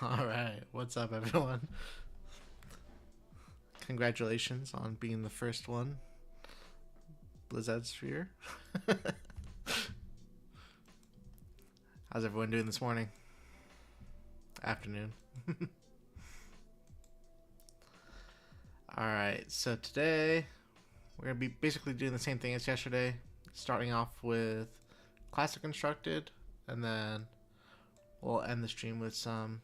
Alright, what's up, everyone? Congratulations on being the first one. Blizzard Sphere. How's everyone doing this morning? Afternoon. Alright, so today we're going to be basically doing the same thing as yesterday. Starting off with Classic Constructed, and then we'll end the stream with some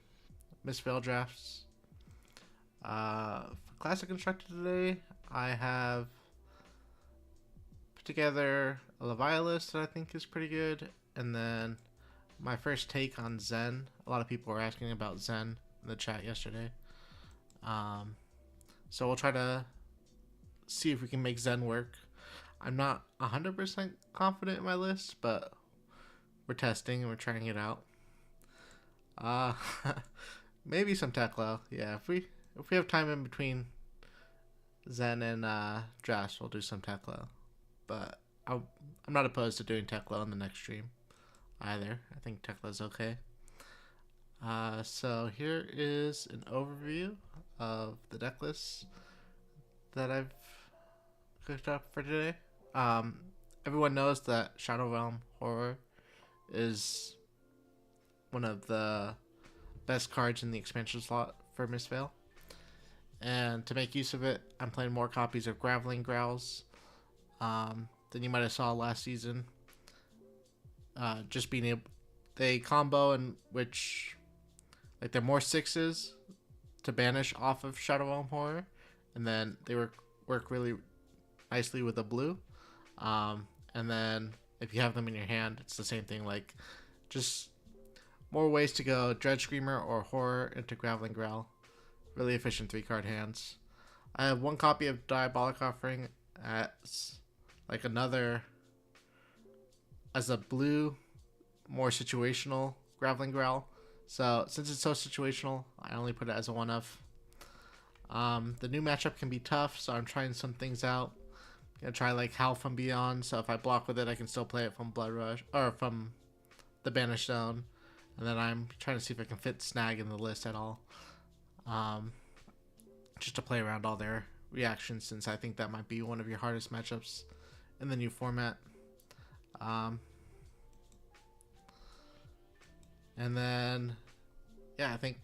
Misfail drafts. For Classic Constructed today, I have put together a Levia list that I think is pretty good, and then my first take on Zen. A lot of people were asking about Zen in the chat yesterday. So we'll try to see if we can make Zen work. I'm not 100% confident in my list, but we're testing and we're trying it out. Maybe some Tekla. Yeah, if we have time in between Zen and drafts, we'll do some Tekla. But I'm not opposed to doing Tekla on the next stream either. I think Tekla's okay. So here is an overview of the deck lists that I've cooked up for today. Everyone knows that Shadow Realm Horror is one of the best cards in the expansion slot for Misfail. And to make use of it, I'm playing more copies of Graveling Growls than you might have saw last season. Just being able, they combo in which, like, they're more 6s to banish off of Shadow Realm Horror, and then they work really nicely with a blue. And then if you have them in your hand, it's the same thing. Like, just more ways to go Dread Screamer or Horror into Graveling Growl. Really efficient 3-card hands. I have one copy of Diabolic Offering as like another, as a blue, more situational Graveling Growl. So since it's so situational, I only put it as a 1-of. The new matchup can be tough, so I'm trying some things out. I'm gonna try like Howl from Beyond, so if I block with it, I can still play it from Blood Rush or from the Banished Zone. And then I'm trying to see if I can fit Snag in the list at all. Just to play around all their reactions, since I think that might be one of your hardest matchups in the new format. And then, yeah, I think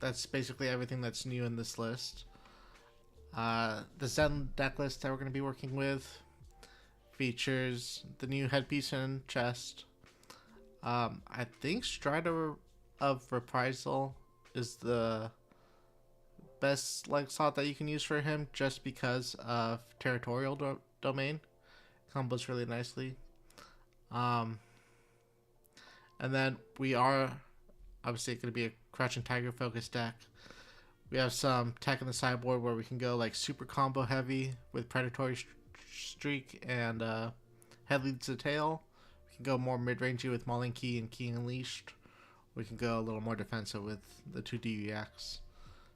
that's basically everything that's new in this list. The Zen deck list that we're going to be working with features the new headpiece and chest. I think Strider of Reprisal is the best like slot that you can use for him, just because of territorial domain. Combos really nicely. And then we are obviously going to be a Crouching Tiger focused deck. We have some tech in the sideboard where we can go like super combo heavy with Predatory Streak and Head Leads the Tail. We can go more mid-rangey with Mauling Key and Key Unleashed. We can go a little more defensive with the 2D reacts.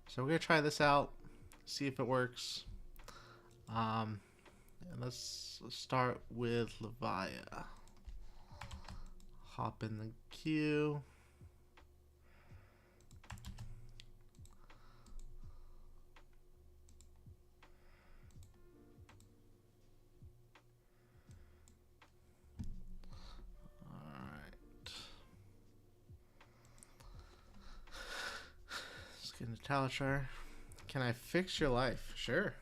So we're going to try this out, see if it works. And let's start with Levia. Hop in the queue. Get into Talishar. Can I fix your life? Sure.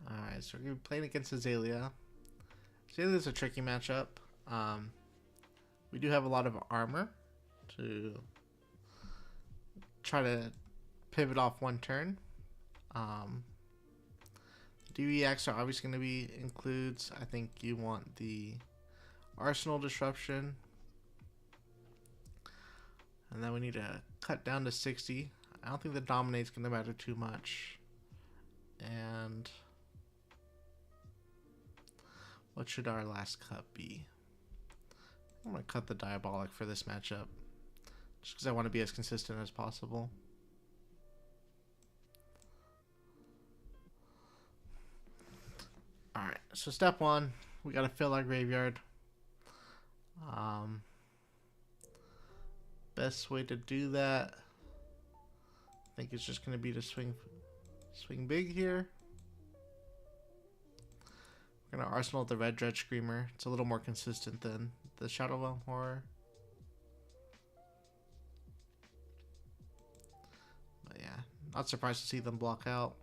Alright, so we're going to be playing against Aelia. Aelia is a tricky matchup. We do have a lot of armor to try to pivot off one turn. DEX are obviously going to be includes. I think you want the Arsenal Disruption. And then we need to cut down to 60. I don't think the Dominate's going to matter too much. And what should our last cut be? I'm going to cut the Diabolic for this matchup, just because I want to be as consistent as possible. Alright, so step one, We gotta fill our graveyard. Best way to do that, I think it's just gonna be to swing big here. We're gonna arsenal the red Dredge Screamer. It's a little more consistent than the Shadow Realm Horror. But yeah, not surprised to see them block out.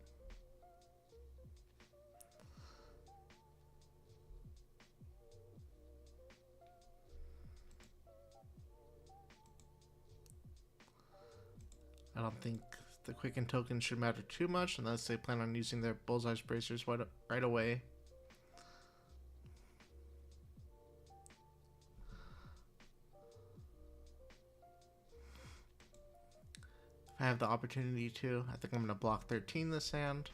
I don't think the Quicken token should matter too much unless they plan on using their Bullseye's Bracers right away. If I have the opportunity to, I think I'm going to block 13 this hand.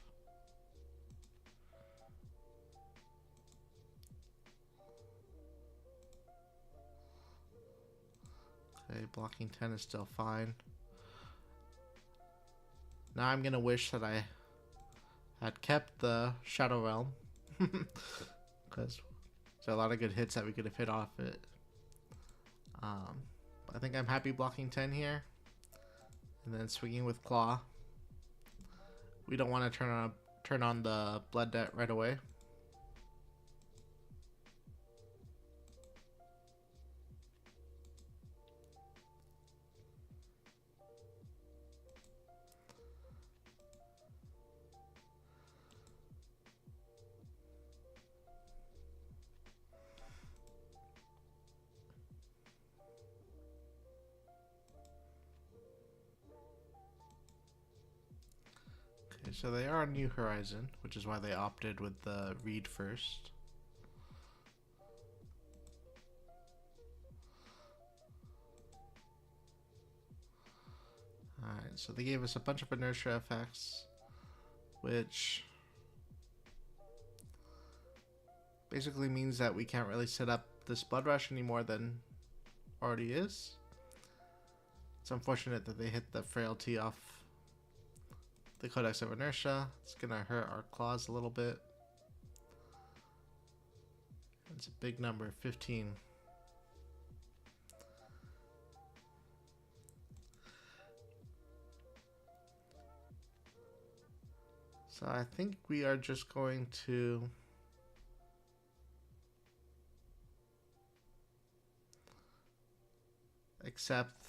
Okay, blocking 10 is still fine. Now I'm going to wish that I had kept the Shadow Realm. Because there's a lot of good hits that we could have hit off it. I think I'm happy blocking 10 here. And then swinging with Claw. We don't want to turn on the Blood Debt right away. Okay, so they are on New Horizon, which is why they opted with the read first. Alright, so they gave us a bunch of inertia effects, which basically means that we can't really set up this Blood Rush any more than already is. It's unfortunate that they hit the Frailty off the Codex of Inertia. It's gonna hurt our claws a little bit. It's a big number, 15. So I think we are just going to accept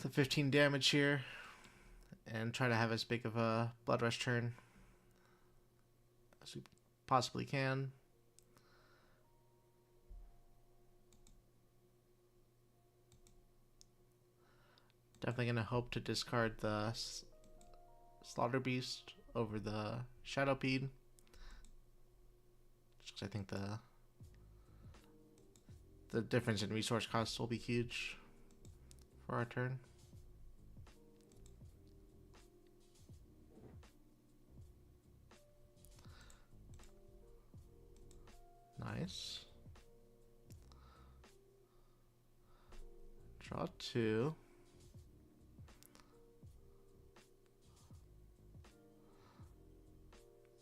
the 15 damage here and try to have as big of a Blood Rush turn as we possibly can. Definitely going to hope to discard the Slaughter Beast over the Shadowpede. Just 'cause I think the difference in resource costs will be huge for our turn. Nice. Draw 2.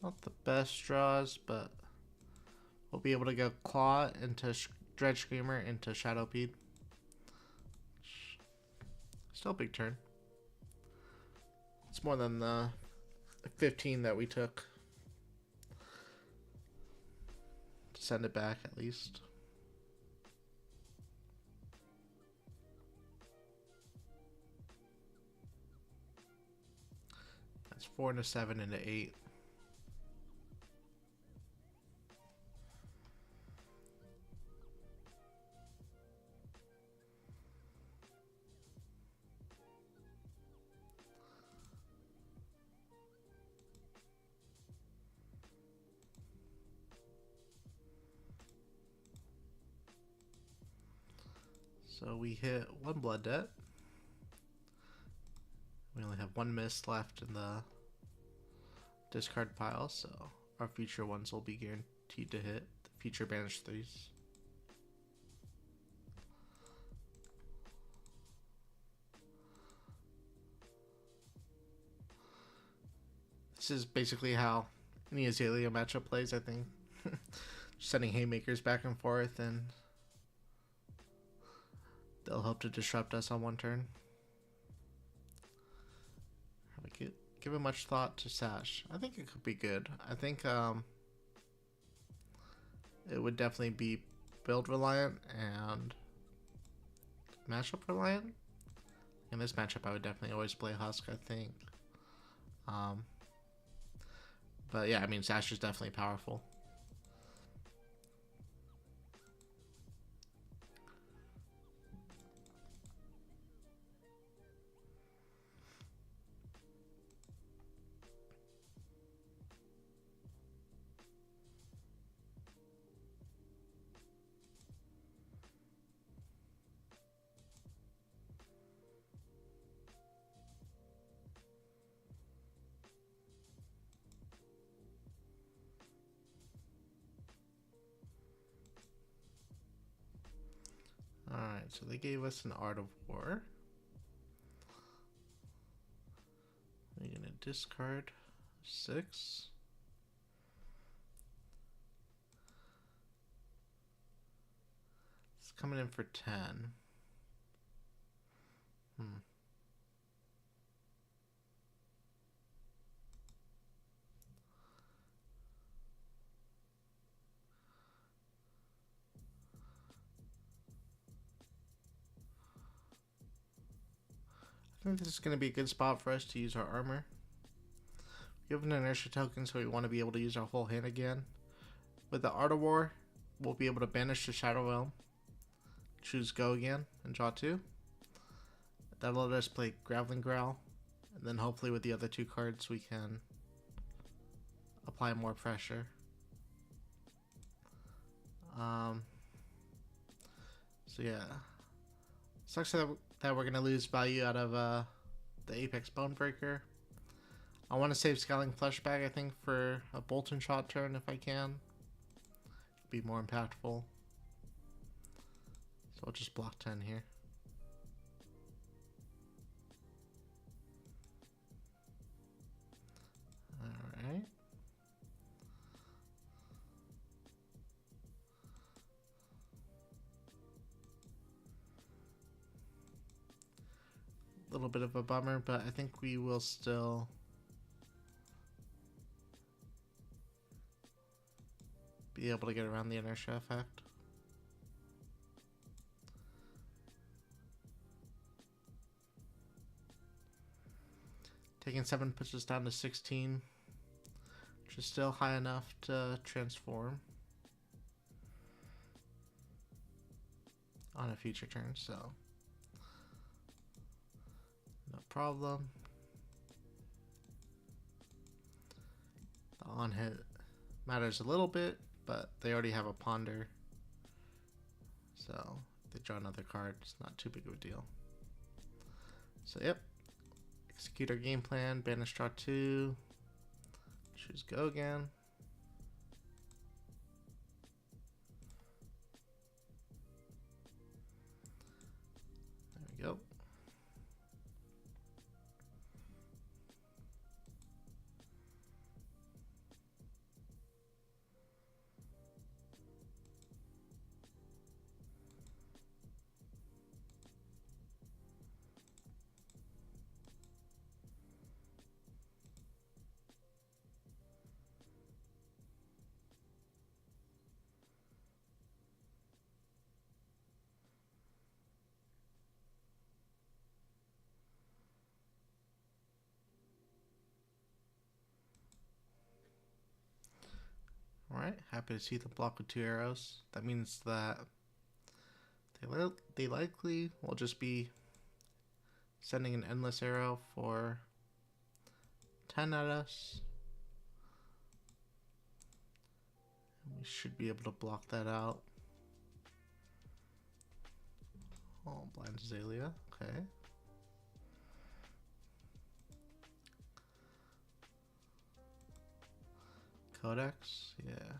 Not the best draws, but we'll be able to go Claw into Dredge Screamer into Shadowpede. Still a big turn. It's more than the 15 that we took. To send it back at least. That's 4 into 7 into 8. So we hit 1 Blood Debt. We only have 1 miss left in the discard pile, so our future ones will be guaranteed to hit. The future banished 3s. This is basically how any Aelia matchup plays, I think. Sending haymakers back and forth, and they'll hope to disrupt us on one turn. Haven't given much thought to Sash. I think it could be good. I think it would definitely be build reliant and matchup reliant. In this matchup, I would definitely always play Husk, I think. But yeah, I mean, Sash is definitely powerful. Alright, so they gave us an Art of War. We're going to discard 6. It's coming in for 10. I think this is going to be a good spot for us to use our armor. We have an inertia token, so we want to be able to use our whole hand again. With the Art of War, we'll be able to banish the Shadow Realm, choose Go again, and draw 2. That'll let us play Graveling Growl, and then hopefully with the other 2 cards we can apply more pressure. So yeah, sucks that we're gonna lose value out of the Apex Bonebreaker. I want to save Scaling Fleshbag, I think, for a Boltyn shot turn if I can. Be more impactful. So I'll just block 10 here. Alright. A little bit of a bummer, but I think we will still be able to get around the inertia effect. Taking 7 puts us down to 16, which is still high enough to transform on a future turn, so no problem. The on hit matters a little bit, but they already have a Ponder, so if they draw another card, it's not too big of a deal. So yep, execute our game plan, banish draw 2, choose Go again. There we go. Alright, happy to see the block with 2 arrows. That means that they likely will just be sending an endless arrow for 10 at us. We should be able to block that out. Oh, blind Aelia, okay. Codex, yeah.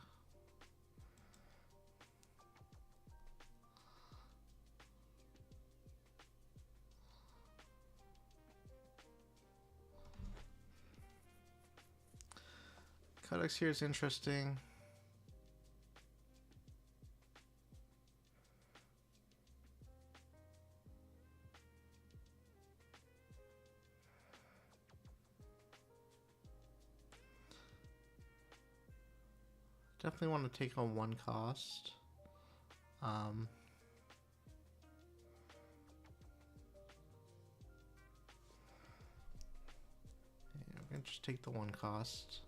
Codex here is interesting. Definitely want to take on one cost. Yeah, we're gonna just take the one cost.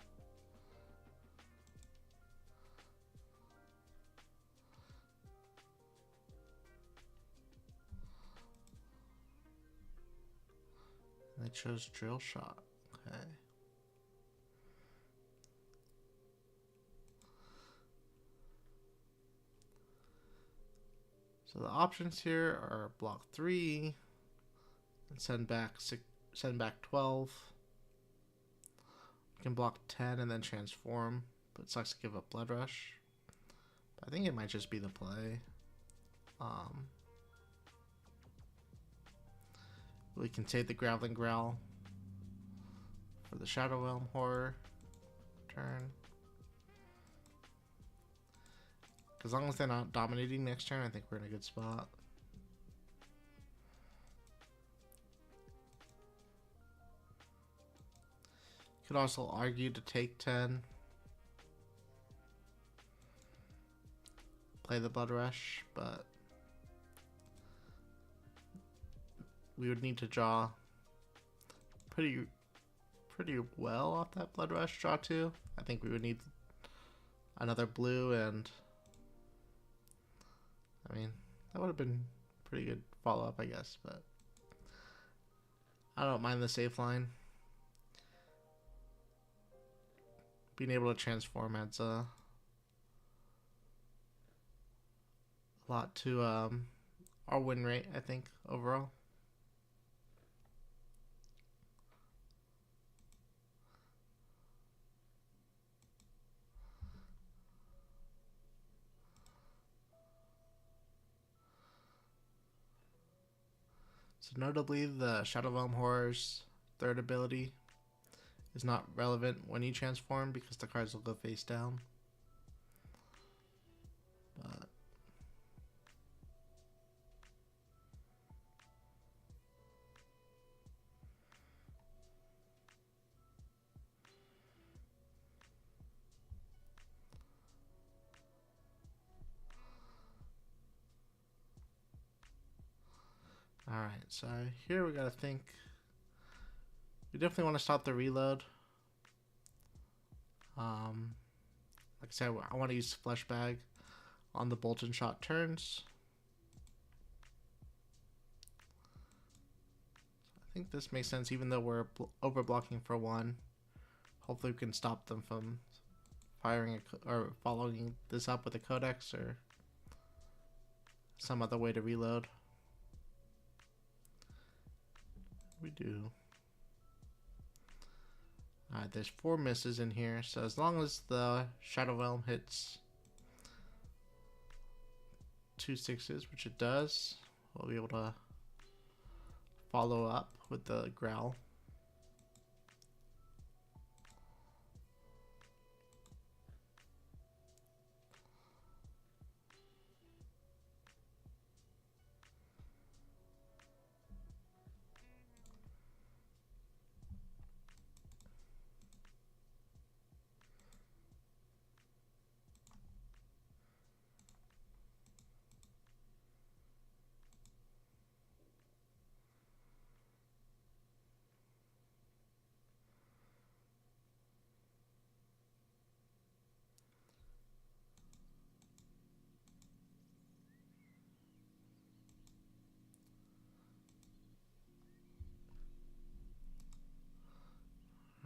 And I chose drill shot. Okay. So the options here are block 3 and send back 12. You can block 10 and then transform, but it sucks to give up Blood Rush. But I think it might just be the play. We can save the Graveling Growl for the Shadow Realm Horror turn. As long as they're not dominating next turn, I think we're in a good spot. Could also argue to take 10. Play the Blood Rush, but we would need to draw pretty well off that Blood Rush draw too. I think we would need another blue, and I mean, that would have been pretty good follow-up, I guess, but I don't mind the safe line. Being able to transform adds a lot to our win rate, I think, overall. So notably, the Shadow Realm Horror's third ability is not relevant when you transform because the cards will go face down. But alright, so here we gotta think. We definitely want to stop the reload. Like I said, I want to use Flesh Bag on the Boltyn shot turns. I think this makes sense, even though we're over blocking for 1. Hopefully we can stop them from firing or following this up with a Codex or some other way to reload. We do. Alright, there's 4 misses in here, so as long as the Shadow Realm hits 2 6s, which it does, we'll be able to follow up with the Growl.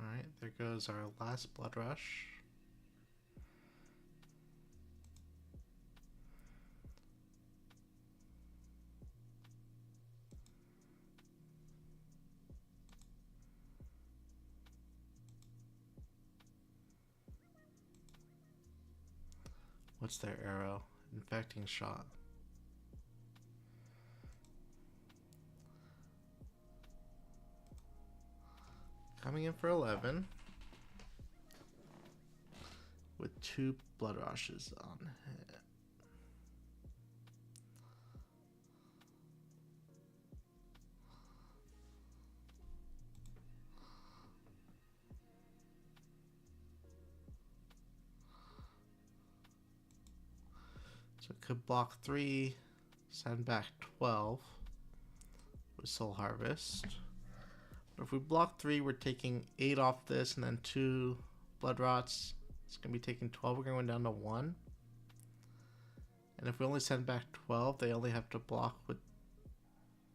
Alright, there goes our last Blood Rush. What's their arrow? Infecting Shot. Coming in for 11. with 2 blood rushes on hit. So it could block 3, send back 12 with Soul Harvest. But if we block 3, we're taking 8 off this and then 2 Blood Rots. It's going to be taking 12. We're going down to 1. And if we only send back 12, they only have to block with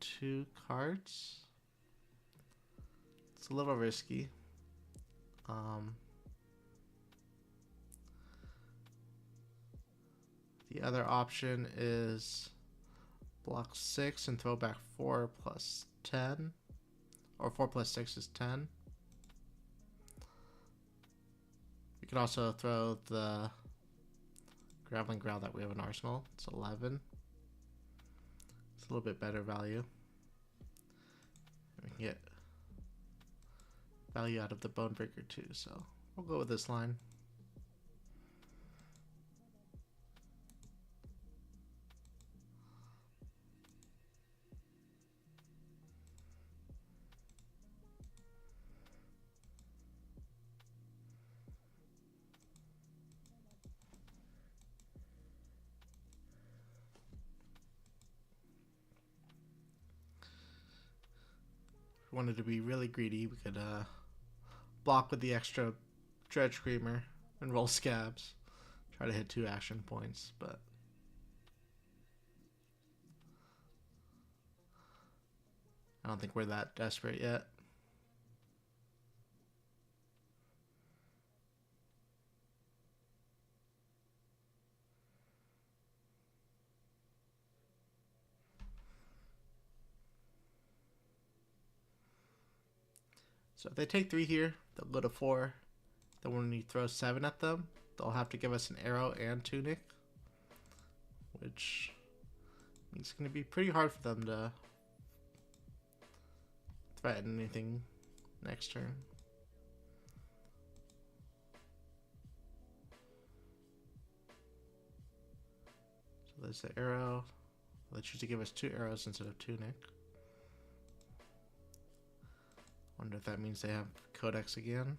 2 cards. It's a little risky. The other option is block 6 and throw back 4 plus 10. Or 4 plus 6 is 10. We could also throw the Graveling Growl that we have in Arsenal. It's 11. It's a little bit better value. We can get value out of the Bonebreaker too, so we'll go with this line. If we wanted to be really greedy, we could block with the extra Dredge Screamer and roll Scabs. Try to hit 2 action points, but I don't think we're that desperate yet. So if they take 3 here, they'll go to 4. Then when you throw 7 at them, they'll have to give us an arrow and tunic, which means it's going to be pretty hard for them to threaten anything next turn. So there's the arrow. They choose to give us 2 arrows instead of tunic. Wonder if that means they have Codex again.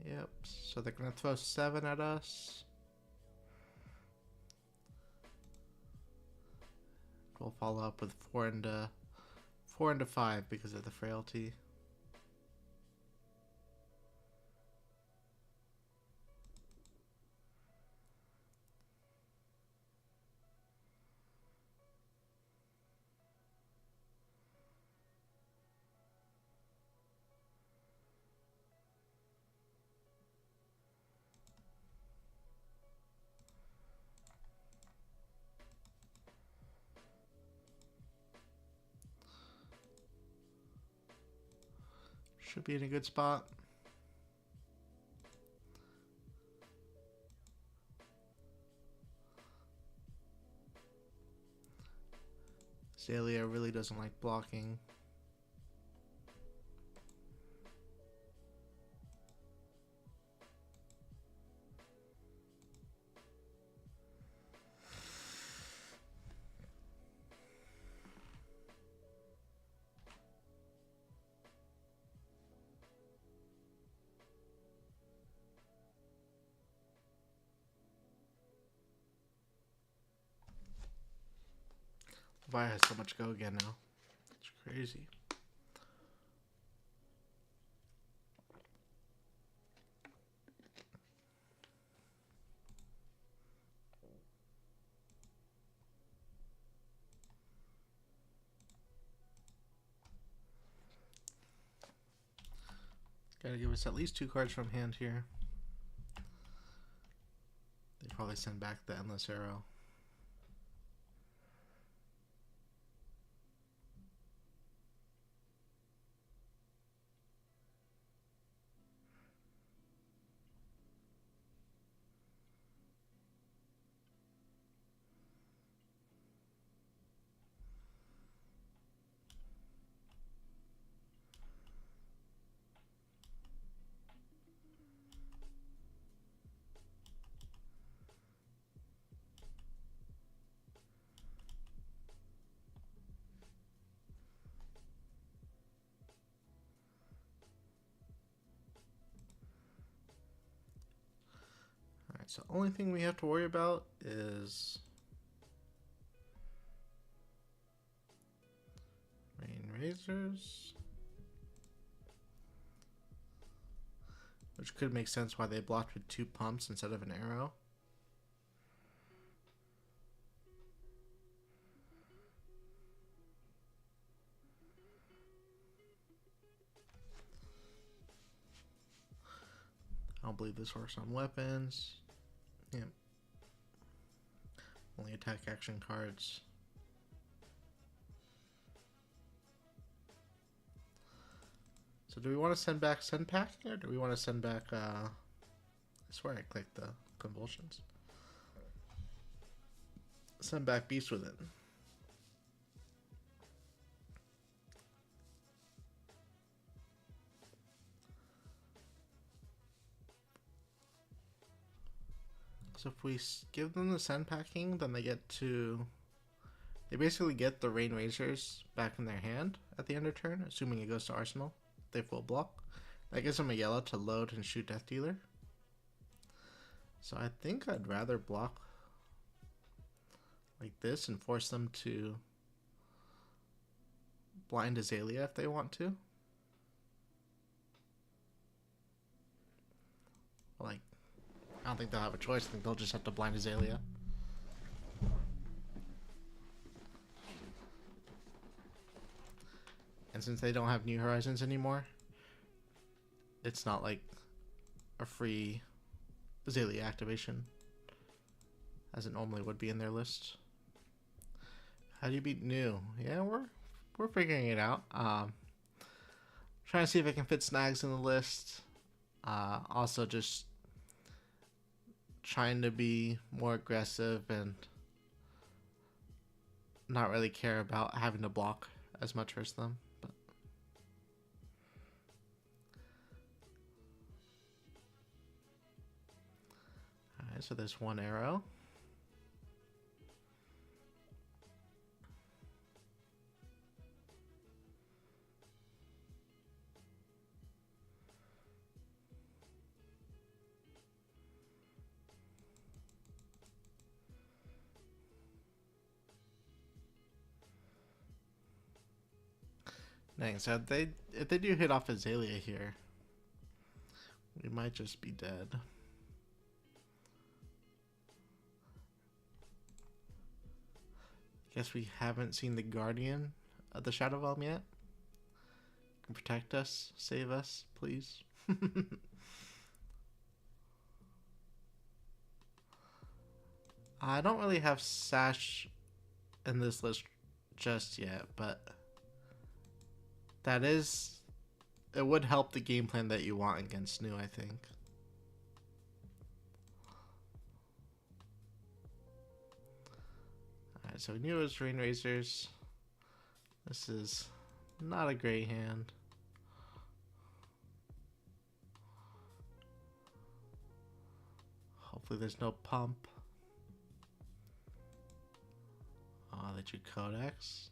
Yep, so they're gonna throw 7 at us. We'll follow up with 4 into 5 because of the frailty. Should be in a good spot. Aelia really doesn't like blocking. Levia has so much go again now. It's crazy. Gotta give us at least 2 cards from hand here. They probably send back the Endless Arrow. So only thing we have to worry about is rain razors, which could make sense why they blocked with 2 pumps instead of an arrow. I don't believe this works on weapons. Yep. Only attack action cards. So do we want to send back Send Packing, or do we want to send back, I swear I clicked the Convulsions. Send back Beast Within. So if we give them the Send Packing, then they basically get the Rain Razors back in their hand at the end of turn, assuming it goes to Arsenal. They full block. That gives them a yellow to load and shoot Death Dealer. So I think I'd rather block like this and force them to blind Aelia if they want to. Like, I don't think they'll have a choice. I think they'll just have to blind Aelia. And since they don't have New Horizons anymore, it's not like a free Aelia activation as it normally would be in their list. How do you beat New? Yeah, we're figuring it out. Trying to see if I can fit snags in the list. Also just trying to be more aggressive and not really care about having to block as much versus them. But alright, so there's one arrow. Dang, so if they do hit off Aelia here, we might just be dead. Guess we haven't seen the Guardian of the Shadow Realm yet. Can protect us, save us, please. I don't really have Sash in this list just yet, but it would help the game plan that you want against New, I think. Alright, so New is Rain Razors. This is not a great hand. Hopefully there's no pump. Oh, they drew Codex.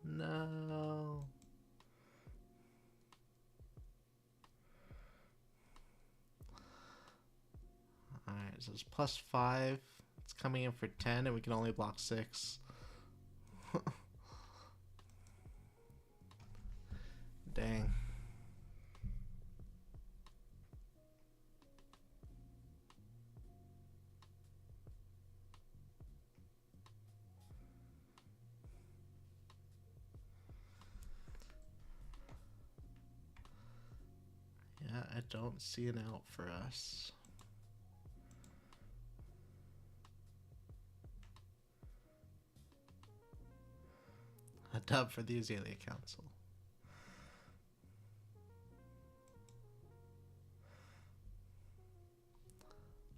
No. Alright, so it's +5. It's coming in for 10, and we can only block 6. Dang. Yeah, I don't see an out for us. A dub for the Aelia Council.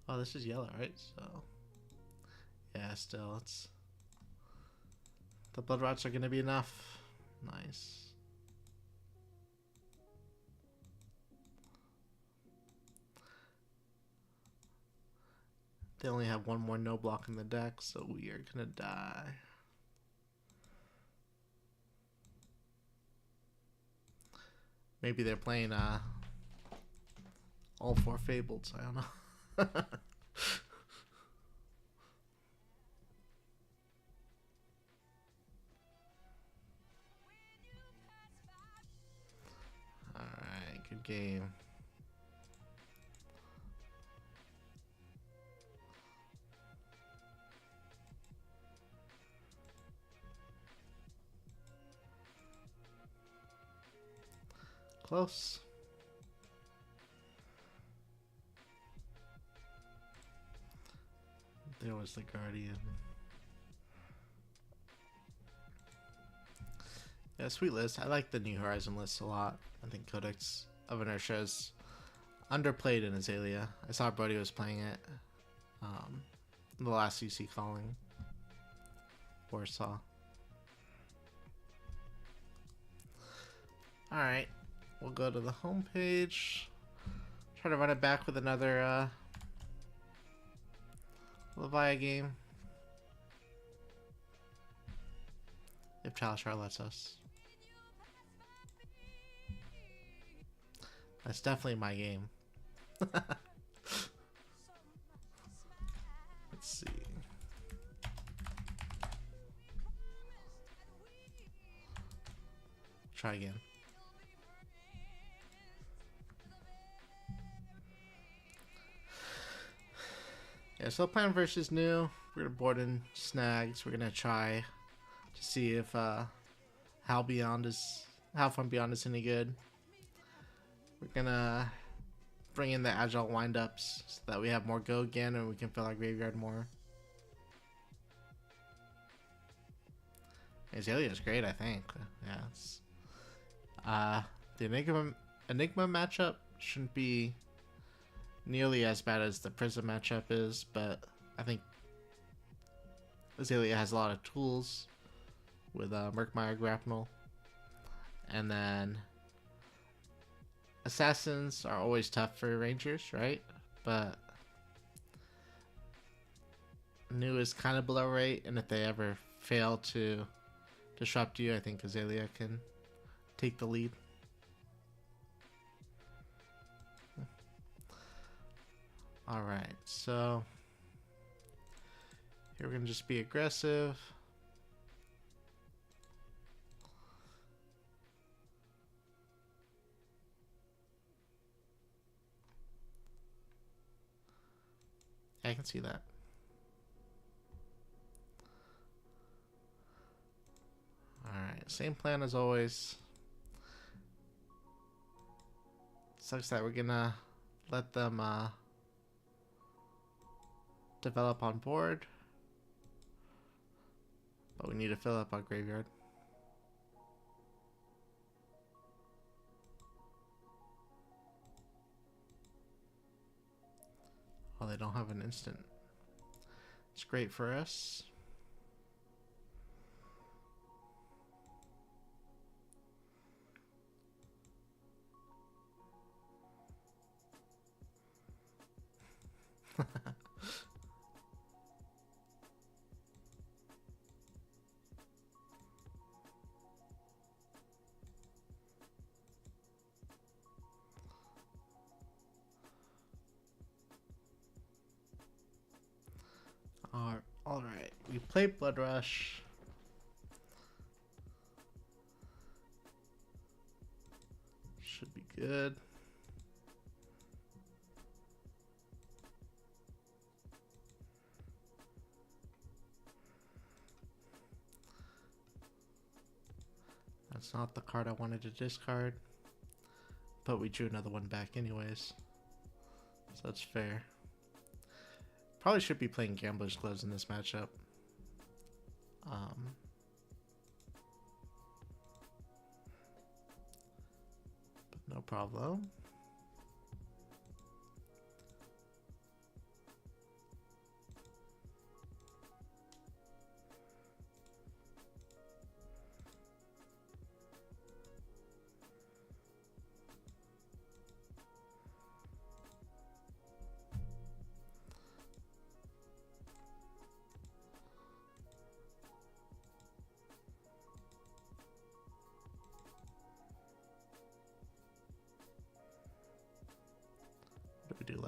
Oh, this is yellow, right? So, yeah, still, it's... The blood rots are going to be enough. Nice. They only have one more no block in the deck, so we are going to die. Maybe they're playing all 4 Fableds. I don't know. Alright, good game. Close. There was the Guardian. Yeah, sweet list. I like the New Horizon list a lot. I think Codex of Inertia is underplayed in Aelia. I saw Brody was playing it in the last CC calling. Warsaw. Alright, we'll go to the home page. Try to run it back with another Levia game. If Chalishar lets us. That's definitely my game. Let's see. Try again. Yeah, so plan versus new. We're gonna board in snags. We're gonna try to see if how far beyond is any good. We're gonna bring in the agile windups so that we have more go again and we can fill our graveyard more. Aelia is great, I think. Yeah. The Enigma matchup shouldn't be nearly as bad as the Prism matchup is, but I think Aelia has a lot of tools with Murkmire Grapnel. And then Assassins are always tough for Rangers, right? But new is kind of below rate, and if they ever fail to disrupt you, I think Aelia can take the lead. Alright, so here we're going to just be aggressive. I can see that. Alright, same plan as always. Sucks that we're gonna let them develop on board. But we need to fill up our graveyard. Oh, they don't have an instant. It's great for us. Alright, we played Blood Rush. Should be good. That's not the card I wanted to discard. But we drew another one back anyways. So that's fair. Probably should be playing Gambler's Gloves in this matchup. But no problem.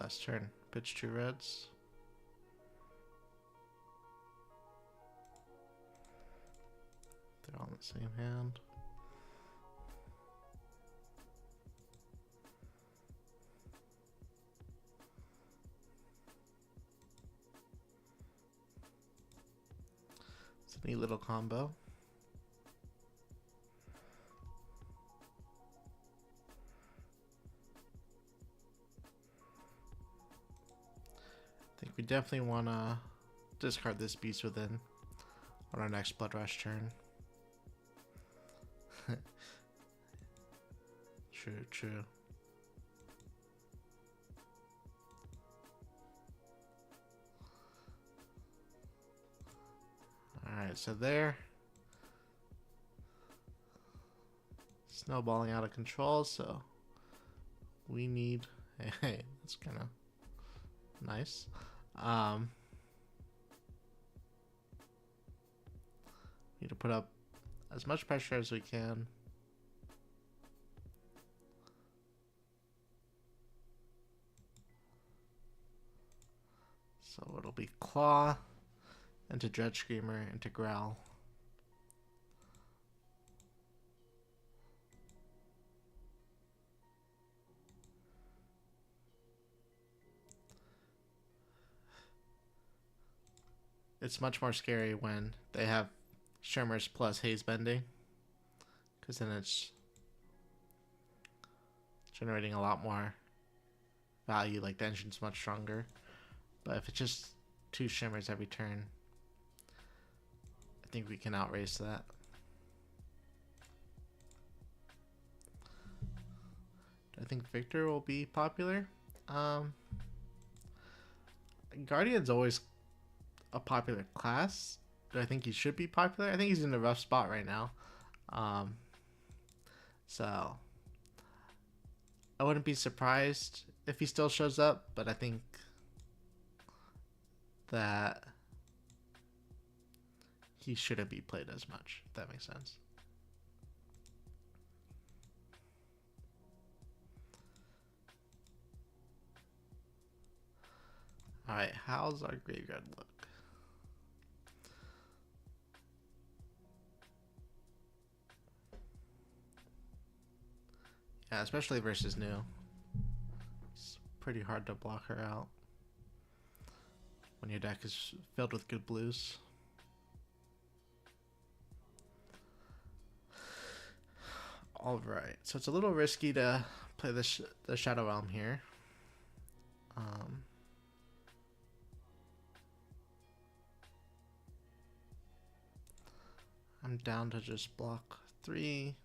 last turn. Pitch 2 reds. They're all in the same hand. It's a neat little combo. I think we definitely want to discard this Beast Within on our next Blood Rush turn. True. Alright, so there. Snowballing out of control, so we need... Hey, that's kind of nice. Need to put up as much pressure as we can. So it'll be Claw into Dread Screamer into Growl. It's much more scary when they have Shimmer's plus Haze Bending, because then it's generating a lot more value, like the engine's much stronger. But if it's just 2 Shimmers every turn, I think we can outrace that. Do I think Victor will be popular? Guardian's always a popular class. Do I think he should be popular? I think he's in a rough spot right now. So I wouldn't be surprised if he still shows up, but I think that he shouldn't be played as much, if that makes sense. Alright, how's our graveyard look? Yeah, especially versus new. It's pretty hard to block her out when your deck is filled with good blues. Alright, so it's a little risky to play the Shadow Realm here. I'm down to just block 3.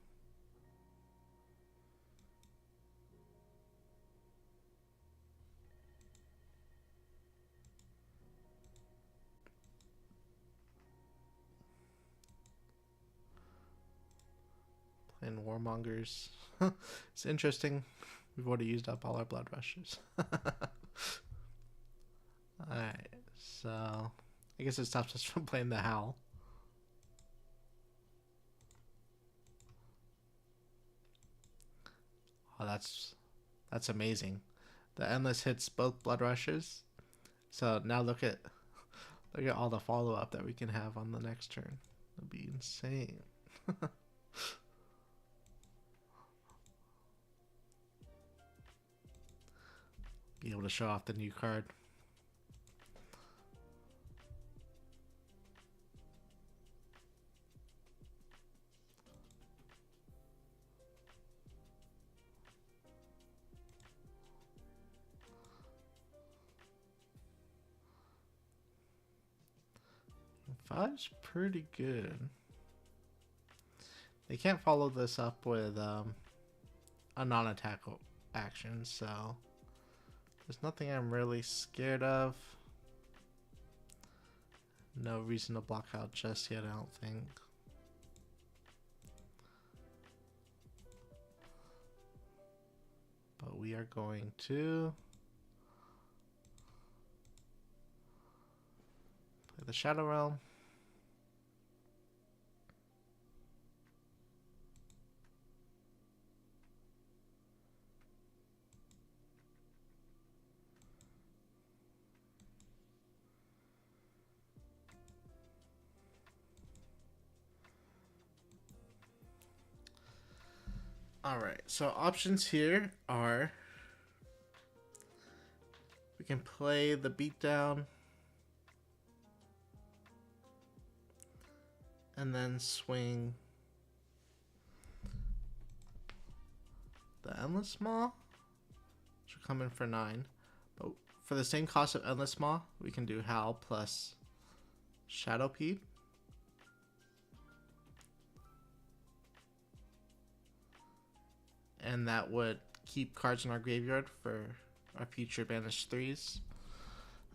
Playing Warmongers. It's interesting. We've already used up all our Blood Rushes. Alright, so I guess it stops us from playing the Howl. Oh, that's amazing. The Endless hits both Blood Rushes. So now look at all the follow-up that we can have on the next turn. It'll be insane. Be able to show off the new card. Five's pretty good. They can't follow this up with a non-attack action, so there's nothing I'm really scared of. No reason to block out just yet, I don't think. But we are going to play the Shadow Realm. Alright, so options here are we can play the beatdown and then swing the endless maw, which will come in for 9. But for the same cost of endless maw, we can do Howl plus Shadow Peep. And that would keep cards in our graveyard for our future banished 3s.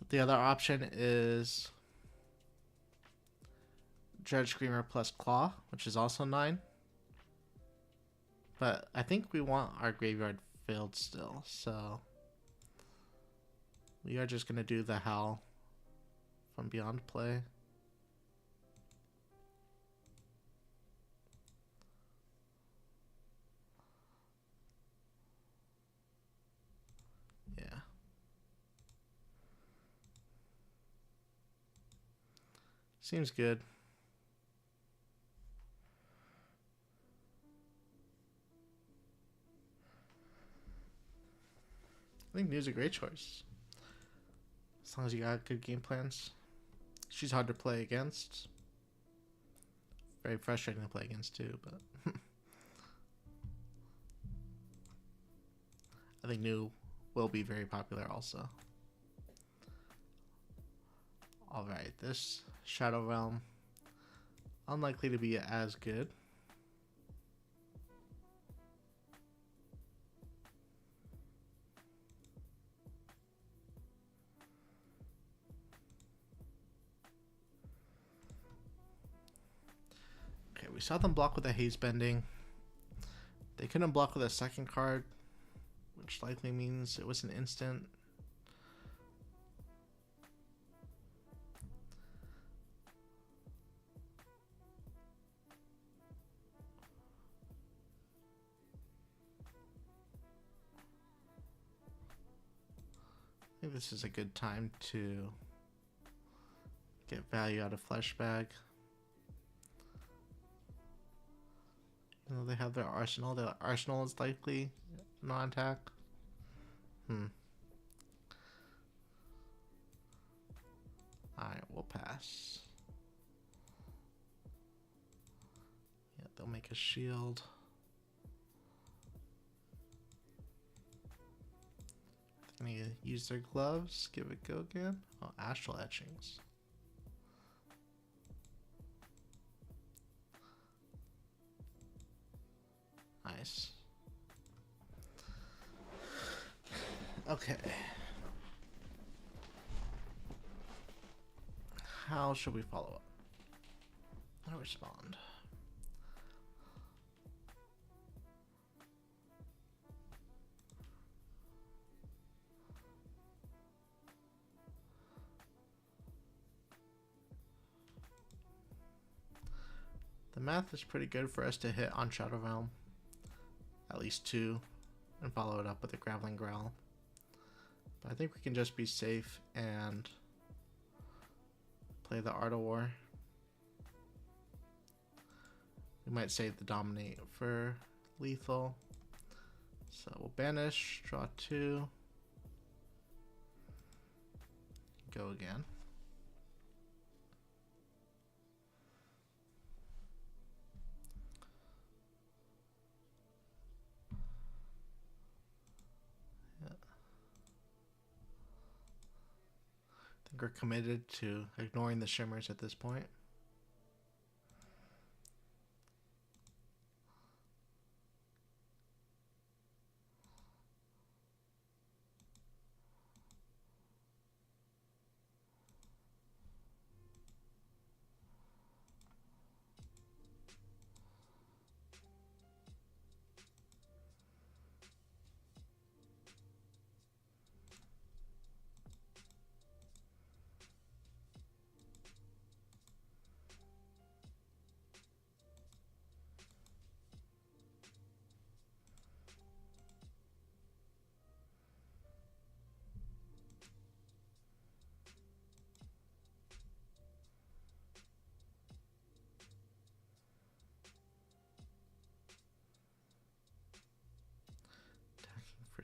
The other option is Judge Screamer plus Claw, which is also 9. But I think we want our graveyard filled still, so we are just going to do the Howl from Beyond play. Yeah. Seems good. I think Nu's a great choice. As long as you got good game plans. She's hard to play against. Very frustrating to play against too, but I think Nu will be very popular also. Alright, this Shadow Realm, unlikely to be as good. Okay, we saw them block with a Haze Bending. They couldn't block with a second card, which likely means it was an instant. I think this is a good time to get value out of Fleshbag. You know, they have their arsenal. Their arsenal is likely non-attack. Alright, we'll pass. Yeah, they'll make a shield. They're gonna use their gloves. Give it a go again. Oh, Astral Etchings. Nice. Okay. How should we follow up? How do I respond? The math is pretty good for us to hit on Shadow Realm. At least 2. And follow it up with a Graveling Growl. But I think we can just be safe and play the Art of War. We might save the Dominate for lethal. So we'll banish, draw 2. Go again. I think we're committed to ignoring the shimmers at this point.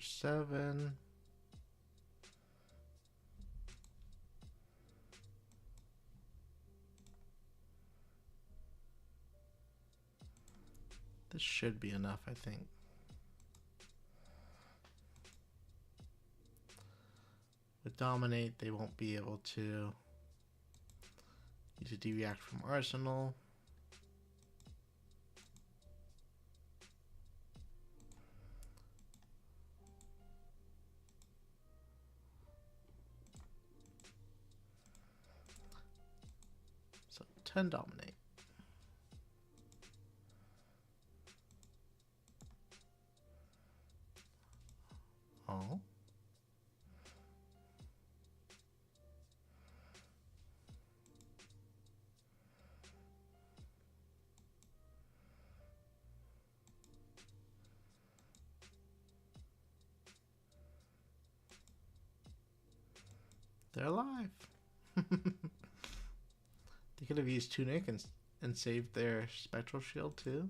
7. This should be enough, I think. With dominate, they won't be able to use a deviact from arsenal. So 10 dominate. Oh. They're alive. They could have used Tunic and saved their Spectral Shield too.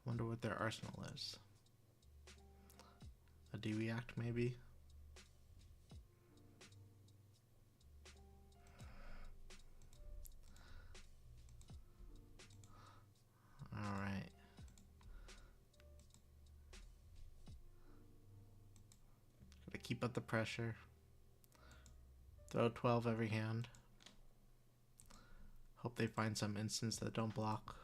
I wonder what their arsenal is. A deviact maybe? Alright. Gotta keep up the pressure. Throw 12 every hand. Hope they find some instants that don't block.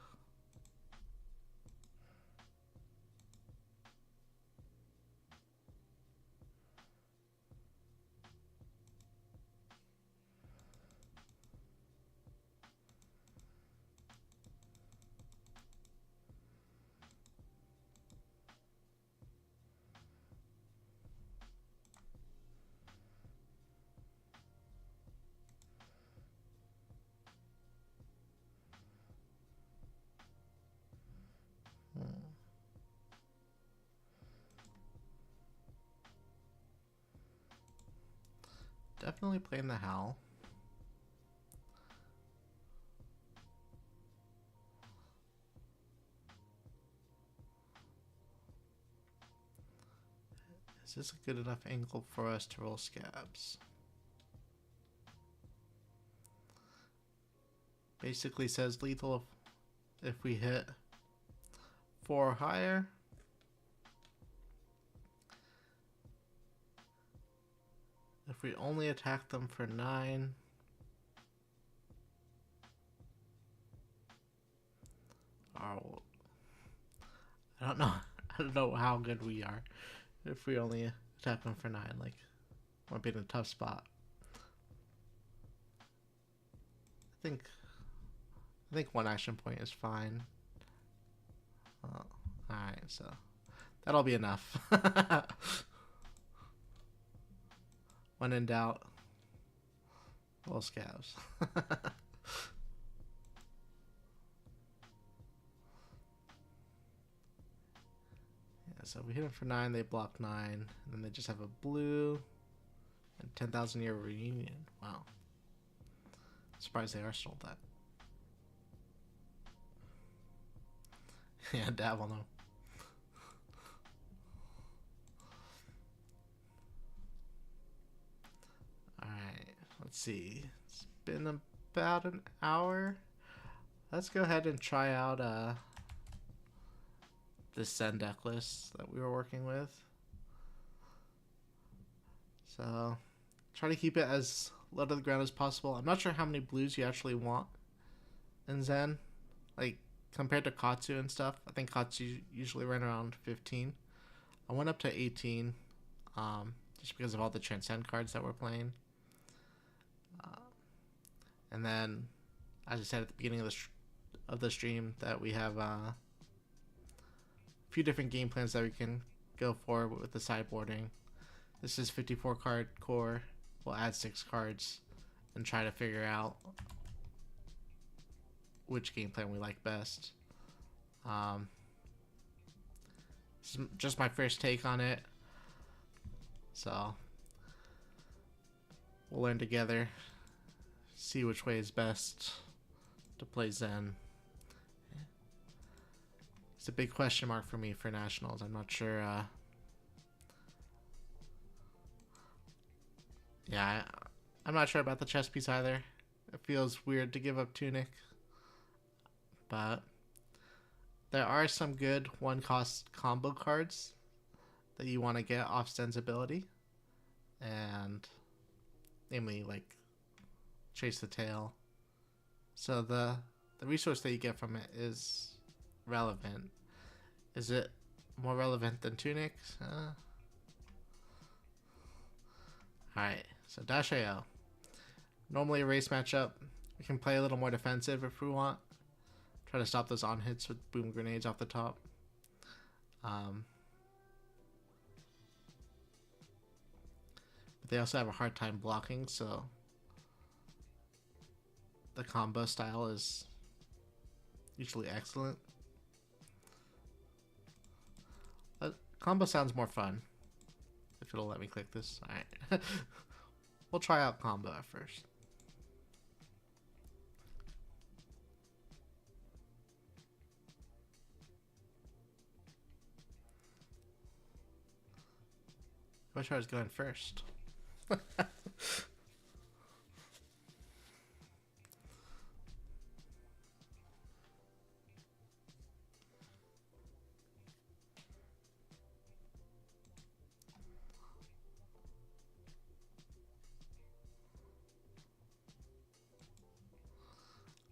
Definitely playing the Howl. Is this a good enough angle for us to roll scabs? Basically says lethal if we hit 4 or higher. If we only attack them for 9. Oh, I don't know. I don't know how good we are if we only attack them for 9. Like, might be in a tough spot. I think 1 action point is fine. Alright, so that'll be enough. When in doubt, roll scabs. So we hit them for 9, they block 9, and then they just have a blue and 10,000 year reunion. Wow. Surprised they arsenaled that. Yeah, dab on them. Alright, let's see. It's been about an hour. Let's go ahead and try out this send deck list that we were working with. So try to keep it as low to the ground as possible. I'm not sure how many blues you actually want in Zen. Like compared to Katsu and stuff, I think Katsu usually ran around 15. I went up to 18 just because of all the Transcend cards that we're playing. And then, as I said at the beginning of the stream, that we have a few different game plans that we can go for with the sideboarding. This is 54 card core. We'll add 6 cards and try to figure out which game plan we like best. This is just my first take on it, so we'll learn together, see which way is best. to play Zen. It's a big question mark for me for Nationals. I'm not sure. Yeah, I'm not sure about the chess piece either. It feels weird to give up Tunic. But there are some good one-cost combo cards that you want to get off Zen's ability. And namely, like, Chase the Tail. So the resource that you get from it is relevant. Is it more relevant than Tunic? Alright, so Dash AO. Normally a race matchup. We can play a little more defensive if we want. Try to stop those on hits with boom grenades off the top. But they also have a hard time blocking, so the combo style is usually excellent. Combo sounds more fun. If it'll let me click this. Alright. We'll try out combo at first. I wish I was going first.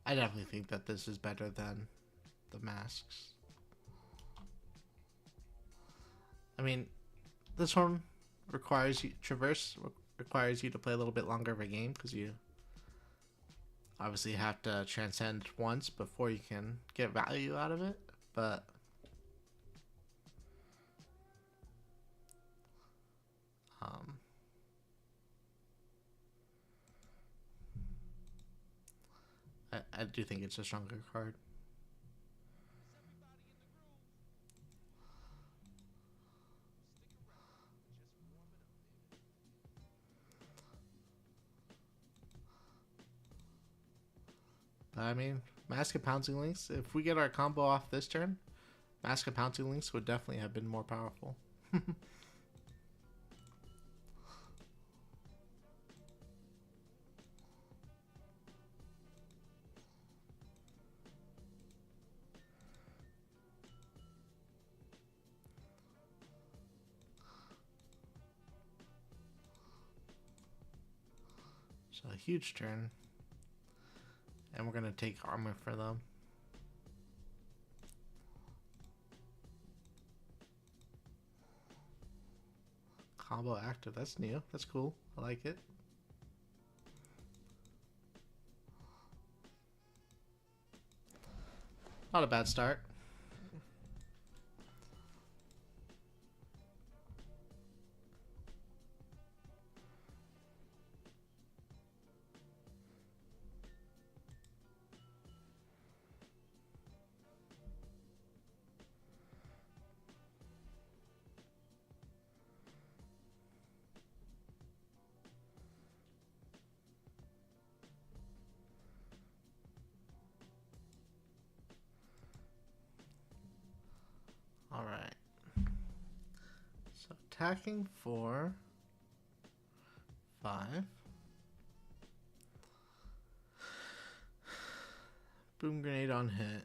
I definitely think that this is better than the masks. I mean, this one requires you requires you to play a little bit longer of a game because you obviously have to transcend once before you can get value out of it. But I do think it's a stronger card. But I mean, Mask of Pouncing Lynx, if we get our combo off this turn, Mask of Pouncing Lynx would definitely have been more powerful. So a huge turn. And we're going to take armor for them. Combo active, that's new. That's cool. I like it. Not a bad start. Alright. So attacking for 5. Boom grenade on hit.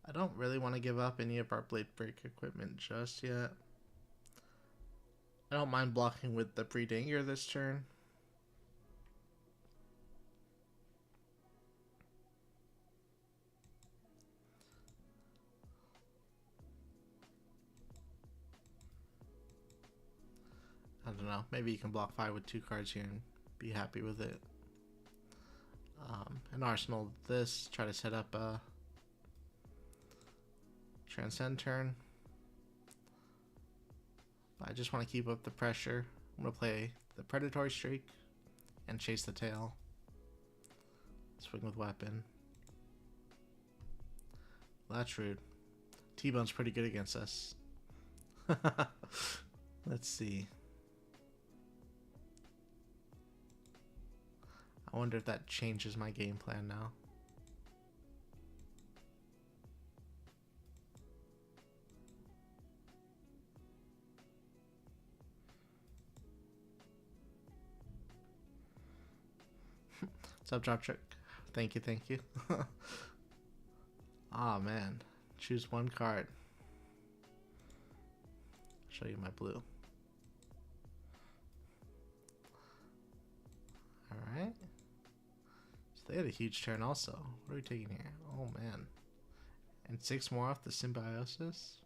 I don't really want to give up any of our blade break equipment just yet. I don't mind blocking with the Breedanger this turn. I don't know. Maybe you can block 5 with 2 cards here and be happy with it. An arsenal this, try to set up a transcend turn. But I just want to keep up the pressure. I'm going to play the predatory streak and chase the tail. Swing with weapon. Well, that's rude. T-Bone's pretty good against us. Let's see. I wonder if that changes my game plan now. What's up, Drop Trick? Thank you, thank you. Ah, man. Choose one card. Show you my blue. Alright. So they had a huge turn also. What are we taking here? Oh, man. And 6 more off the Symbiosis?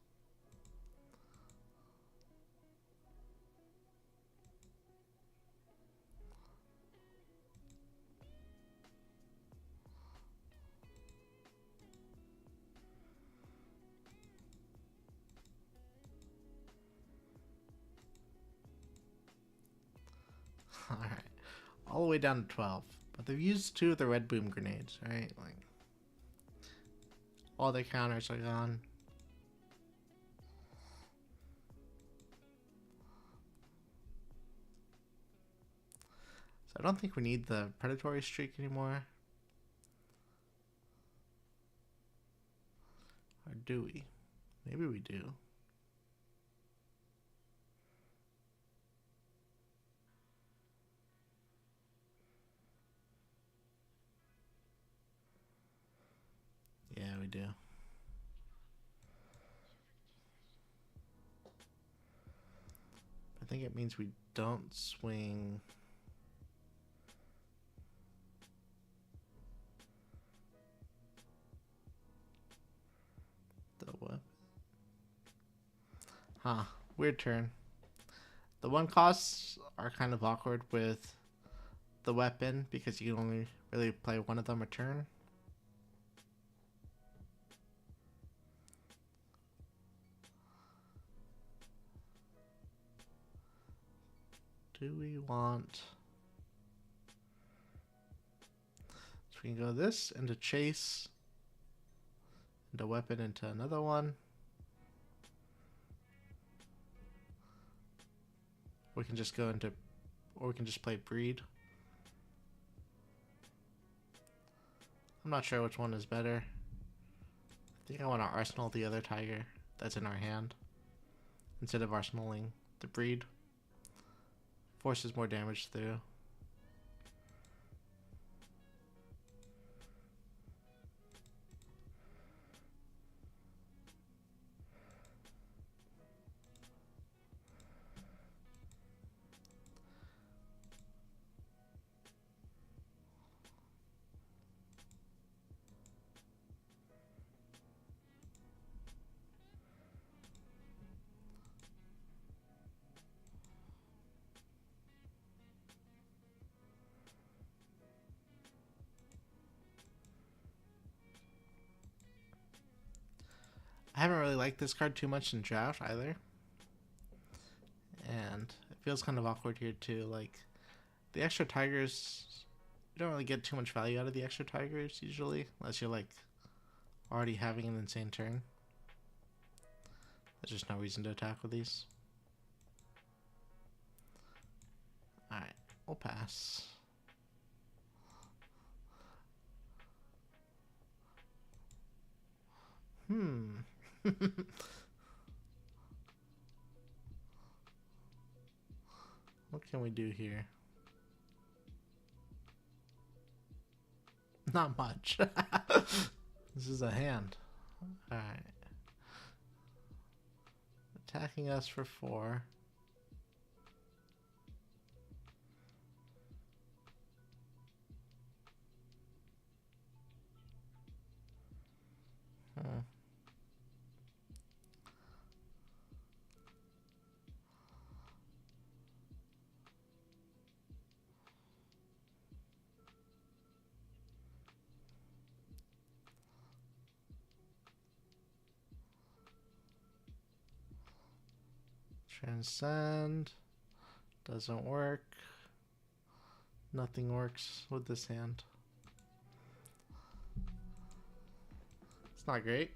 Alright. All the way down to 12. But they've used 2 of the red boom grenades, right? Like, all their counters are gone. So I don't think we need the predatory streak anymore. Or do we? Maybe we do. Yeah, we do. I think it means we don't swing. The what? Huh. Weird turn. The 1 costs are kind of awkward with the weapon because you can only really play one of them a turn. Do we want... So we can go this into chase, into weapon, into another one. We can just go into, or we can just play breed. I'm not sure which one is better. I think I want to arsenal the other tiger that's in our hand instead of arsenaling the breed. Forces more damage through. I haven't really liked this card too much in draft either. And it feels kind of awkward here too. Like, the extra tigers, you don't really get too much value out of the extra tigers usually, unless you're like already having an insane turn. There's just no reason to attack with these. Alright, we'll pass. What can we do here? Not much. This is a hand. Alright. Attacking us for 4. Transcend. Doesn't work. Nothing works with this hand. It's not great.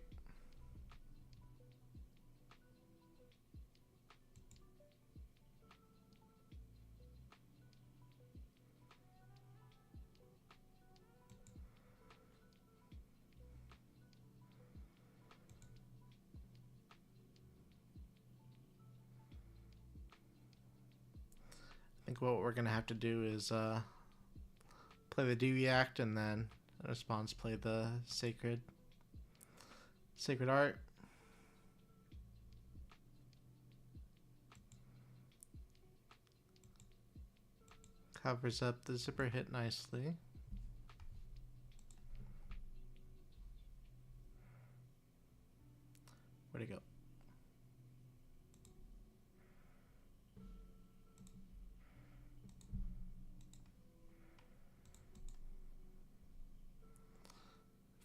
think what we're gonna have to do is play the Deviact and then in response play the Sacred Art. Covers up the zipper hit nicely. Where'd it go?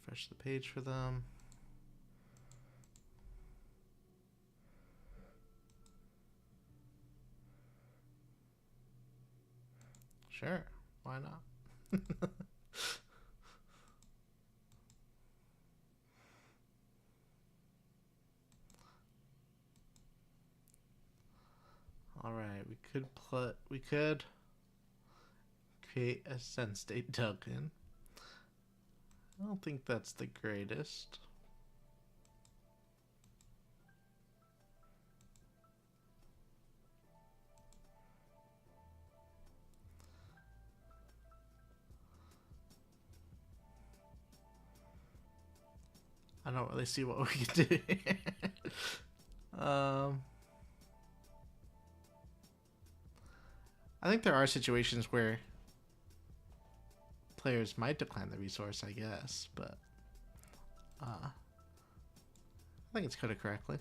Refresh the page for them. Sure, why not? All right, we could create a send state token. I don't think that's the greatest. I don't really see what we can do. I think there are situations where players might decline the resource, I guess, but I think it's coded correctly.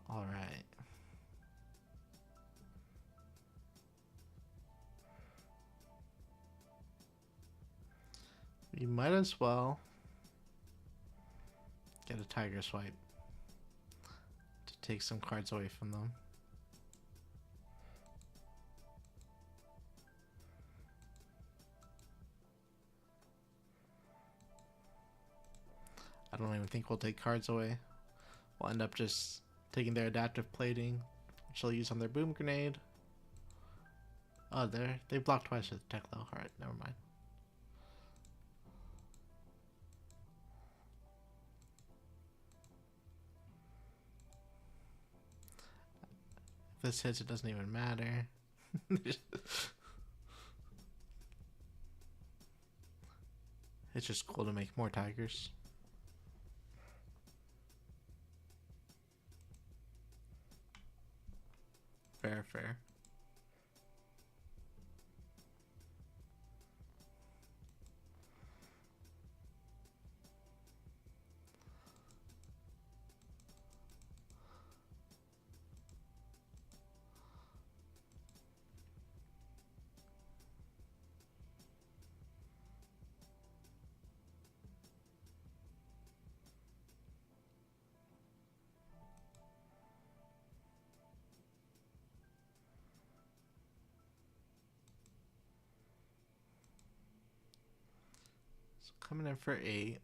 All right. We might as well get a tiger swipe to take some cards away from them. I don't even think we'll take cards away. We'll end up just taking their adaptive plating, which they'll use on their boom grenade. Oh, they blocked twice with tech though. Alright, never mind. If this hits, it doesn't even matter. It's just cool to make more tigers. Fair, fair. Coming in for 8.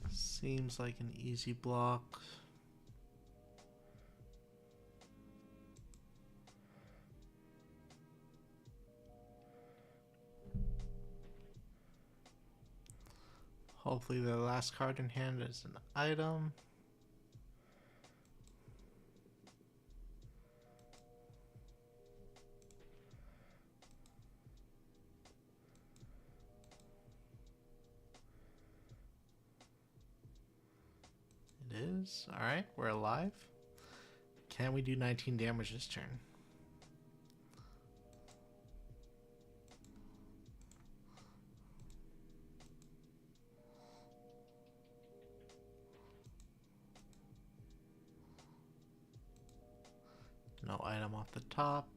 Seems like an easy block. Hopefully the last card in hand is an item. It is. Alright, we're alive. Can we do 19 damage this turn? No item off the top.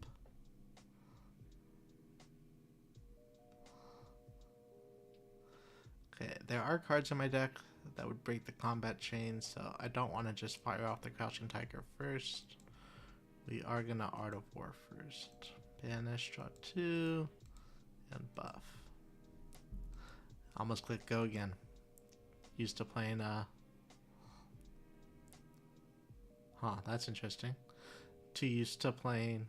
Okay, there are cards in my deck that would break the combat chain, so I don't want to just fire off the Crouching Tiger first. We are going to Art of War first. Banish, draw 2, and buff. Almost click go again. Used to playing, Huh, that's interesting. too used to playing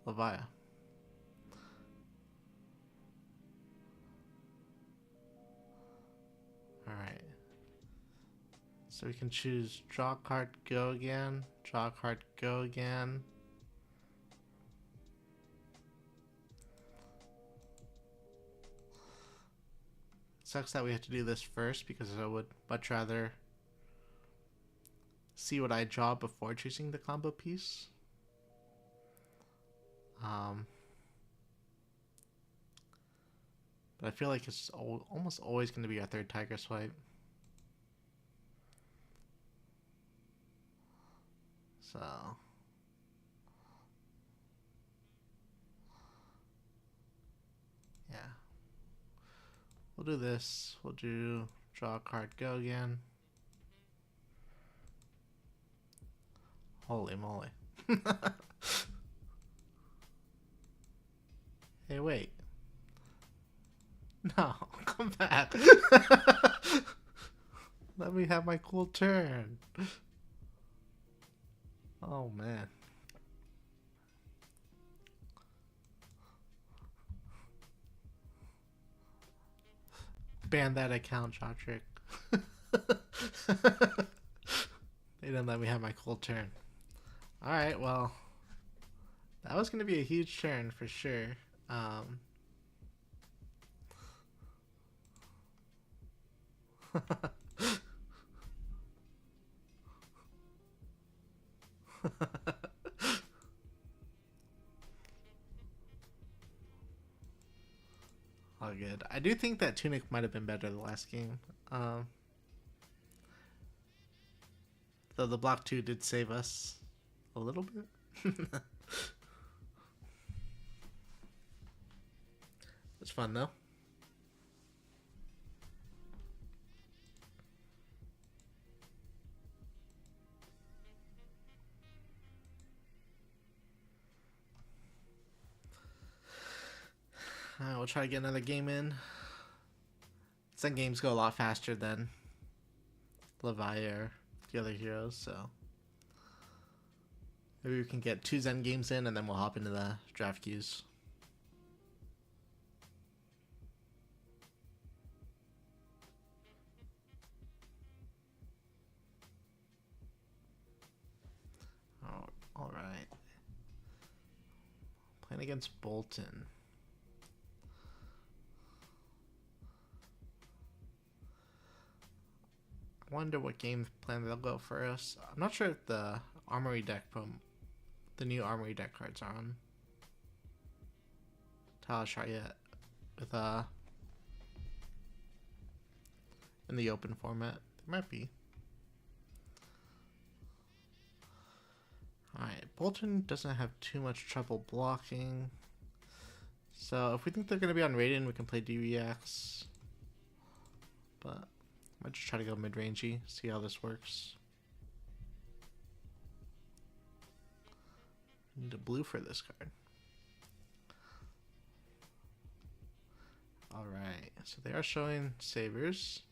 Levia. Alright. So we can choose draw card, go again, draw card, go again. Sucks that we have to do this first because I would much rather see what I draw before choosing the combo piece. But I feel like it's almost always going to be our third tiger swipe. So yeah, we'll do this. We'll do draw a card, go again. Holy moly. Hey, wait. No, come back. Let me have my cool turn. Oh, man. Ban that account, Jotrick. They didn't let me have my cool turn. Alright, well, that was going to be a huge turn for sure. All good. I do think that Tunic might have been better the last game. Though the block 2 did save us a little bit. It's fun though. Alright, we'll try to get another game in. Some games go a lot faster than Levia or the other heroes, so maybe we can get 2 Zen games in and then we'll hop into the draft queues. Alright. Playing against Boltyn. I wonder what game plan they'll go for us. I'm not sure if the Armory deck the new Armory deck cards are on Talishar yet. With in the open format. There might be. Alright, Boltyn doesn't have too much trouble blocking. So if we think they're going to be on Raiden, we can play D-Reacts. But I might just try to go mid-rangey, see how this works. Need a blue for this card. Alright, so they are showing Sabers.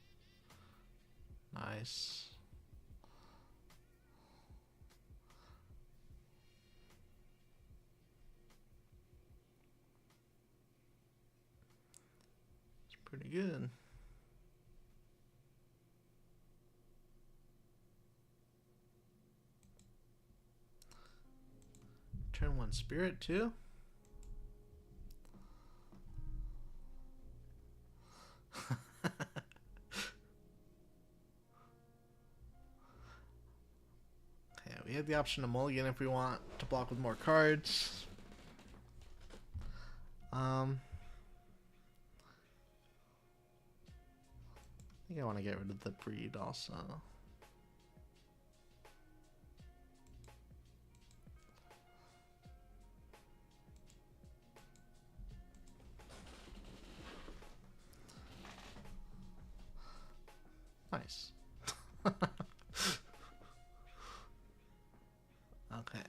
Nice. It's pretty good. Turn 1 Spirit too. Yeah, we have the option to mulligan if we want to block with more cards. I think I want to get rid of the breed also. Nice. Okay.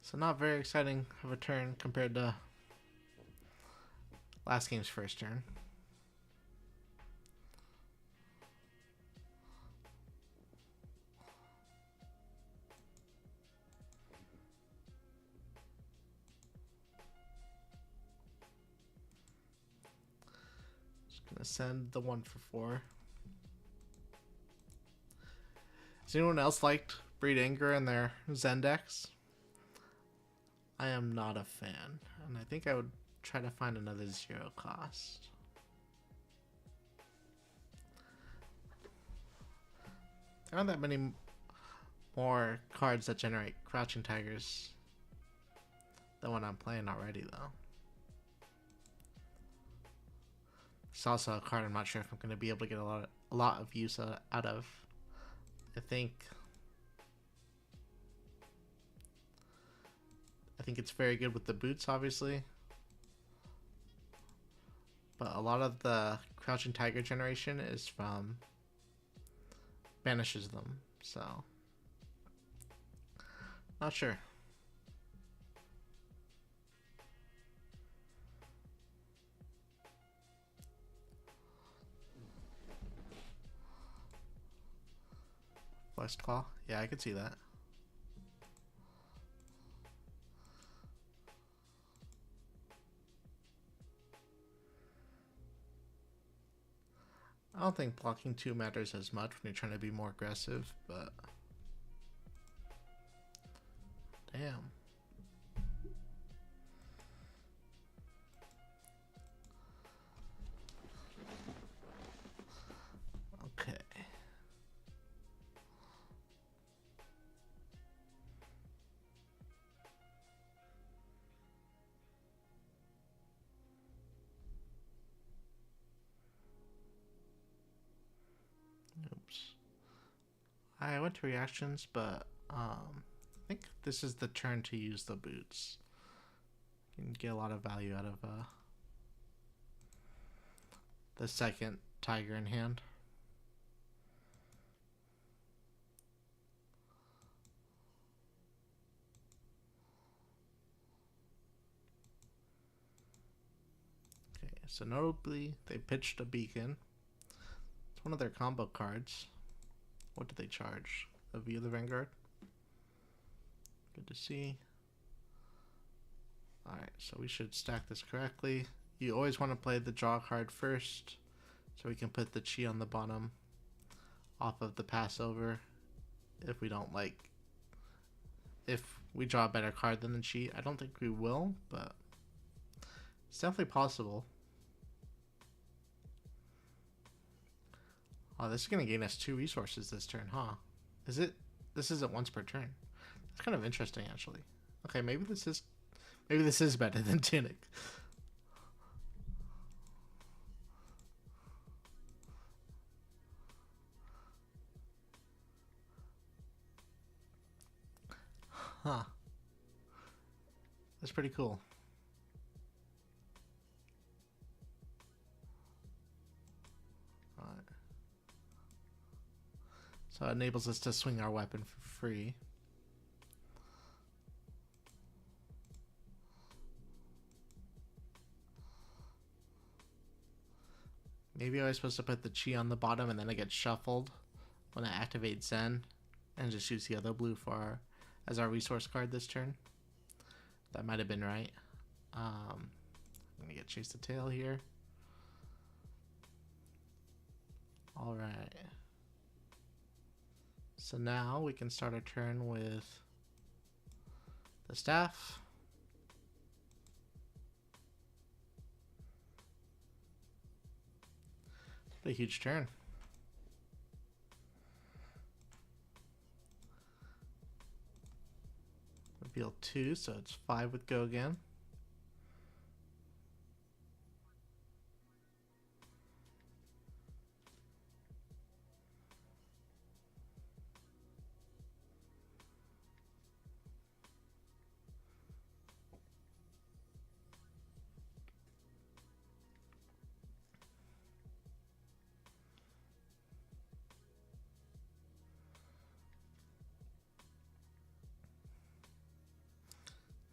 So not very exciting of a turn compared to last game's first turn. Just gonna send the 1/4. Has anyone else liked Breed Anger in their Zen decks? I am not a fan, and I think I would try to find another 0 cost. There aren't that many more cards that generate Crouching Tigers than what I'm playing already, though. It's also a card I'm not sure if I'm going to be able to get a lot of use out of. I think it's very good with the boots, obviously. But a lot of the Crouching Tiger generation is from banishes them, so not sure. Flexed Claw? Yeah, I could see that. I don't think blocking 2 matters as much when you're trying to be more aggressive, but damn. Okay. Oops. I went to reactions, but I think this is the turn to use the boots. You can get a lot of value out of the second tiger in hand. Okay, so notably they pitched a beacon. It's one of their combo cards. What did they charge? Levia the Vanguard? Good to see. Alright, so we should stack this correctly. You always want to play the draw card first, so we can put the chi on the bottom off of the Passover if we don't like. If we draw a better card than the chi, I don't think we will, but it's definitely possible. Oh, this is going to gain us 2 resources this turn, huh? Is it? This isn't once per turn. That's kind of interesting, actually. Okay, maybe this is better than Tunic. Huh. That's pretty cool. Alright. So it enables us to swing our weapon for free. Maybe I was supposed to put the chi on the bottom and then it gets shuffled when I activate Zen and just use the other blue for as our resource card this turn. That might have been right. I'm gonna get Chase the Tail here. Alright. So now we can start our turn with the staff. What a huge turn. Reveal 2, so it's 5 with go again.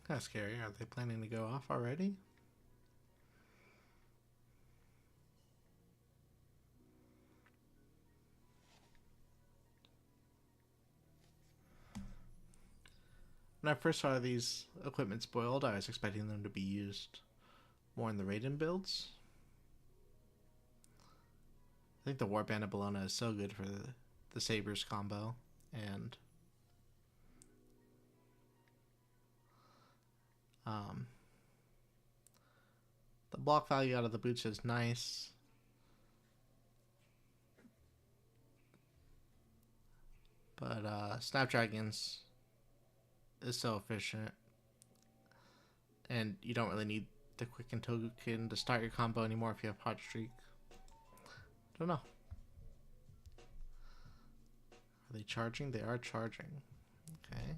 Kind of scary. Are they planning to go off already? When I first saw these equipment spoiled, I was expecting them to be used more in the Raiden builds. I think the Warband of Bologna is so good for the Sabers combo, and the block value out of the boots is nice. But Snapdragons is so efficient, and you don't really need the Quicken token to start your combo anymore if you have Hot Streak. Don't know. Are they charging? They are charging. Okay.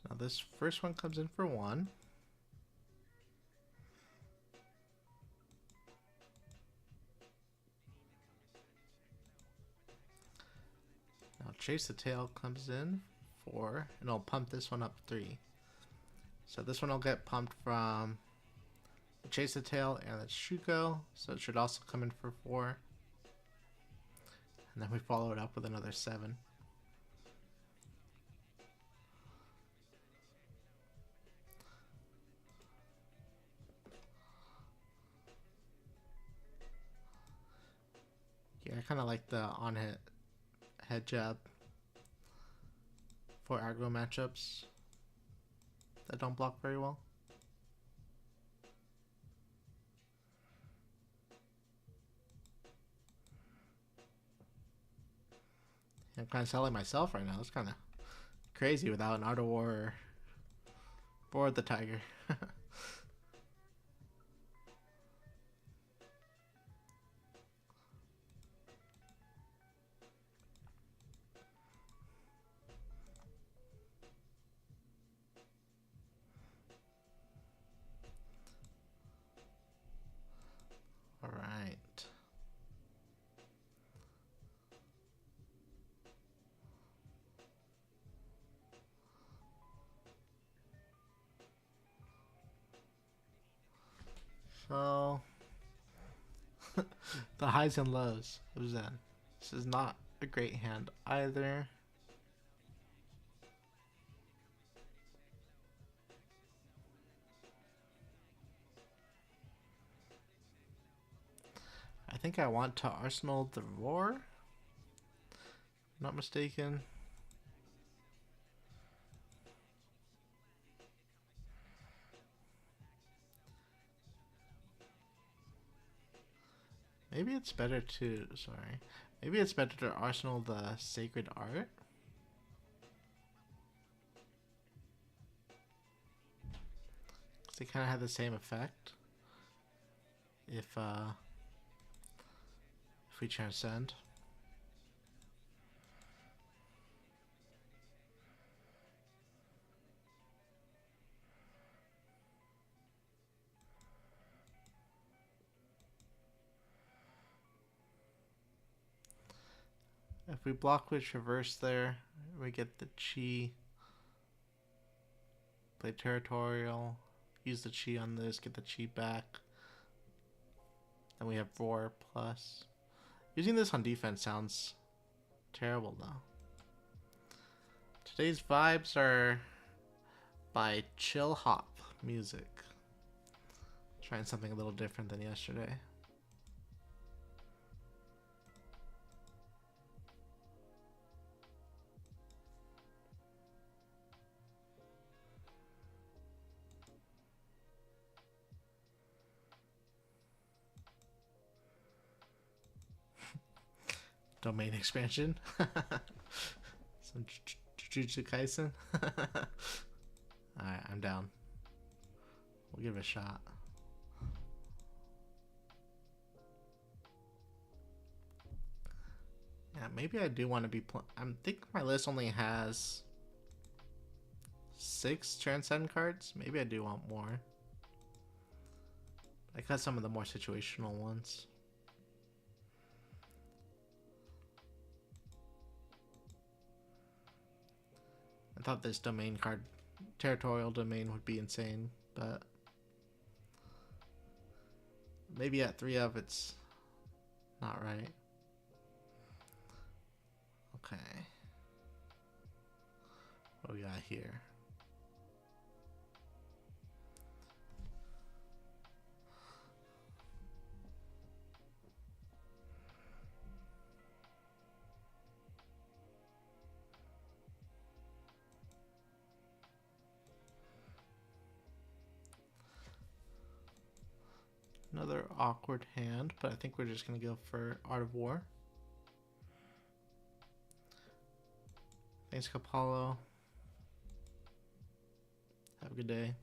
So now this first one comes in for 1. Now Chase the Tail comes in 4, and I'll pump this one up 3. So this one will get pumped from the Chase the Tail and the Shuko, so it should also come in for 4. And then we follow it up with another 7. Yeah, I kind of like the on-hit head jab for aggro matchups that don't block very well. I'm kind of selling myself right now. It's kind of crazy without an Art of War or board the Tiger. All right. So the highs and lows of Zen. This is not a great hand either. I think I want to Arsenal the Roar. Not mistaken. Maybe it's better to, sorry. Maybe it's better to Arsenal the Sacred Art. Because they kind of have the same effect. If we transcend. If we block with Traverse there, we get the Chi. Play Territorial. Use the Chi on this, get the Chi back. Then we have Roar plus. Using this on defense sounds terrible though. Today's vibes are by Chill Hop Music. Trying something a little different than yesterday. Domain expansion. Some Jujutsu Kaisen. Alright, I'm down. We'll give it a shot. Yeah, maybe I do want to be. I think my list only has 6 transcend cards. Maybe I do want more. I got some of the more situational ones. I thought this domain card, territorial domain, would be insane, but maybe at 3 of it's not right. Okay. What do we got here? Another awkward hand, but I think we're just going to go for Art of War. Thanks, Capallo. Have a good day.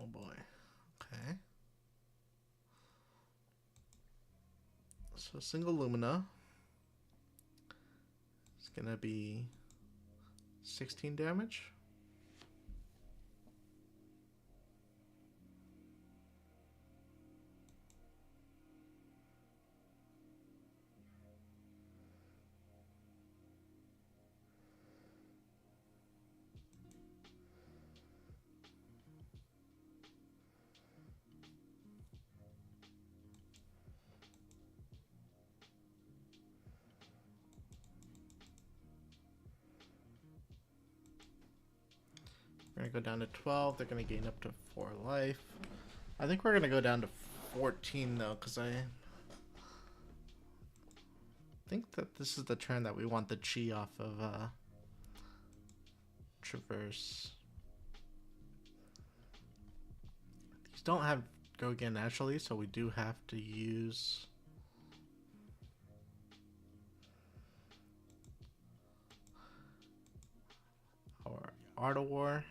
Oh boy. Okay. So single Lumina is gonna be 16 damage. We're gonna go down to 12. They're gonna gain up to 4 life. I think we're gonna go down to 14 though, because I think that this is the turn that we want the chi off of Traverse. These don't have go again naturally, so we do have to use our Art of War.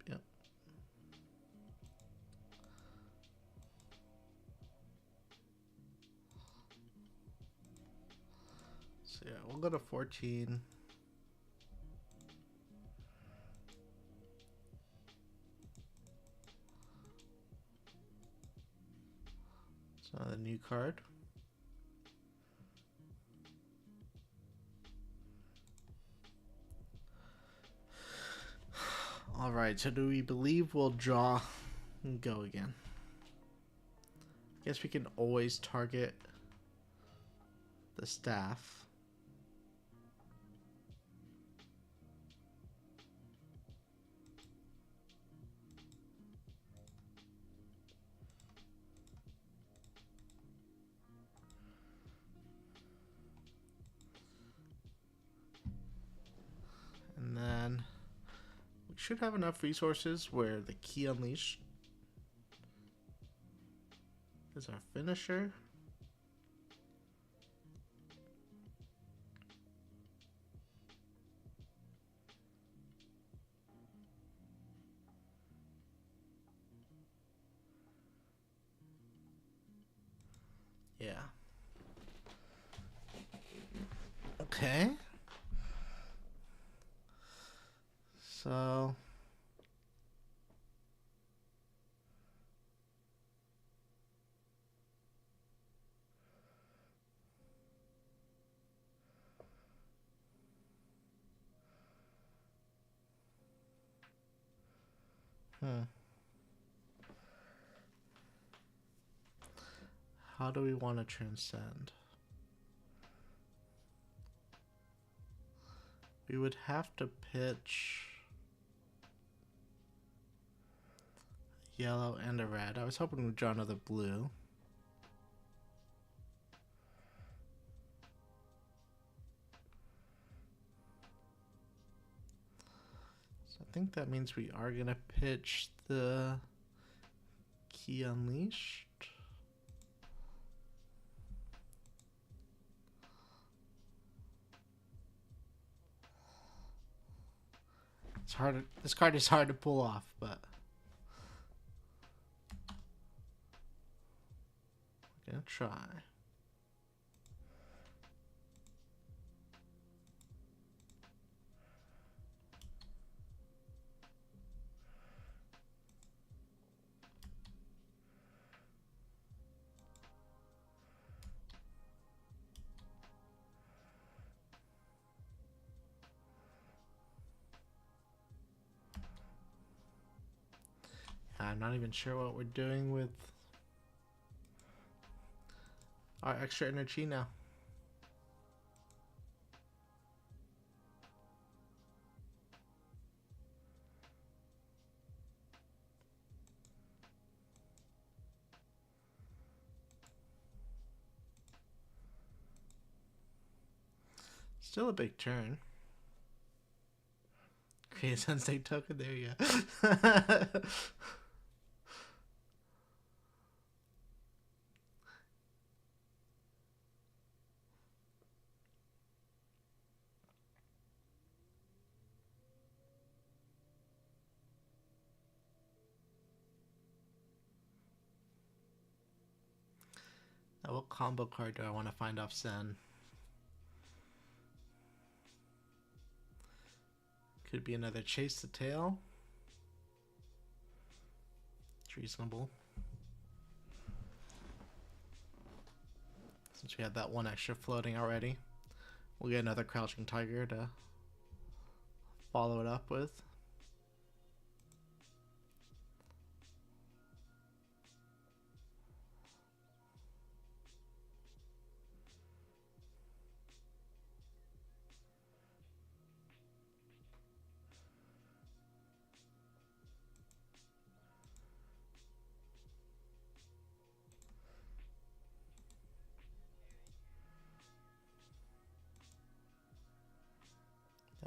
Yep. So yeah, we'll go to 14. It's another new card. All right, so do we believe we'll draw and go again? I guess we can always target the staff. And then we should have enough resources where the Key Unleashed is our finisher. Yeah. Okay. So how do we want to transcend? We would have to pitch yellow and a red. I was hoping we'd draw another blue. So I think that means we are gonna pitch the Key Unleashed. It's hard. This card is hard to pull off, but we're gonna try. I'm not even sure what we're doing with our extra energy now. Still a big turn. Create a Sensei token, there you go. Now, what combo card do I want to find off Sen? Could be another Chase the Tail. It's reasonable. Since we had that one extra floating already, we'll get another Crouching Tiger to follow it up with.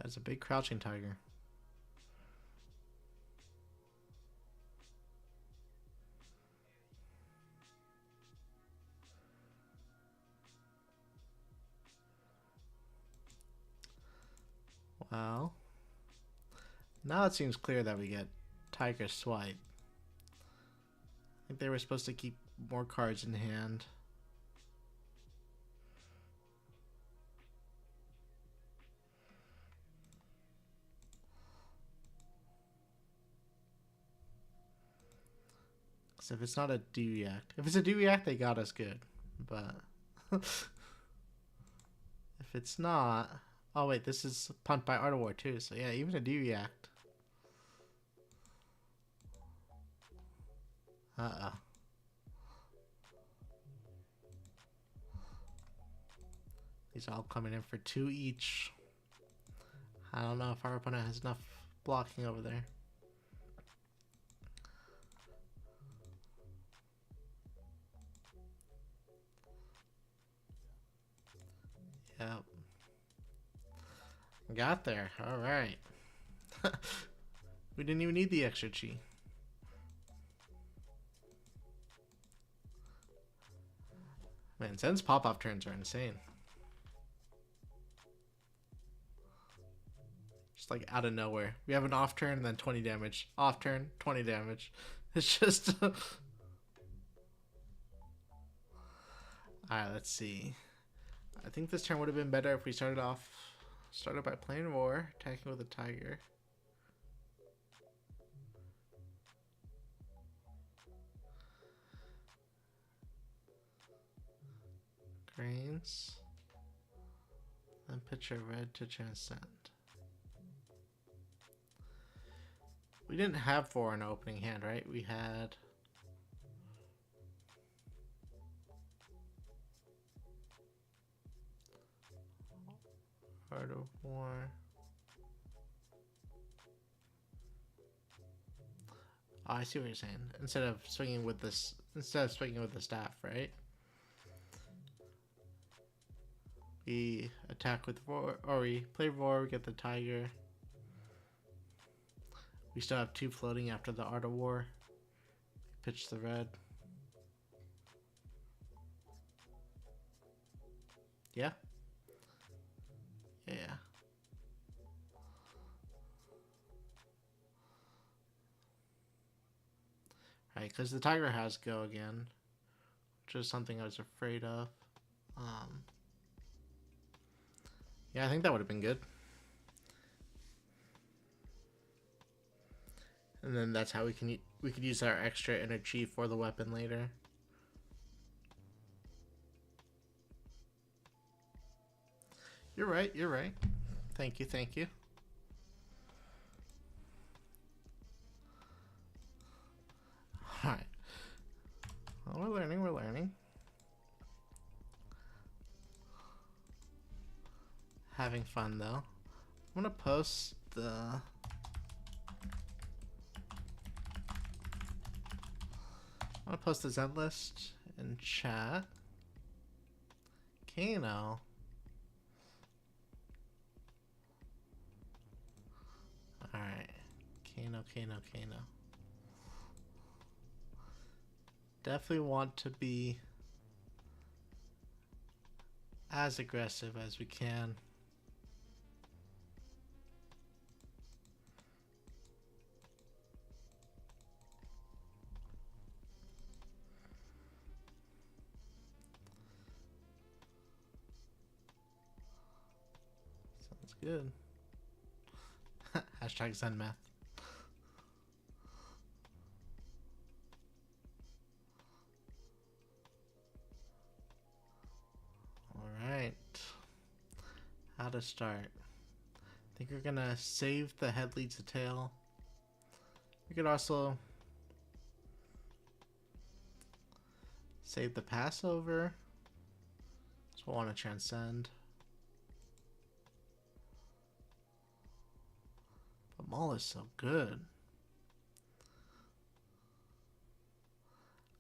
That's a big Crouching Tiger. Well, now it seems clear that we get Tiger Swipe. I think they were supposed to keep more cards in hand. Because if it's not a D-React. If it's a D-React, they got us good. But if it's not... Oh wait, this is Punt by Art of War too. So yeah, even a D-React. Uh-oh. These are all coming in for 2 each. I don't know if our opponent has enough blocking over there. Yep. Got there. Alright. We didn't even need the extra chi. Man, Zen's pop-off turns are insane. Just like out of nowhere. We have an off turn and then 20 damage. Off turn, 20 damage. It's just... Alright, let's see. I think this turn would have been better if we started by playing Roar, attacking with a Tiger. Grains. Then pitch a red to Transcend. We didn't have 4 in our opening hand, right? We had... Art of War. Oh, I see what you're saying. Instead of swinging with the staff, right? We attack with roar, or we play roar. We get the tiger. We still have 2 floating after the art of war. Pitch the red. Yeah. Yeah. Right, because the tiger has go again, which is something I was afraid of. Yeah, I think that would have been good. And then that's how we could use our extra energy for the weapon later. You're right. You're right. Thank you. Thank you. All right. Well, we're learning. We're learning. Having fun though. I'm gonna post the. I'm gonna post the Zen list in chat. Kano. Alright. Kano. Definitely want to be as aggressive as we can. Sounds good. Hashtag Zen math. Alright. How to start. I think we're gonna save the head leads to tail. We could also save the Passover. So I want to transcend. But Maul is so good.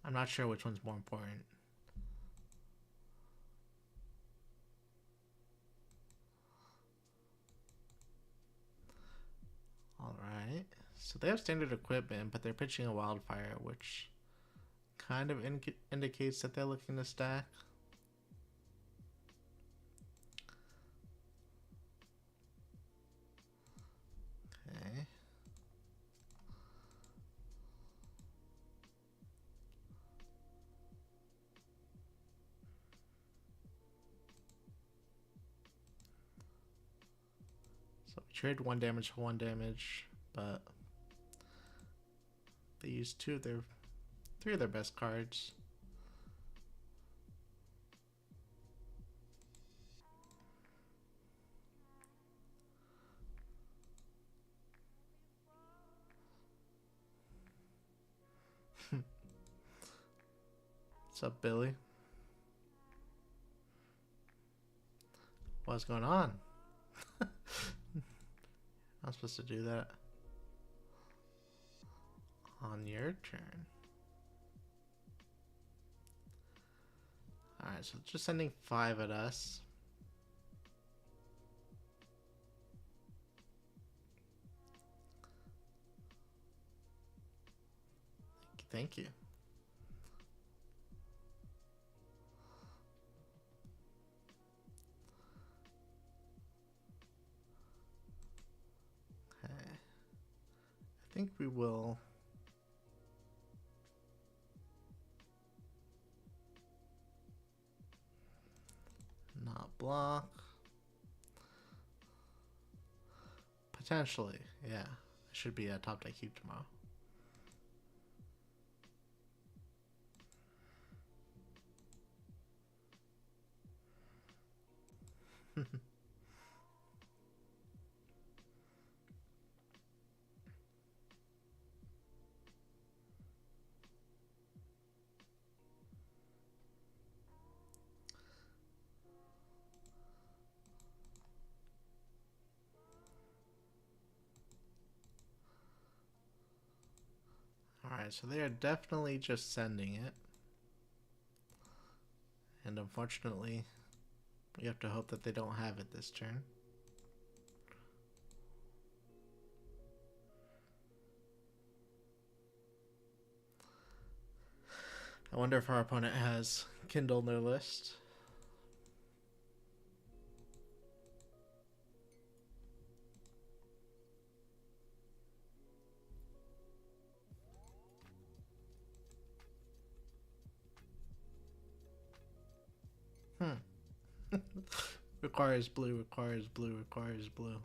I'm not sure which one's more important. Alright. So they have standard equipment, but they're pitching a wildfire, which kind of indicates that they're looking to stack. Okay. So we trade 1 damage for 1 damage, but they use 3 of their best cards. What's up, Billy? What's going on? I'm supposed to do that on your turn. Alright, so just sending 5 at us. Thank you. Okay. I think we will not block. Potentially, yeah. I should be at top deck cube tomorrow. All Alright, so they are definitely just sending it. And unfortunately, we have to hope that they don't have it this turn. I wonder if our opponent has Kindle in their list. Requires blue, requires blue, requires blue.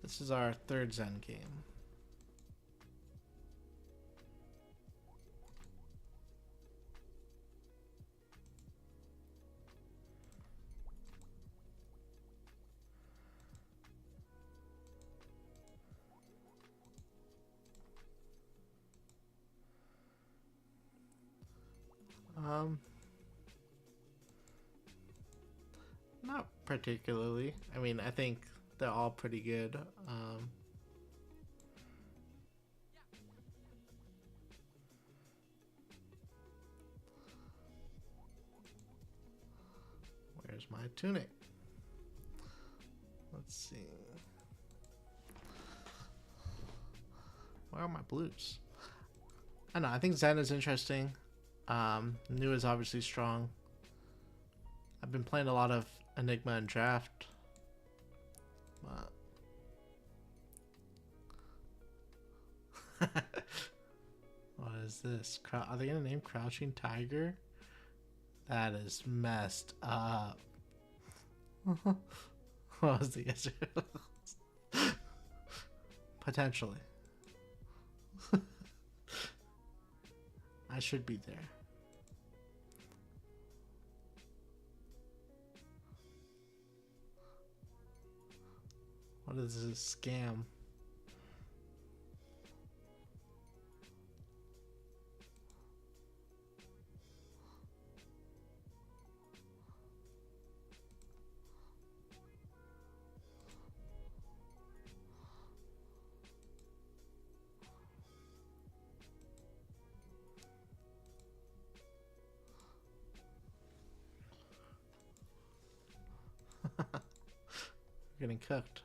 This is our third Zen game. Not particularly. I mean, I think they're all pretty good. Where's my tunic? Let's see. Where are my blues? I don't know. I think Zen is interesting. New is obviously strong. I've been playing a lot of Enigma and Draft. What is this? Are they gonna name Crouching Tiger? That is messed up. What was the answer? Potentially. I should be there. What is this scam? Getting cooked.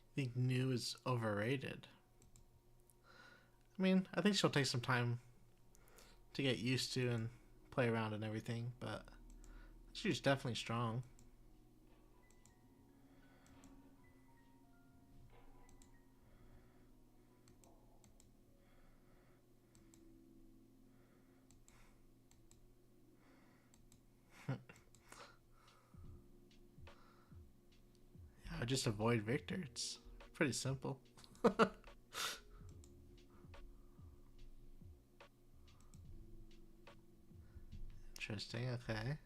I think new is overrated. I mean, I think she'll take some time to get used to and play around and everything, but she's definitely strong. Yeah, just avoid Victor. It's pretty simple. Interesting, okay.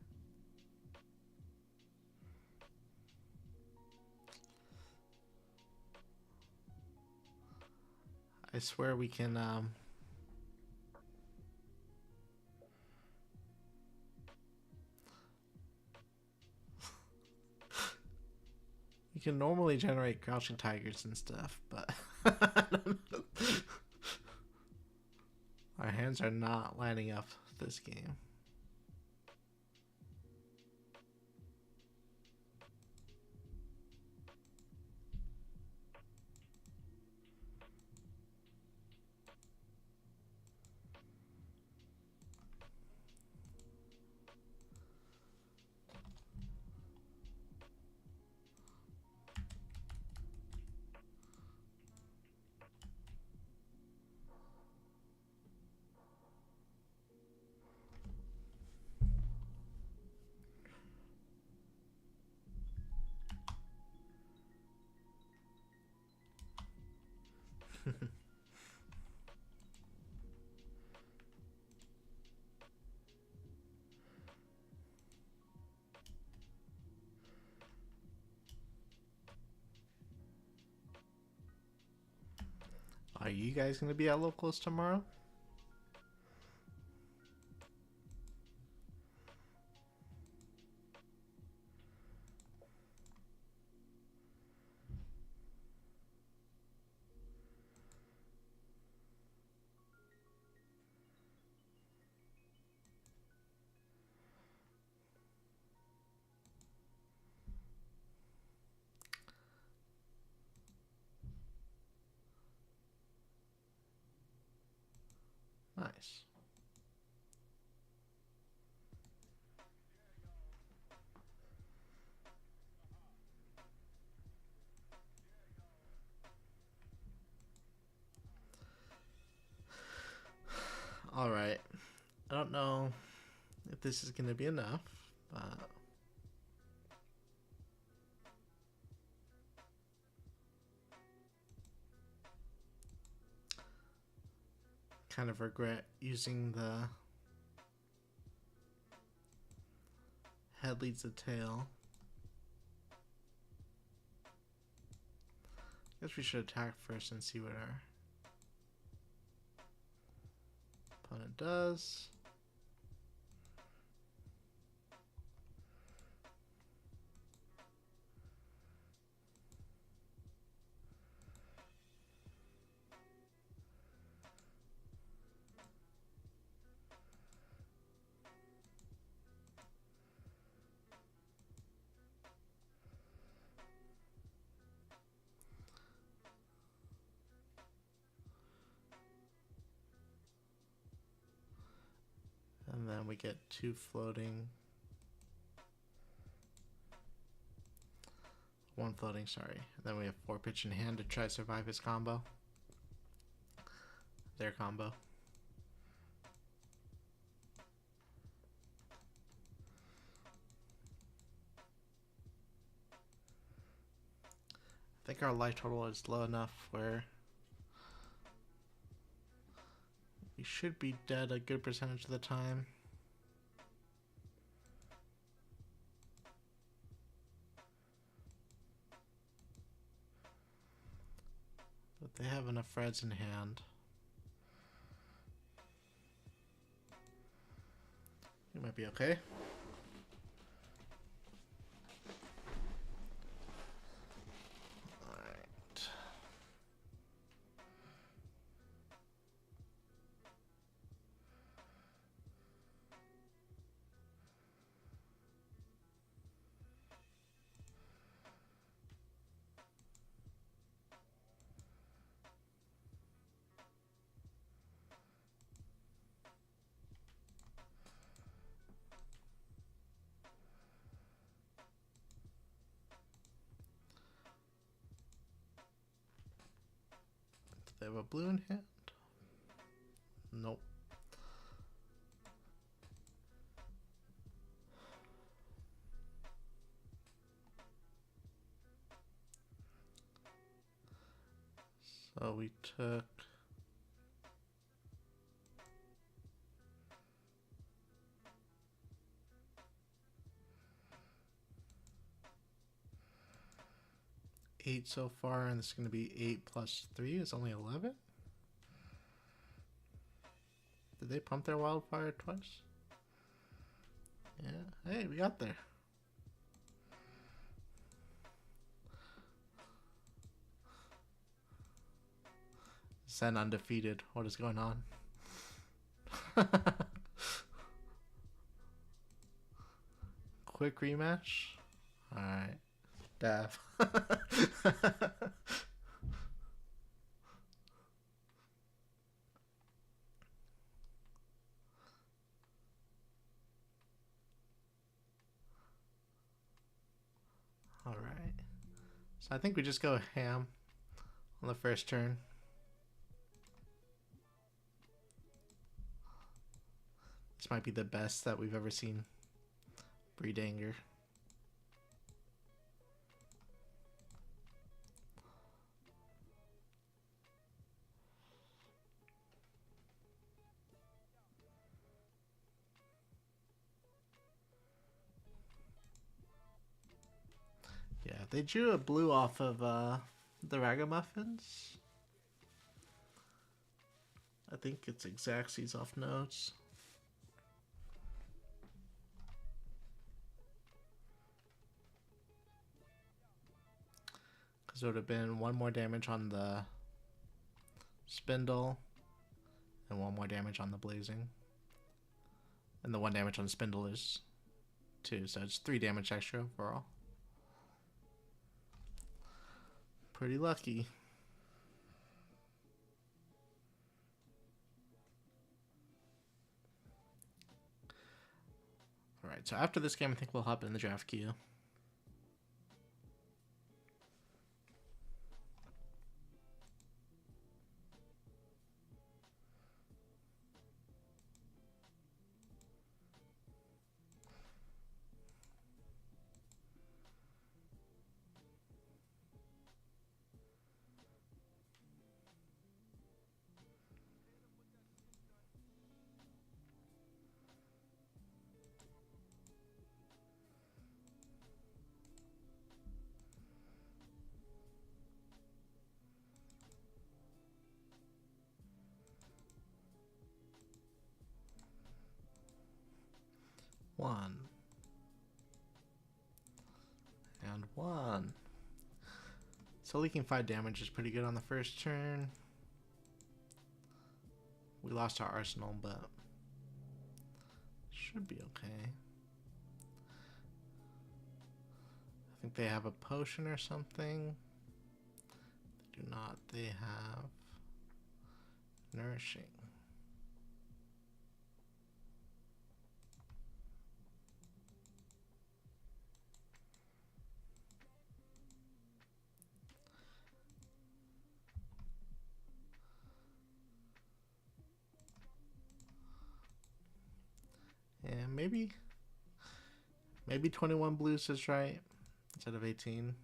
I swear we can you can normally generate crouching tigers and stuff, but our hands are not lining up this game. Are you guys going to be at locals tomorrow? Nice. All right. I don't know if this is going to be enough, but kind of regret using the head leads the tail. Guess we should attack first and see what our opponent does. And then we get 2 floating. 1 floating, sorry. And then we have 4 pitch in hand to try to survive his combo. Their combo. I think our life total is low enough where we should be dead a good percentage of the time. But they have enough Reds in hand. We might be okay. Alright. They have a blue in hand? Nope. So we took eight so far, and this is going to be 8 plus 3 is only 11. Did they pump their wildfire twice? Yeah. Hey, we got there. Sen undefeated. What is going on? Quick rematch. All right. Dav. All right. So I think we just go ham on the first turn. This might be the best that we've ever seen breed anger. Yeah, they drew a blue off of the Ragamuffins. I think it's Xaxes off nodes. Because it would have been 1 more damage on the spindle and 1 more damage on the blazing. And the 1 damage on the spindle is 2, so it's 3 damage extra overall. Pretty lucky. Alright, so after this game, I think we'll hop in the draft queue. One. And 1. So leaking 5 damage is pretty good on the first turn. We lost our arsenal, but should be okay. I think they have a potion or something. They do not. They have nourishing. And maybe 21 blues is right instead of 18.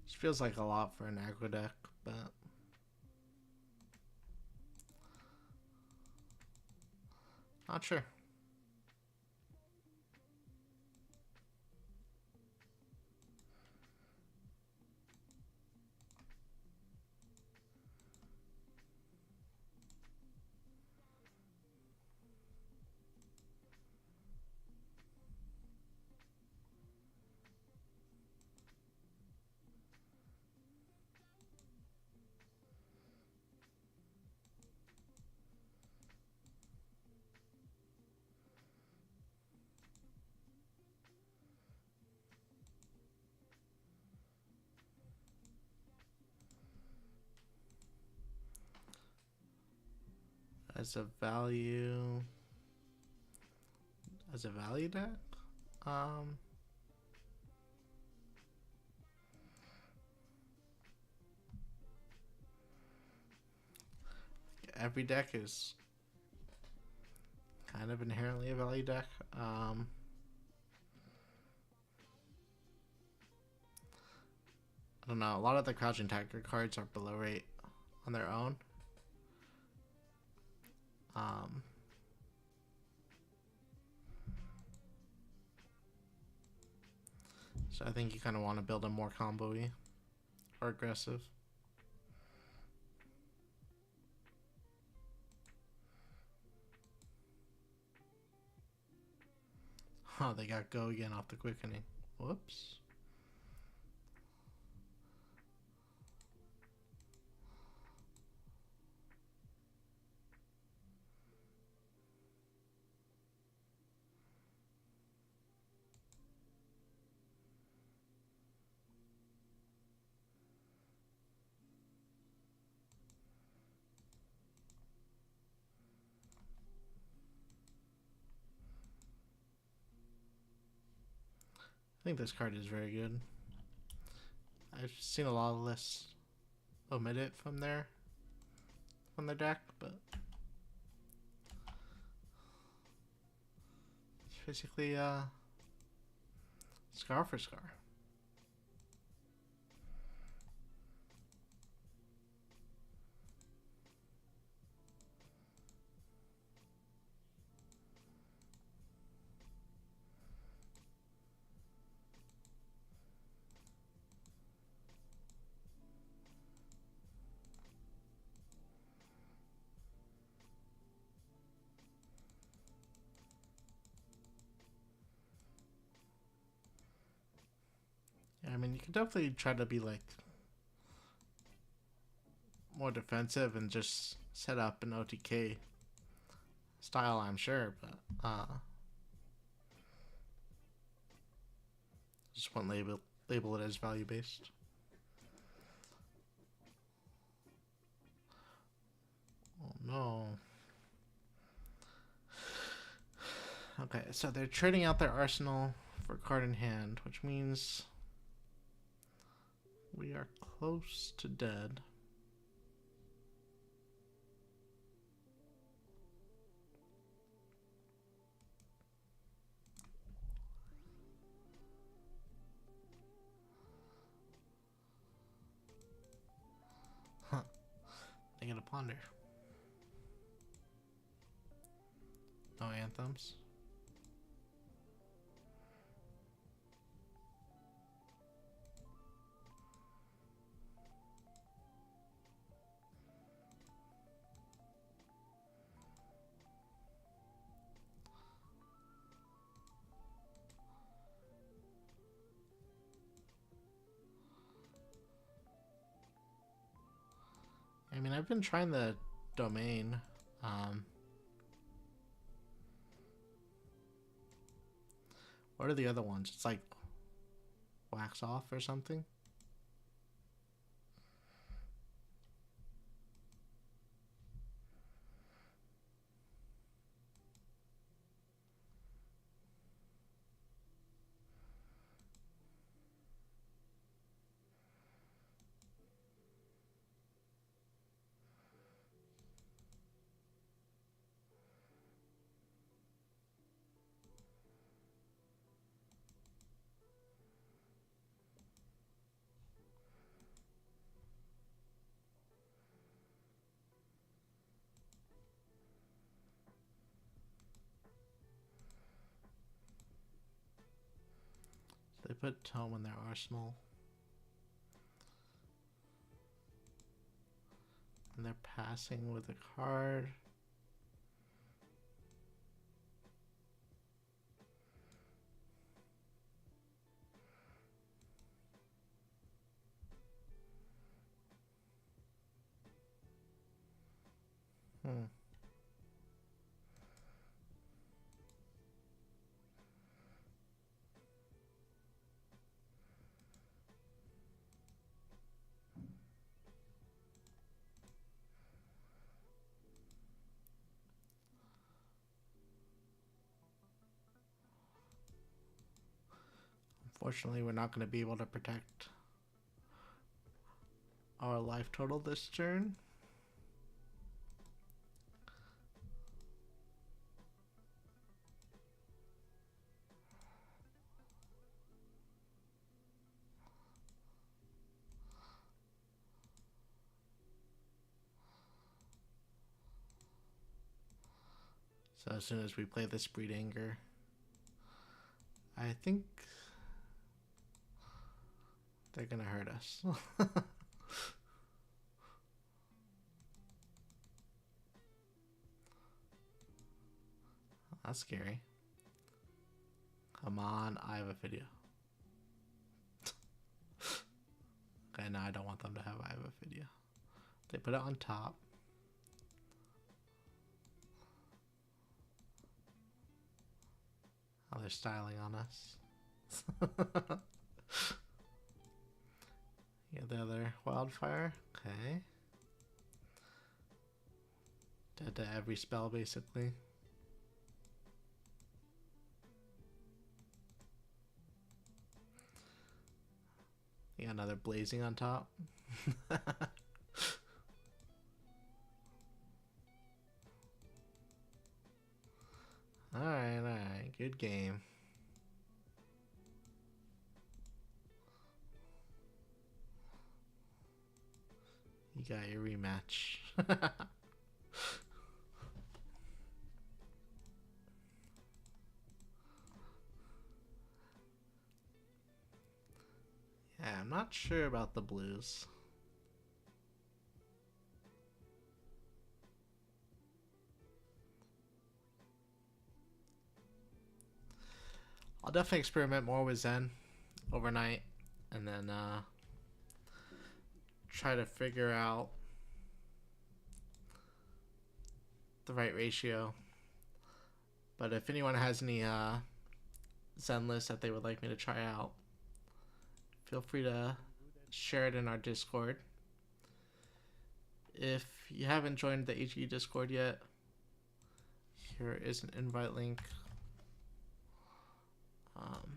This feels like a lot for an aggro deck, but not sure. As a value deck, every deck is kind of inherently a value deck. I don't know. A lot of the Crouching Tiger cards are below rate on their own. So I think you kind of want to build a more combo-y or aggressive. Oh, they got go again off the quickening. Whoops. I think this card is very good. I've seen a lot of lists omit it from their deck, but it's basically scar for scar. mean, you can definitely try to be like more defensive and just set up an OTK style, I'm sure, but just one label it as value based. Oh no. Okay, so they're trading out their arsenal for card in hand, which means we are close to dead. Huh. They get a ponder. No anthems. I mean, I've been trying the domain. What are the other ones? It's like wax off or something. They put tome in their arsenal. And they're passing with a card. Unfortunately, we're not going to be able to protect our life total this turn. So as soon as we play this Breed Anger, I think they're going to hurt us. That's scary. Come on, I have a video. Okay, no, I don't want them to have I have a video. They put it on top. Oh, they're styling on us. Yeah, the other wildfire. Okay. Dead to every spell, basically. Yeah, another blazing on top. Alright, good game. You got your rematch. Yeah, I'm not sure about the blues. I'll definitely experiment more with Zen overnight. and then try to figure out the right ratio. But if anyone has any Zen lists that they would like me to try out, feel free to share it in our Discord. If you haven't joined the HE Discord yet, here is an invite link. You can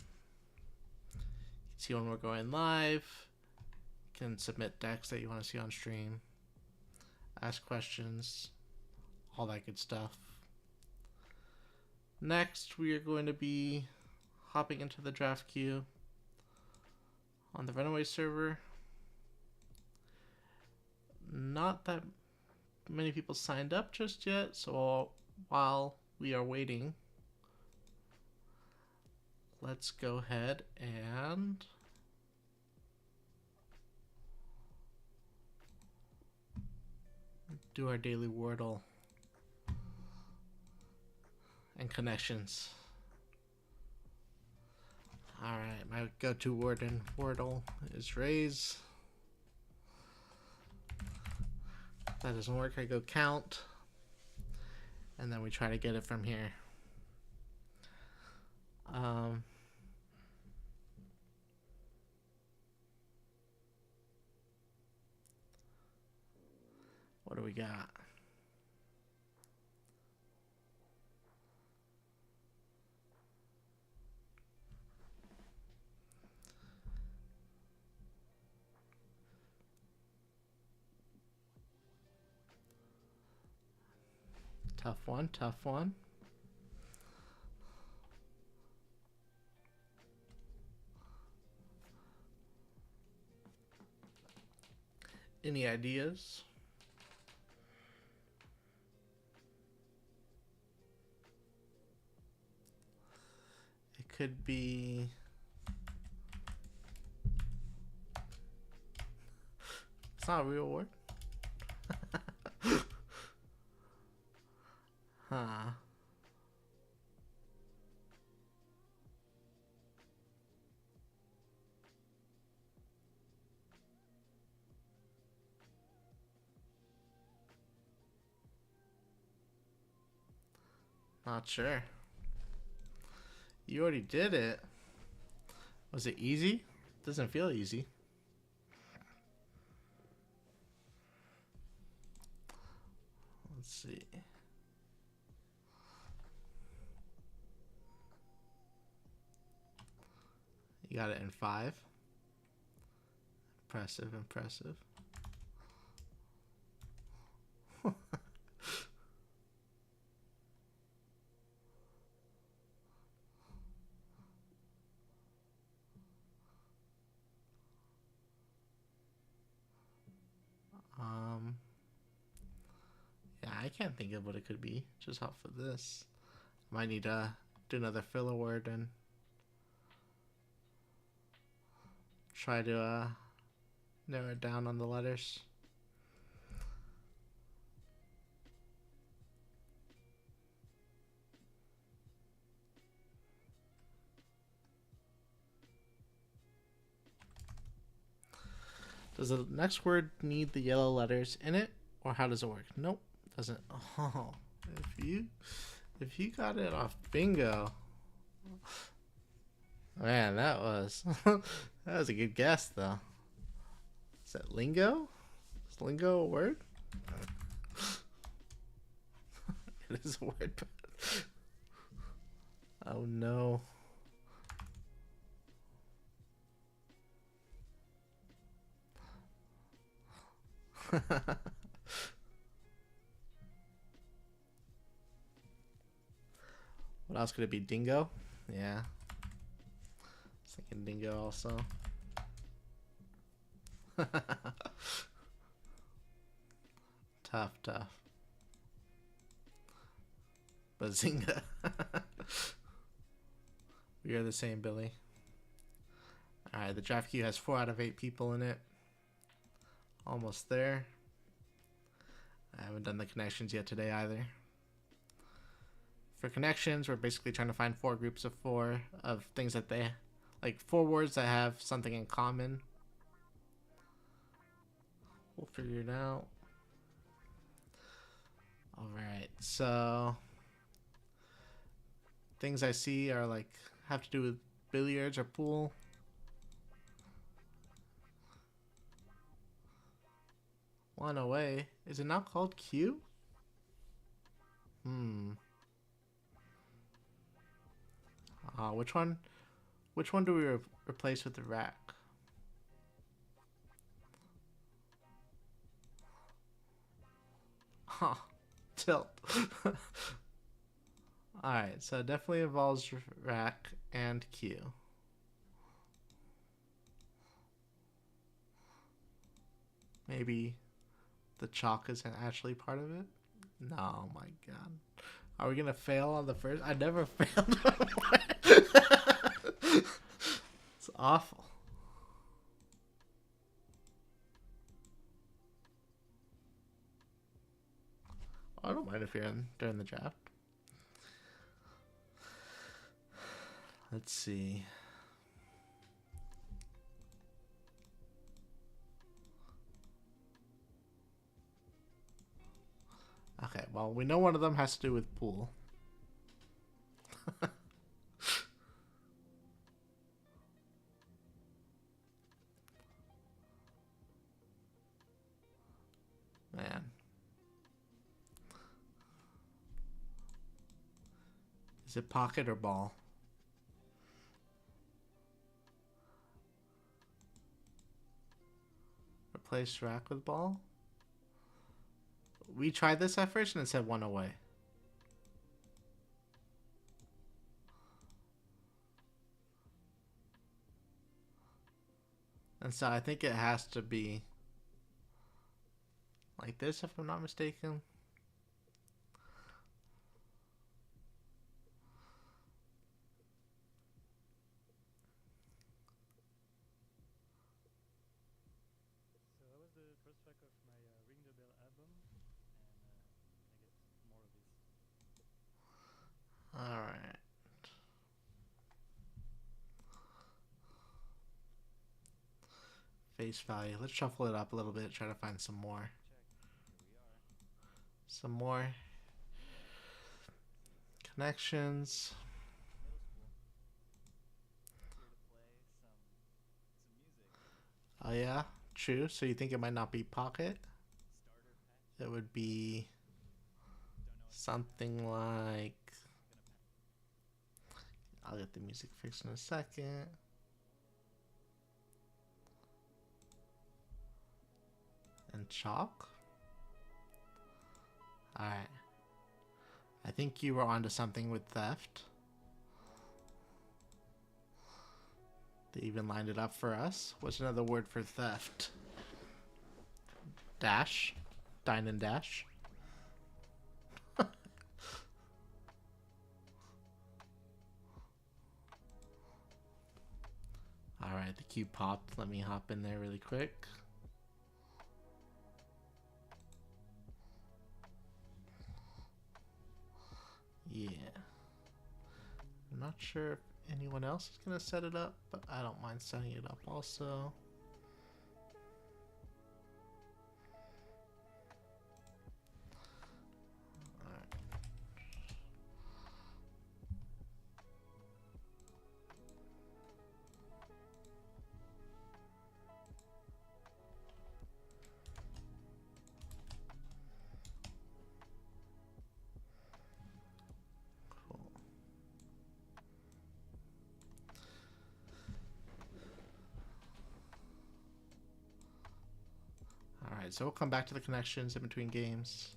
see when we're going live. You can submit decks that you want to see on stream, ask questions, all that good stuff. Next, we are going to be hopping into the draft queue on the Runaway server. Not that many people signed up just yet, so while we are waiting, let's go ahead and do our daily Wordle and connections. Alright, my go-to word in Wordle is raise. If that doesn't work, I go count, and then we try to get it from here. What do we got? Tough one, tough one. Any ideas? It could be it's not a real word. Huh. Not sure. You already did it. Was it easy? Doesn't feel easy. Let's see. You got it in 5. Impressive, impressive. Yeah, I can't think of what it could be just off of this. Might need to do another filler word and try to narrow it down on the letters. Does the next word need the yellow letters in it, or how does it work? Nope, doesn't. Oh, if you got it off bingo, man, that was that was a good guess though. Is that lingo? Is lingo a word? It is a word. Oh no. What else could it be? Dingo? Yeah. I was thinking dingo also. Tough, tough. Bazinga. We are the same, Billy. Alright, the draft queue has 4 out of 8 people in it. Almost there. I haven't done the connections yet today either. For connections, we're basically trying to find 4 groups of 4 of things that they like 4 words that have something in common. We'll figure it out. Alright, so things I see are like have to do with billiards or pool. One away. Is it now called Q? Which one? Which one do we replace with the rack? Huh. Tilt. Alright, so it definitely involves rack and Q. Maybe the chalk isn't actually part of it? No, my god. Are we gonna fail on the first? I never failed. It's awful. I don't mind if you're in during the draft. Let's see. Okay, well, we know one of them has to do with pool. Man. Is it pocket or ball? Replace rack with ball? We tried this at first and it said one away. And so I think it has to be like this, if I'm not mistaken. So that was the first track of my Ring the Bell album, and I get more of this. Alright. Face value. Let's shuffle it up a little bit, try to find some more. Some more connections. Oh yeah, true. So you think it might not be pocket? It would be something like... I'll get the music fixed in a second. And chalk? Alright. I think you were onto something with theft. They even lined it up for us. What's another word for theft? Dash. Dine and dash. Alright, the cube popped. Let me hop in there really quick. Yeah. I'm not sure if anyone else is going to set it up, but I don't mind setting it up also. Alright, so we'll come back to the connections in between games.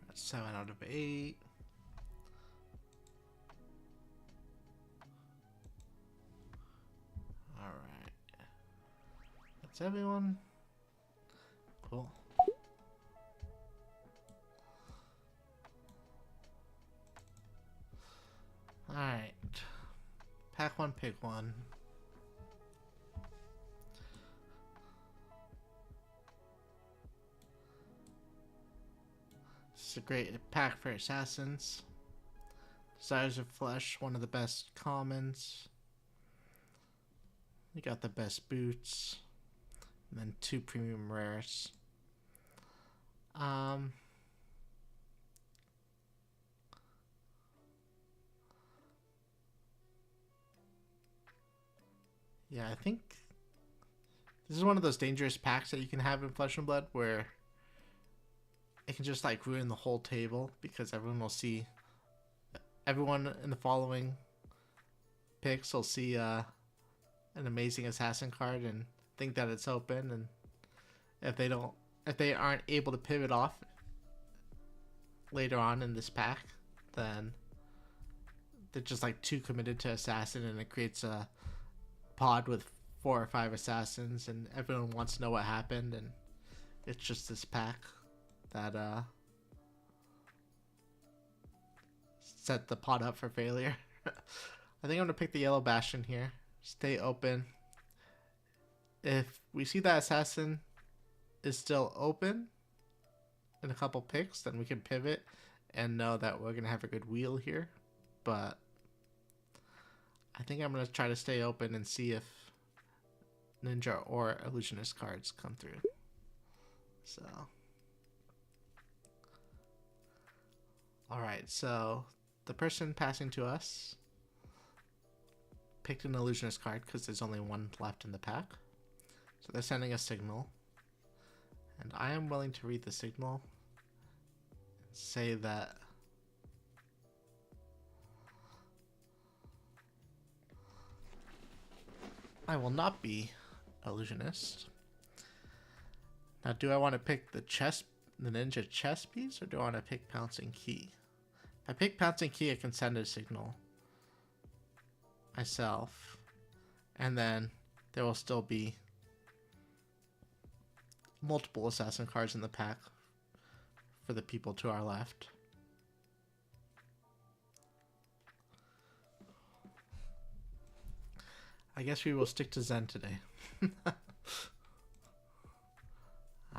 That's 7 out of 8. Is everyone? Cool. Alright. Pack one, pick one. This is a great pack for assassins. Desires of Flesh, one of the best commons. We got the best boots. And then 2 premium rares. Yeah, I think this is one of those dangerous packs that you can have in Flesh and Blood where it can just like ruin the whole table because everyone in the following picks will see an amazing assassin card and think that it's open, and if they aren't able to pivot off later on in this pack, then they're just like too committed to assassin, and it creates a pod with 4 or 5 assassins, and everyone wants to know what happened, and it's just this pack that set the pod up for failure. I think I'm gonna pick the Yellow Bastion here. Stay open. If we see that assassin is still open in a couple picks, then we can pivot and know that we're gonna have a good wheel here. But I think I'm gonna try to stay open and see if Ninja or Illusionist cards come through. So, alright, so the person passing to us picked an Illusionist card because there's only one left in the pack. So they're sending a signal. And I am willing to read the signal and say that I will not be Illusionist. Now, do I want to pick the Ninja chess piece, or do I want to pick Pouncing Key? If I pick Pouncing Key, I can send a signal myself, and then there will still be multiple assassin cards in the pack for the people to our left. I guess we will stick to Zen today.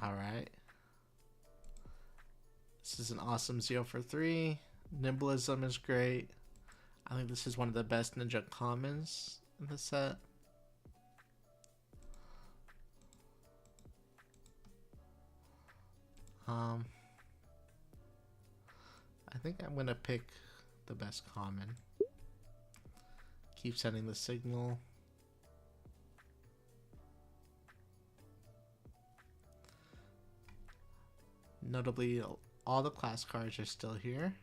Alright. This is an awesome 0 for 3. Nimblism is great. I think this is one of the best ninja commons in the set. I think I'm gonna pick the best common. Keep sending the signal. Notably, all the class cards are still here.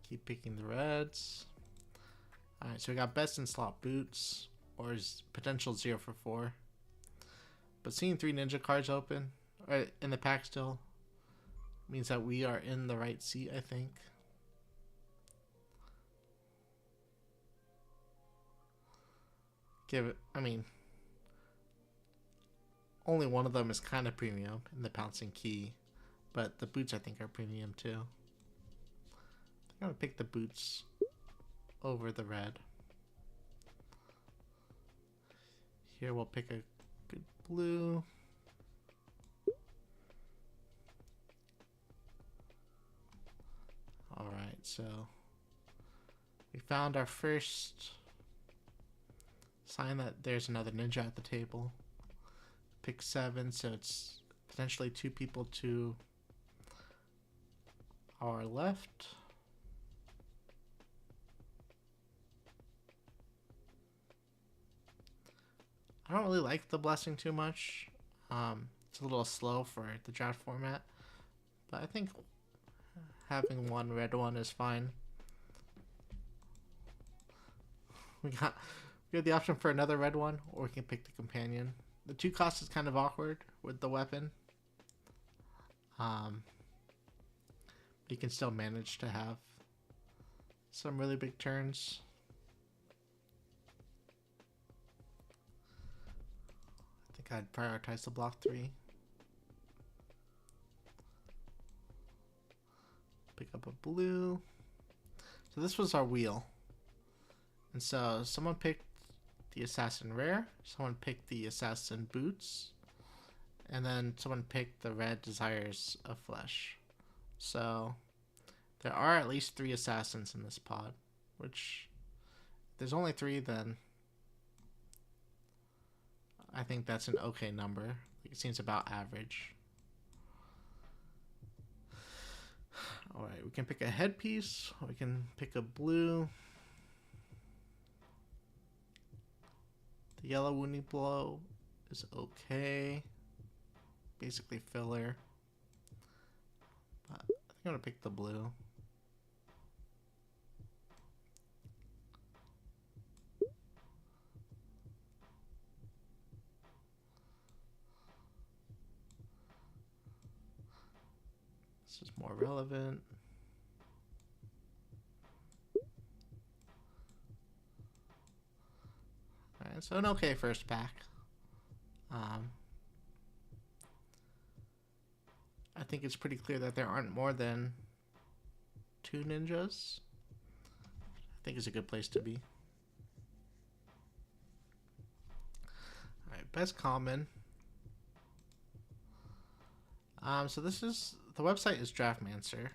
Keep picking the reds. Alright, so we got best in slot boots, or is potential 0 for 4. But seeing 3 ninja cards open, or in the pack still, means that we are in the right seat, I think. Only one of them is kind of premium in the Pouncing Key, but the boots I think are premium too. I'm gonna pick the boots over the red. Here we'll pick a good blue. Alright, so we found our first sign that there's another ninja at the table. Pick 7, so it's potentially 2 people to our left. I don't really like the blessing too much. It's a little slow for the draft format, but I think having one red one is fine. We got the option for another red one, or we can pick the companion. The 2 cost is kind of awkward with the weapon. You can still manage to have some really big turns. Gotta prioritize the block 3. Pick up a blue. So this was our wheel. And so someone picked the assassin rare, someone picked the assassin boots, and then someone picked the red desires of flesh. So there are at least 3 assassins in this pod, which if there's only 3, then I think that's an okay number. It seems about average. Alright, we can pick a headpiece, we can pick a blue. The yellow wounding blow is okay. Basically filler. But I think I'm gonna pick the blue. This is more relevant. Alright, so an okay first pack. I think it's pretty clear that there aren't more than 2 ninjas. I think it's a good place to be. Alright, best common. So this is, the website is Draftmancer,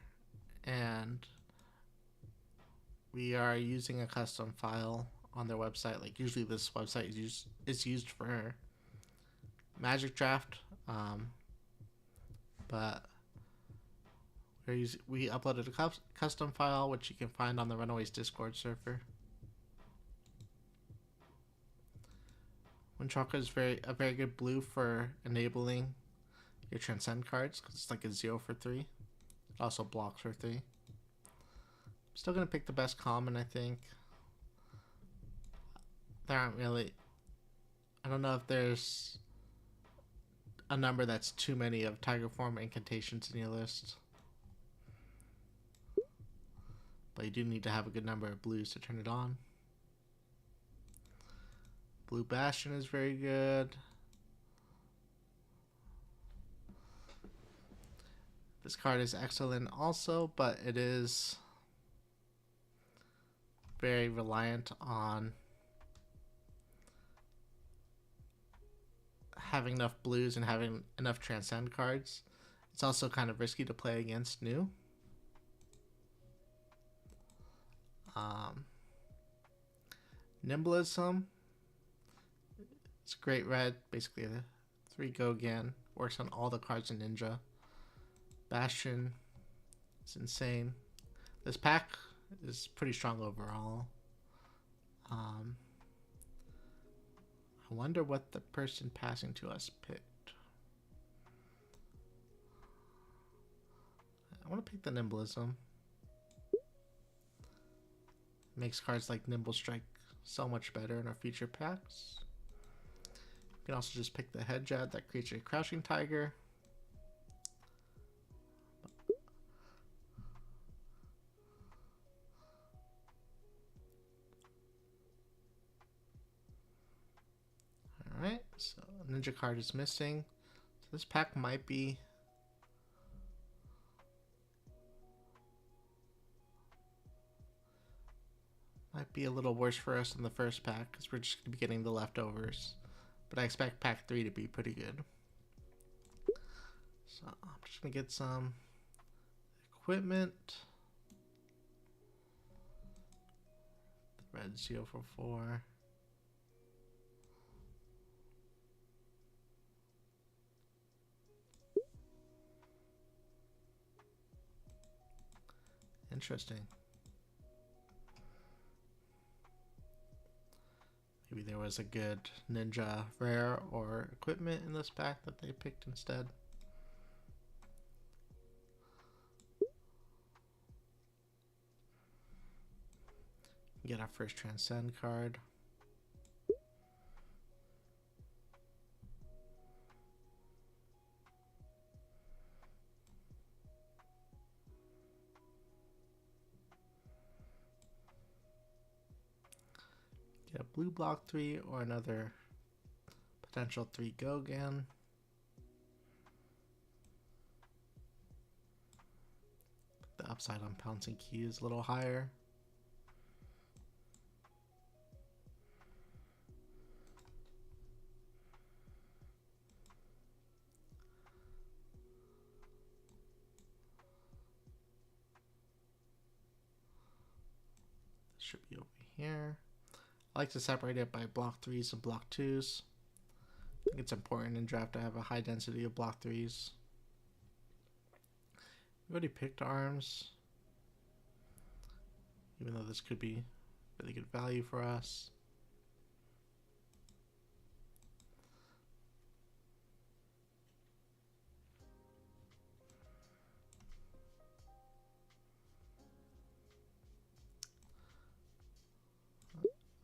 and we are using a custom file on their website. Like usually this website is used for Magic Draft, but we uploaded a custom file which you can find on the Runaways Discord server. Windchalker is a very good blue for enabling your transcend cards because it's like a 0 for 3. It also blocks for 3. I'm still gonna pick the best common, I think. There aren't really, I don't know if there's a number that's too many of Tiger Form incantations in your list. But you do need to have a good number of blues to turn it on. Blue Bastion is very good. This card is excellent also, but it is very reliant on having enough blues and having enough transcend cards. It's also kind of risky to play against new. Nimblism. It's a great red, basically a 3 go again. Works on all the cards in Ninja. Bastion is insane. This pack is pretty strong overall. I wonder what the person passing to us picked. I want to pick the Nimblism. Makes cards like Nimble Strike so much better in our future packs. You can also just pick the Hedgehog that creates a Crouching Tiger. Alright, so Ninja card is missing. So this pack might be a little worse for us than the first pack because we're just going to be getting the leftovers. But I expect pack 3 to be pretty good. So I'm just going to get some equipment. The red 0 for 4. Interesting. Maybe there was a good ninja rare or equipment in this pack that they picked instead. Get our first transcend card. Get a blue block 3 or another Potential 3 go again. The upside on pouncing key is a little higher. Should be over here. I like to separate it by block 3s and block 2s. I think it's important in draft to have a high density of block 3s. We already picked arms, even though this could be really good value for us.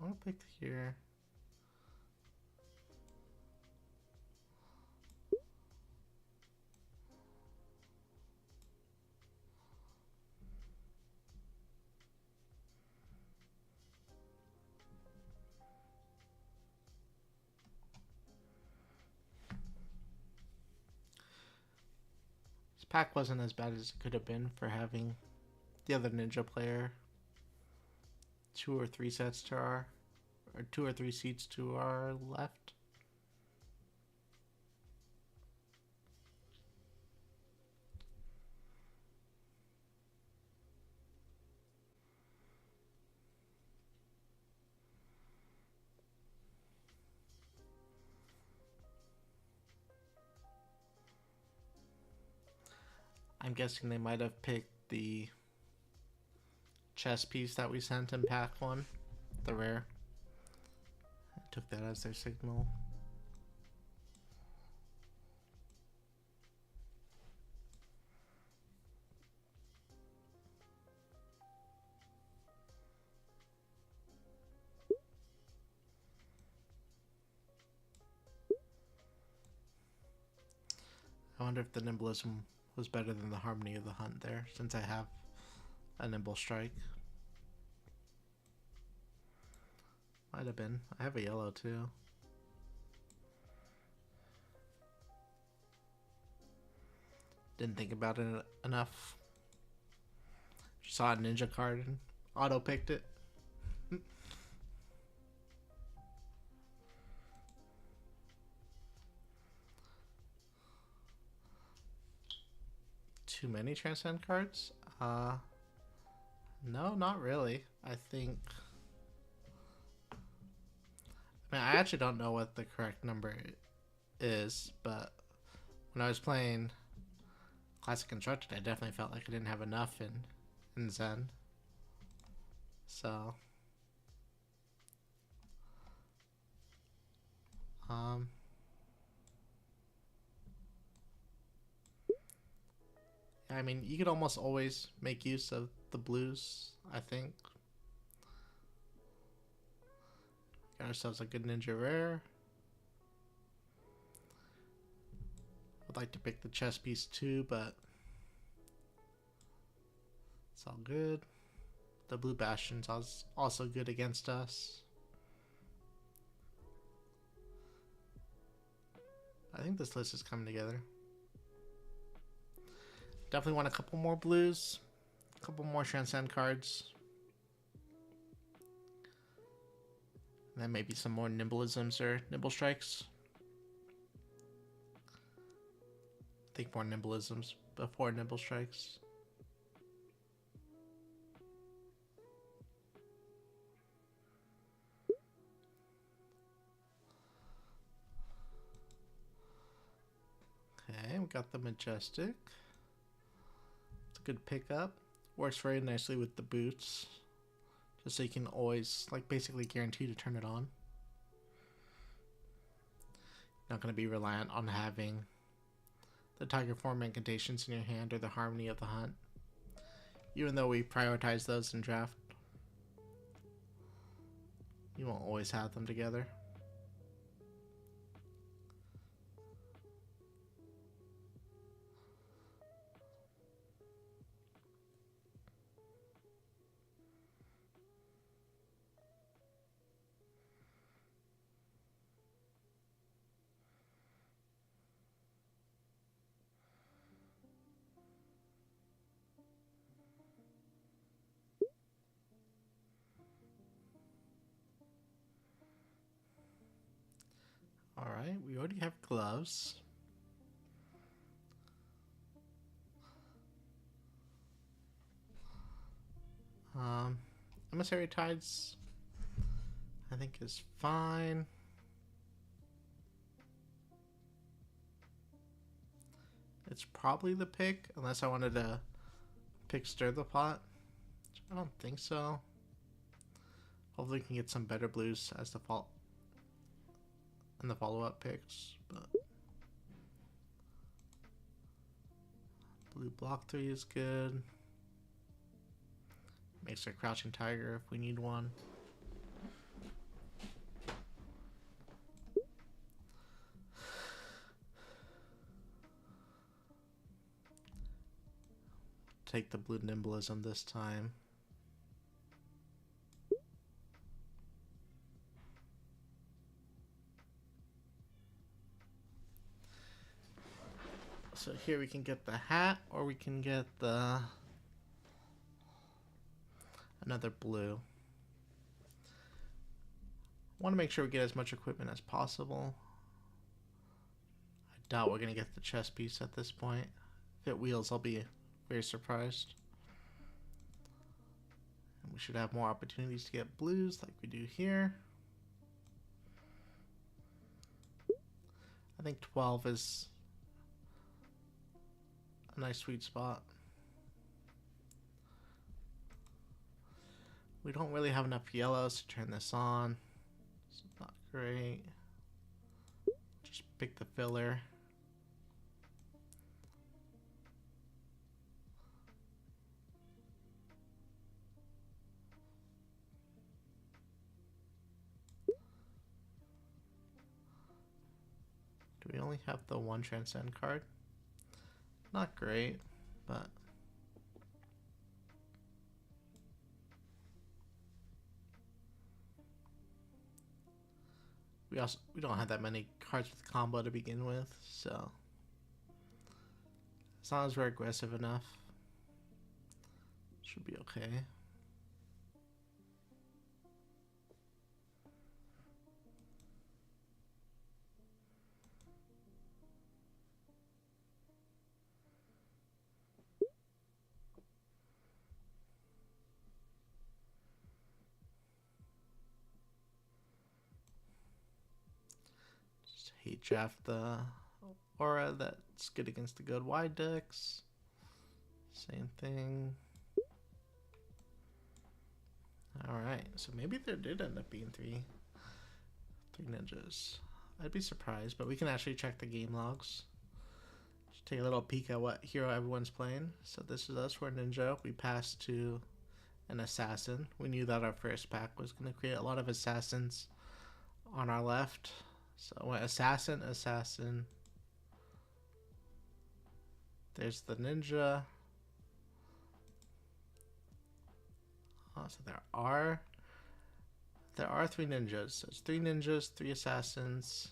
I want to pick here. This pack wasn't as bad as it could have been for having the other ninja player 2 or 3 sets to our, or 2 or 3 seats to our left. I'm guessing they might have picked the chess piece that we sent in pack 1, the rare. I took that as their signal. I wonder if the nimblism was better than the harmony of the hunt there, since I have a nimble strike. Might have been. I have a yellow too. Didn't think about it enough. Just saw a ninja card and auto picked it. Too many transcend cards? No, not really. I think... I mean, I actually don't know what the correct number is, but when I was playing Classic Constructed, I definitely felt like I didn't have enough in Zen. So... I mean, you could almost always make use of the blues, I think. Got ourselves a good ninja rare. Would like to pick the chess piece too, but it's all good. The blue bastion's also good against us. I think this list is coming together. Definitely want a couple more blues, a couple more transcend cards. And then maybe some more nimblisms or nimble strikes. I think more nimblisms before nimble strikes. Okay, we got the majestic. It's a good pickup. Works very nicely with the boots. Just so you can always, like, basically guarantee to turn it on. Not going to be reliant on having the Tiger Form incantations in your hand or the harmony of the hunt. Even though we prioritize those in draft, you won't always have them together. Alright, we already have gloves. Emissary Tides, I think, is fine. It's probably the pick, unless I wanted to pick Stir the Pot. I don't think so. Hopefully we can get some better blues as the in the follow-up picks, but blue block 3 is good. Makes a Crouching Tiger if we need one. Take the blue Nimblism this time. So here we can get the hat, or we can get the another blue. Want to make sure we get as much equipment as possible. I doubt we're gonna get the chess piece at this point. If it wheels, I'll be very surprised. And we should have more opportunities to get blues like we do here. I think 12 is a nice sweet spot. We don't really have enough yellows to turn this on. It's not great. Just pick the filler. Do we only have the one Transcend card? Not great, but we don't have that many cards with combo to begin with, so as long as we're aggressive enough, should be okay. Hate draft the aura that's good against the good wide decks. Same thing. Alright, so maybe there did end up being three ninjas. I'd be surprised, but we can actually check the game logs. Just take a little peek at what hero everyone's playing. So this is us, we're ninja. We passed to an assassin. We knew that our first pack was going to create a lot of assassins on our left. So I went assassin, assassin. There's the ninja. Oh, so there are 3 ninjas. So it's 3 ninjas, 3 assassins,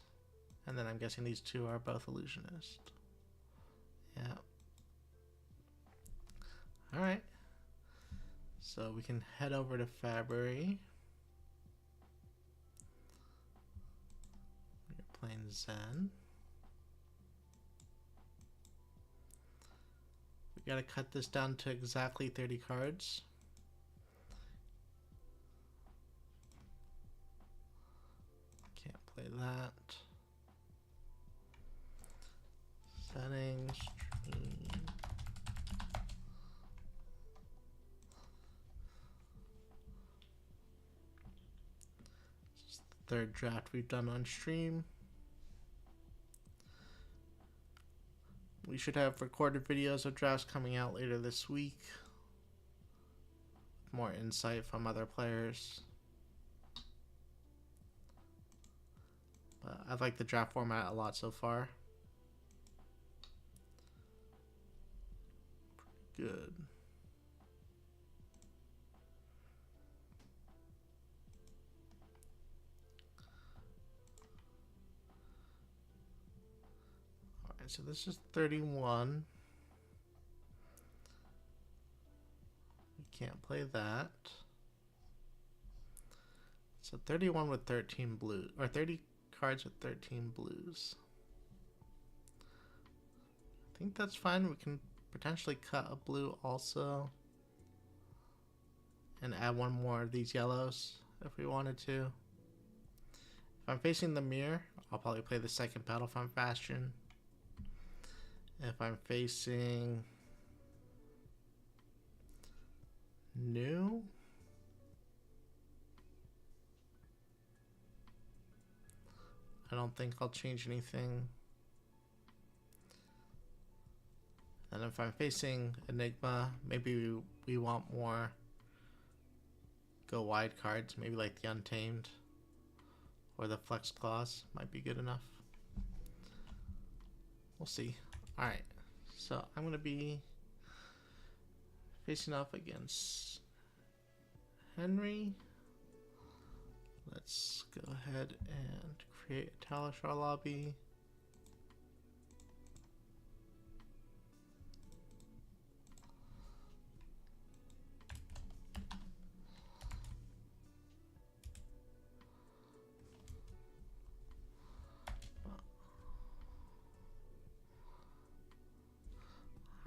and then I'm guessing these 2 are both illusionists. Yeah. All right. So we can head over to Fabtcg. Playing Zen. We gotta cut this down to exactly 30 cards. Can't play that. Settings, stream. This is the 3rd draft we've done on stream. We should have recorded videos of drafts coming out later this week. More insight from other players. But I like the draft format a lot so far. Pretty good. So this is 31. We can't play that. So 31 with 13 blue, or 30 cards with 13 blues. I think that's fine. We can potentially cut a blue also. And add one more of these yellows if we wanted to. If I'm facing the mirror, I'll probably play the second Battlefront Bastion. If I'm facing new, I don't think I'll change anything. And if I'm facing Enigma, maybe we want more go wide cards, maybe like the Untamed or the Flexed Claws might be good enough. We'll see. Alright, so I'm going to be facing off against Henry. Let's go ahead and create a Talishar lobby.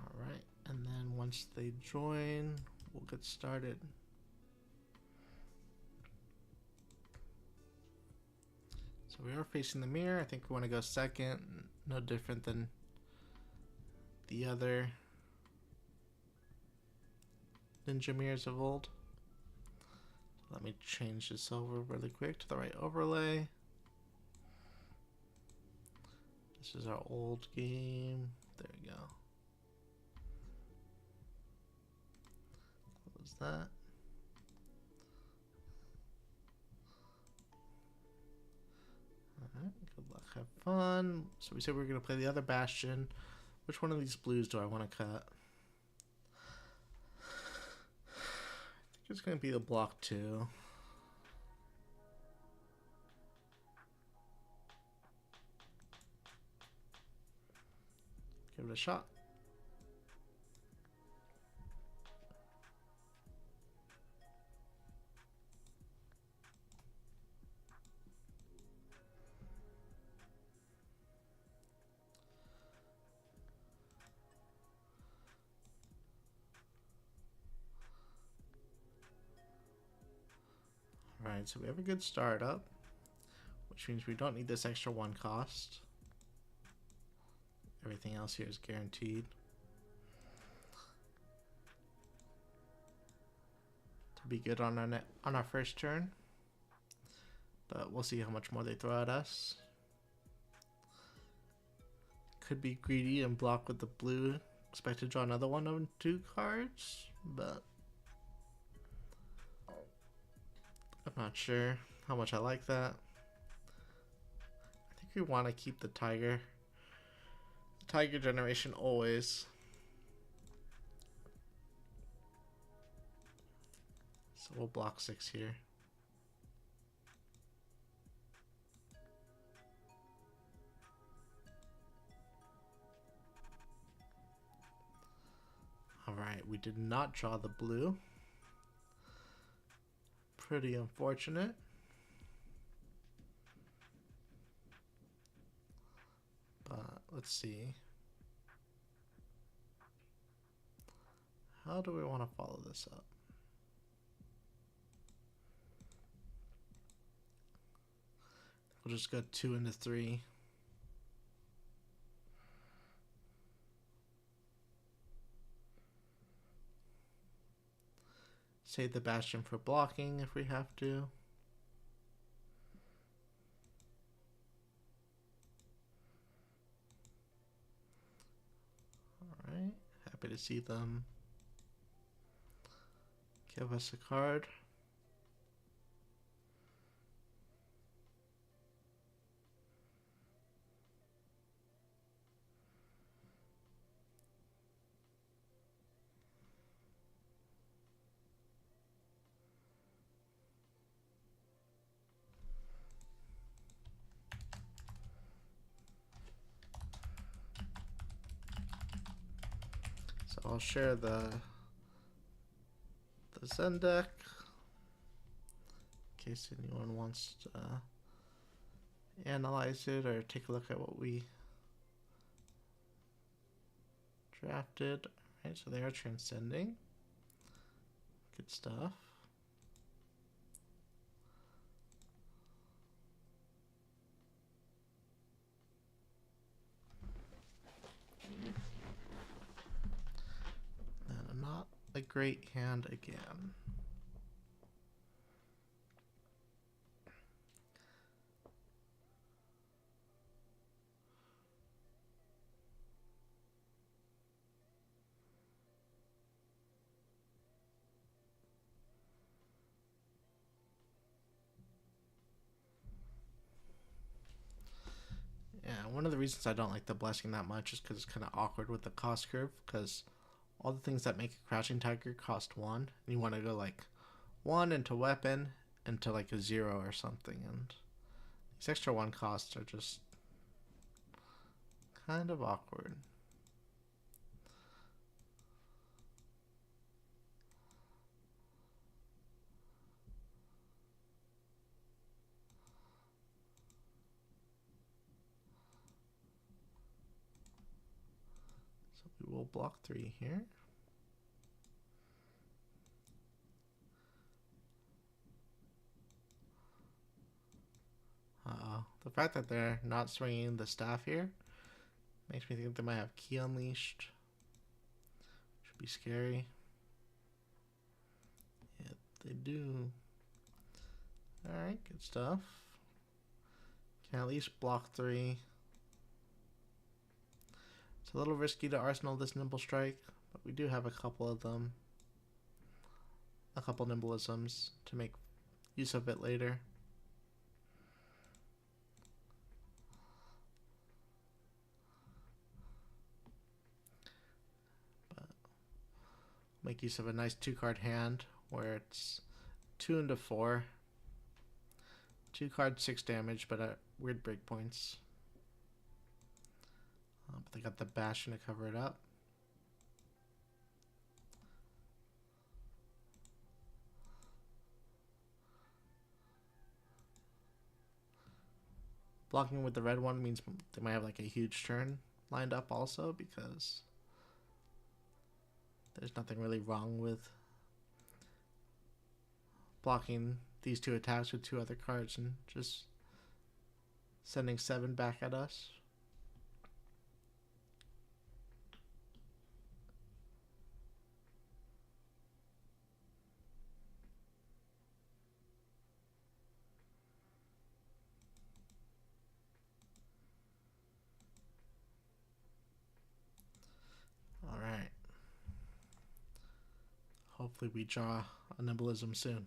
Alright, and then once they join, we'll get started. So we are facing the mirror. I think we want to go second. No different than the other ninja mirrors of old. Let me change this over really quick to the right overlay. This is our old game. There we go. Close that. Alright, good luck, have fun. So we said we were going to play the other Bastion. Which one of these blues do I want to cut? I think it's going to be the block 2. Give it a shot. Alright, so we have a good startup, which means we don't need this extra 1 cost. Everything else here is guaranteed. To be good on our first turn. But we'll see how much more they throw at us. Could be greedy and block with the blue. Expect to draw another one of 2 cards, but I'm not sure how much I like that. I think we want to keep the tiger. The tiger generation always. So we'll block 6 here. Alright, we did not draw the blue. Pretty unfortunate. But let's see. How do we want to follow this up? We'll just go 2 into 3. Save the Bastion for blocking if we have to. Alright, happy to see them give us a card. So I'll share the Zen deck in case anyone wants to analyze it or take a look at what we drafted. Alright, so they are transcending. Good stuff. And not a great hand again. Yeah, one of the reasons I don't like the blessing that much is because it's kind of awkward with the cost curve, because all the things that make a crouching tiger cost 1, and you want to go like 1 into weapon into like a 0 or something, and these extra 1 costs are just kind of awkward. So we will block 3 here. The fact that they're not swinging the staff here makes me think they might have Key Unleashed. Should be scary. Yeah, they do. Alright, good stuff. Can at least block 3. It's a little risky to arsenal this Nimble Strike, but we do have a couple of them. A couple Nimbleisms to make use of it later. But make use of a nice 2-card hand where it's 2 into 4. 2 cards, 6 damage, but at weird breakpoints. But they got the Bastion to cover it up. Blocking with the red one means they might have like a huge turn lined up also, because there's nothing really wrong with blocking these 2 attacks with 2 other cards and just sending 7 back at us. Alright. Hopefully we draw a Nimbleism soon.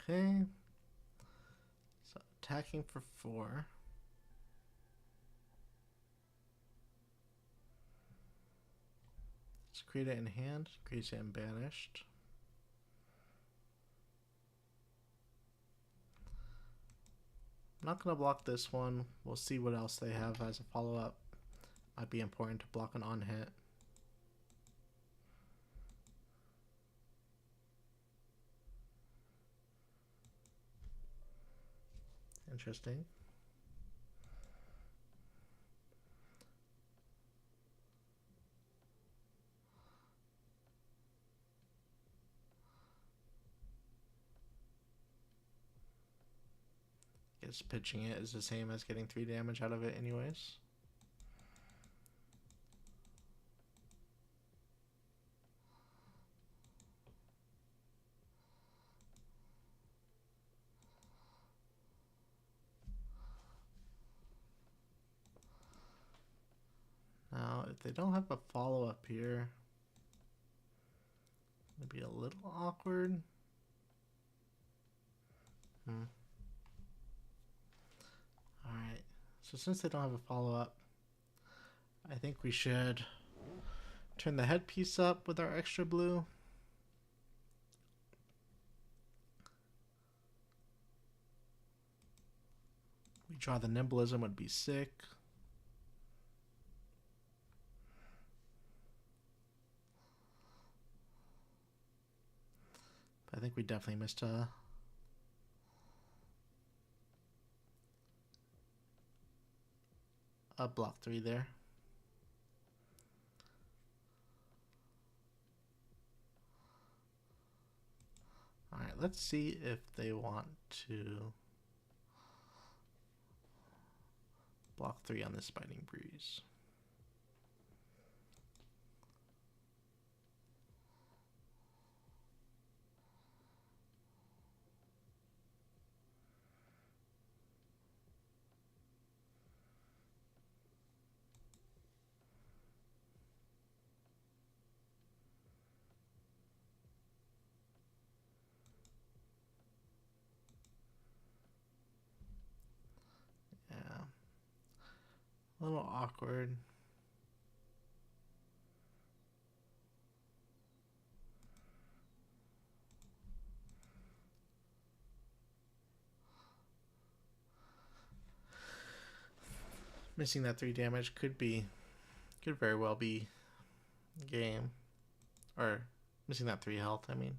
Okay. So attacking for 4. Let's create it in hand, create it in banished. I'm not going to block this one. We'll see what else they have as a follow-up. Might be important to block an on-hit. Interesting. Guess pitching it is the same as getting 3 damage out of it anyways. Now, if they don't have a follow-up here, it'd be a little awkward. Alright, so since they don't have a follow-up, I think we should turn the headpiece up with our extra blue. Draw the Nimblism would be sick. I think we definitely missed a block 3 there. Alright, let's see if they want to block 3 on this Biting Breeze. Yeah. A little awkward. Missing that 3 damage could very well be game. Or missing that 3 health, I mean.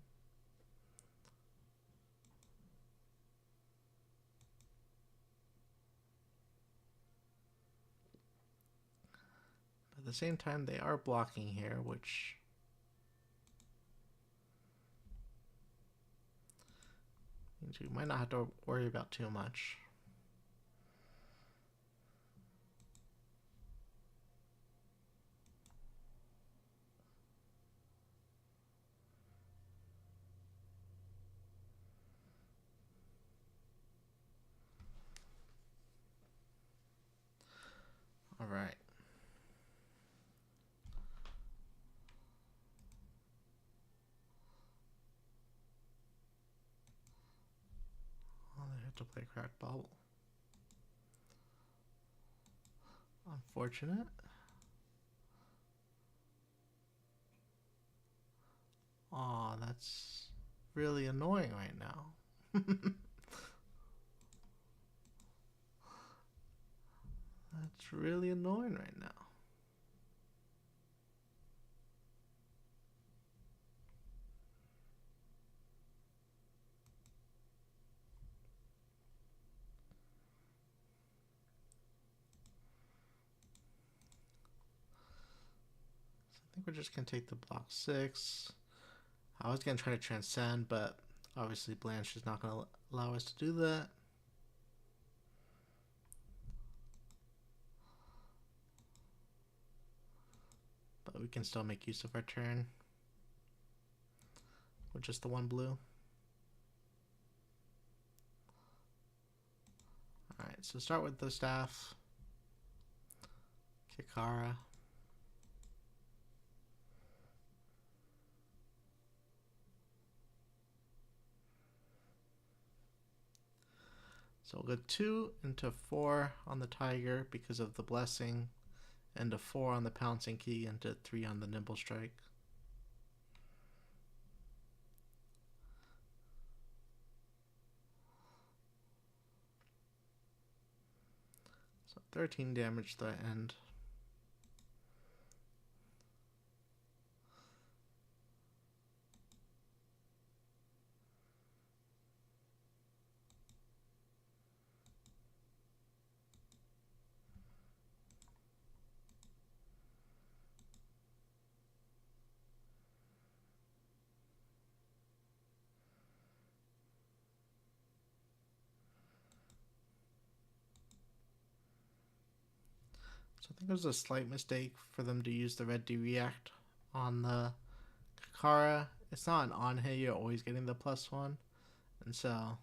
At the same time, they are blocking here, which means we might not have to worry about too much. All right. Oh, they have to play Cracked Bobble. Unfortunate. Aw, that's really annoying right now. That's really annoying right now. So I think we're just going to take the block 6. I was going to try to transcend, but obviously Blanche is not going to allow us to do that. But we can still make use of our turn with just the 1 blue. Alright, so start with the staff. Kikara. So we'll go 2 into 4 on the Tiger because of the Blessing, and a 4 on the Pouncing Key, and a 3 on the Nimble Strike. So 13 damage to the end. So I think it was a slight mistake for them to use the red D react on the Kikara. It's not an on hit, you're always getting the +1. And so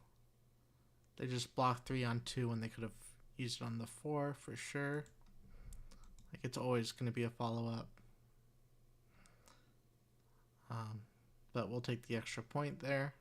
they just blocked 3 on 2 when they could have used it on the 4 for sure. Like, it's always going to be a follow-up. But we'll take the extra point there.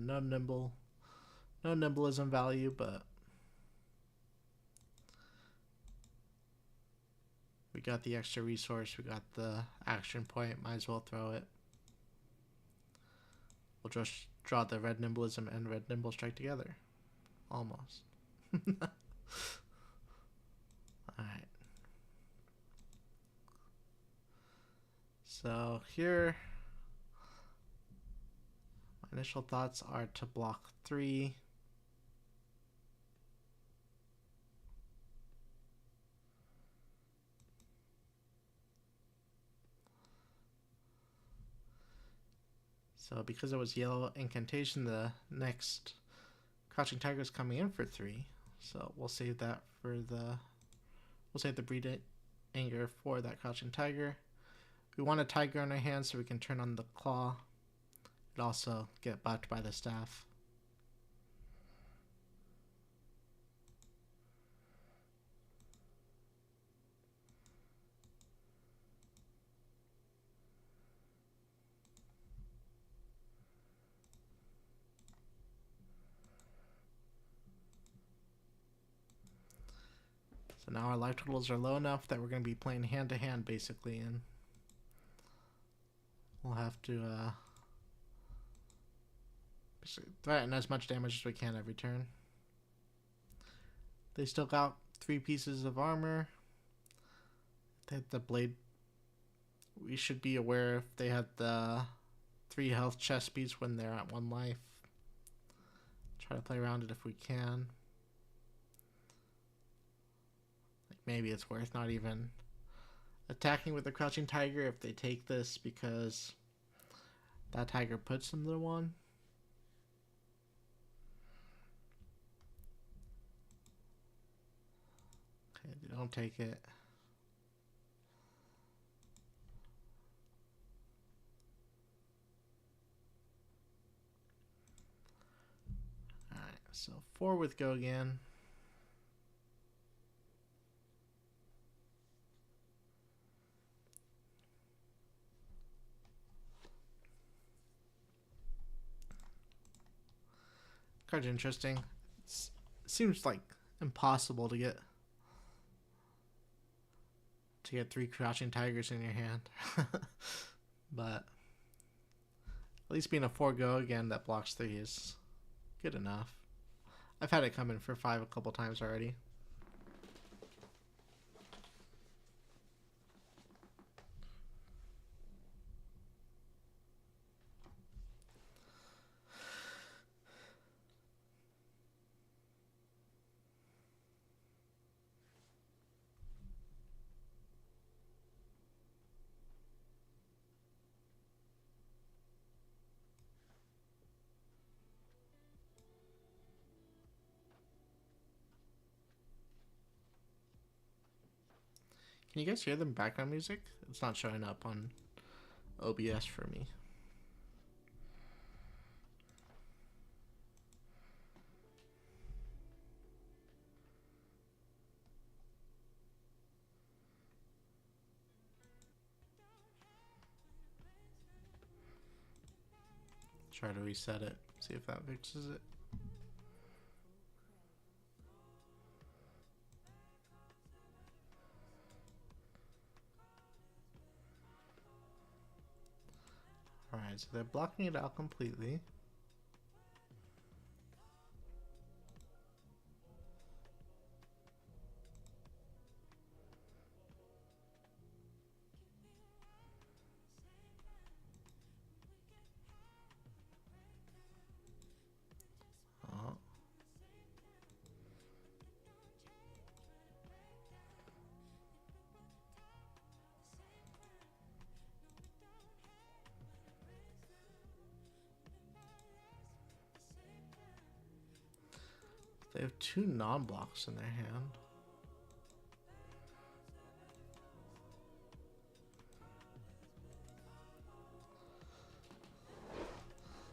no nimblism value, but we got the extra resource, we got the action point, might as well throw it. We'll just draw the red nimblism and red nimble strike together. Almost. Alright. So here, my initial thoughts are to block 3. So because it was yellow incantation, the next Crouching Tiger is coming in for 3. So we'll save that for we'll save the Breed Anger for that Crouching Tiger. We want a tiger in our hand so we can turn on the claw. It also get buffed by the staff. So now our life totals are low enough that we're going to be playing hand to hand basically, and we'll have to threaten as much damage as we can every turn. They still got 3 pieces of armor. They had the blade. We should be aware if they had the 3 health chest beats when they're at 1 life. Try to play around it if we can. Maybe it's worth not even attacking with the Crouching Tiger if they take this, because that tiger puts them to 1. Okay, they don't take it. Alright, so 4 with go again. Card's interesting. It seems like impossible to get 3 Crouching Tigers in your hand. But at least being a 4 go again that blocks 3 is good enough. I've had it come in for 5 a couple times already. Can you guys hear the background music? It's not showing up on OBS for me. Try to reset it, see if that fixes it. Alright, so they're blocking it out completely. Oh. They have 2 non-blocks in their hand.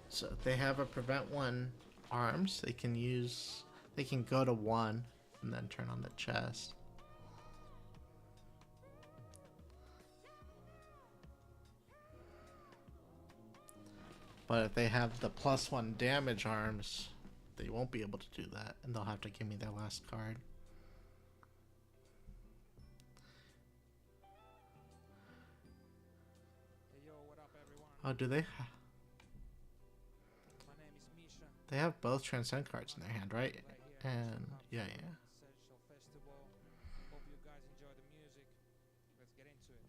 So if they have a prevent 1 arms, they can go to 1 and then turn on the chest. But if they have the +1 damage arms, they won't be able to do that, and they'll have to give me their last card. Hey yo, what up everyone? Oh, do they? My name is Misha. They have both Transcend cards in their hand, right? Right here. And Come yeah, from yeah. Essential Festival. Hope you guys enjoy the music. Let's get into it.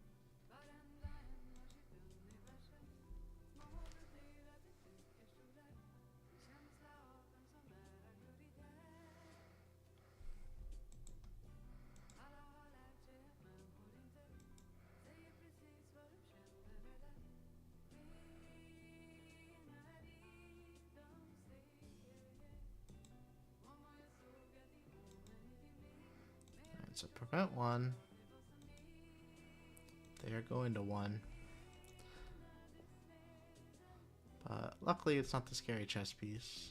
It's a prevent 1. They are going to 1. But luckily it's not the scary chess piece.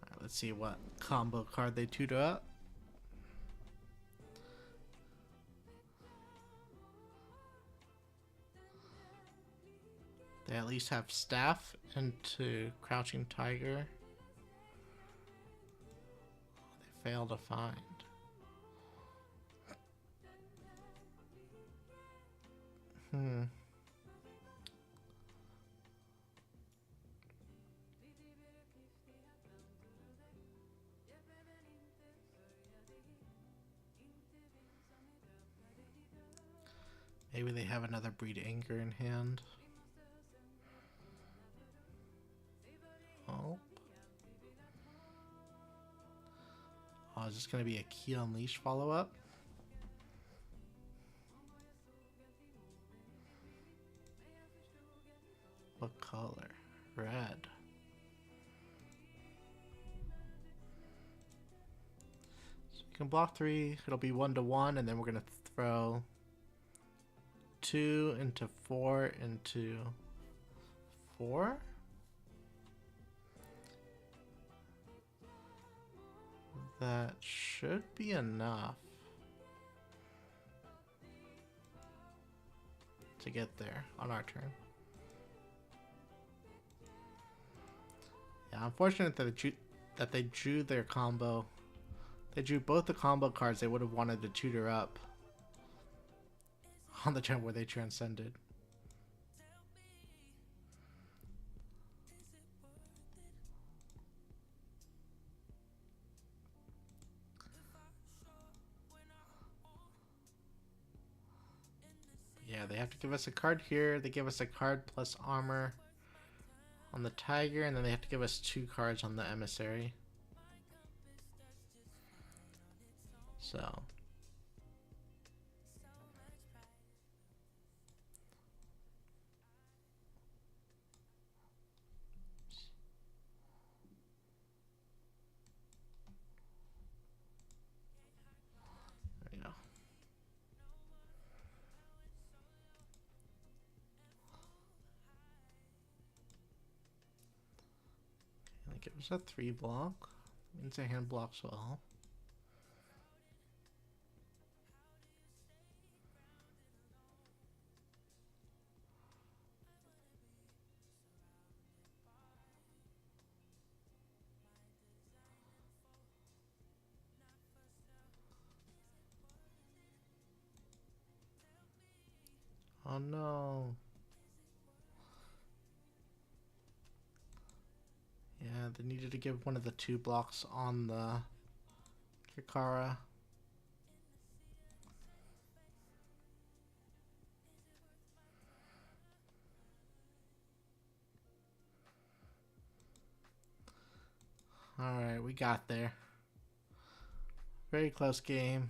Alright, let's see what combo card they tutor up. They at least have Staff into Crouching Tiger. They fail to find. Maybe they have another Breed Anger in hand. Oh. Oh, is this going to be a Key Unleash follow-up? What color? Red. So you can block 3. It'll be 1/1, and then we're going to throw 2 into 4 into 4? That should be enough to get there on our turn. Yeah, unfortunate that they drew their combo. They drew both the combo cards they would have wanted to tutor up on the turn where they transcended. Yeah, they have to give us a card here. They give us a card plus armor on the Tiger, and then they have to give us 2 cards on the Emissary. So there you go. Okay, it was a 3 block. Means their hand blocks well. Oh no. Yeah, they needed to give one of the 2 blocks on the Kikara. Alright, we got there. Very close game.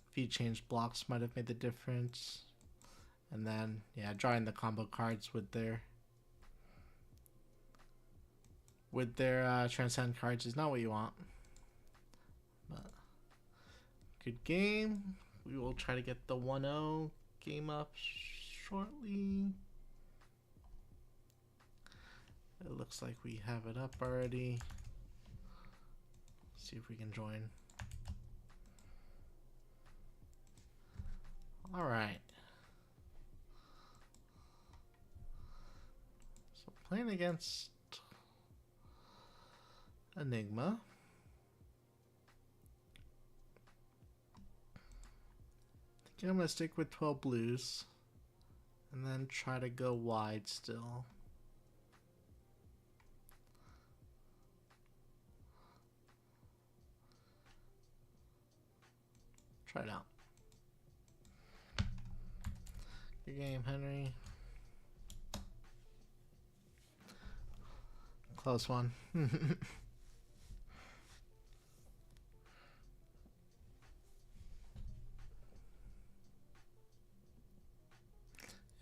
A few changed blocks might have made the difference. And then, yeah, drawing the combo cards with their transcend cards is not what you want. But good game. We will try to get the 1-0 game up shortly. It looks like we have it up already. See if we can join. All right. playing against Enigma. I think I'm going to stick with 12 blues and then try to go wide still. Try it out. Good game, Henry. Close one. Yeah,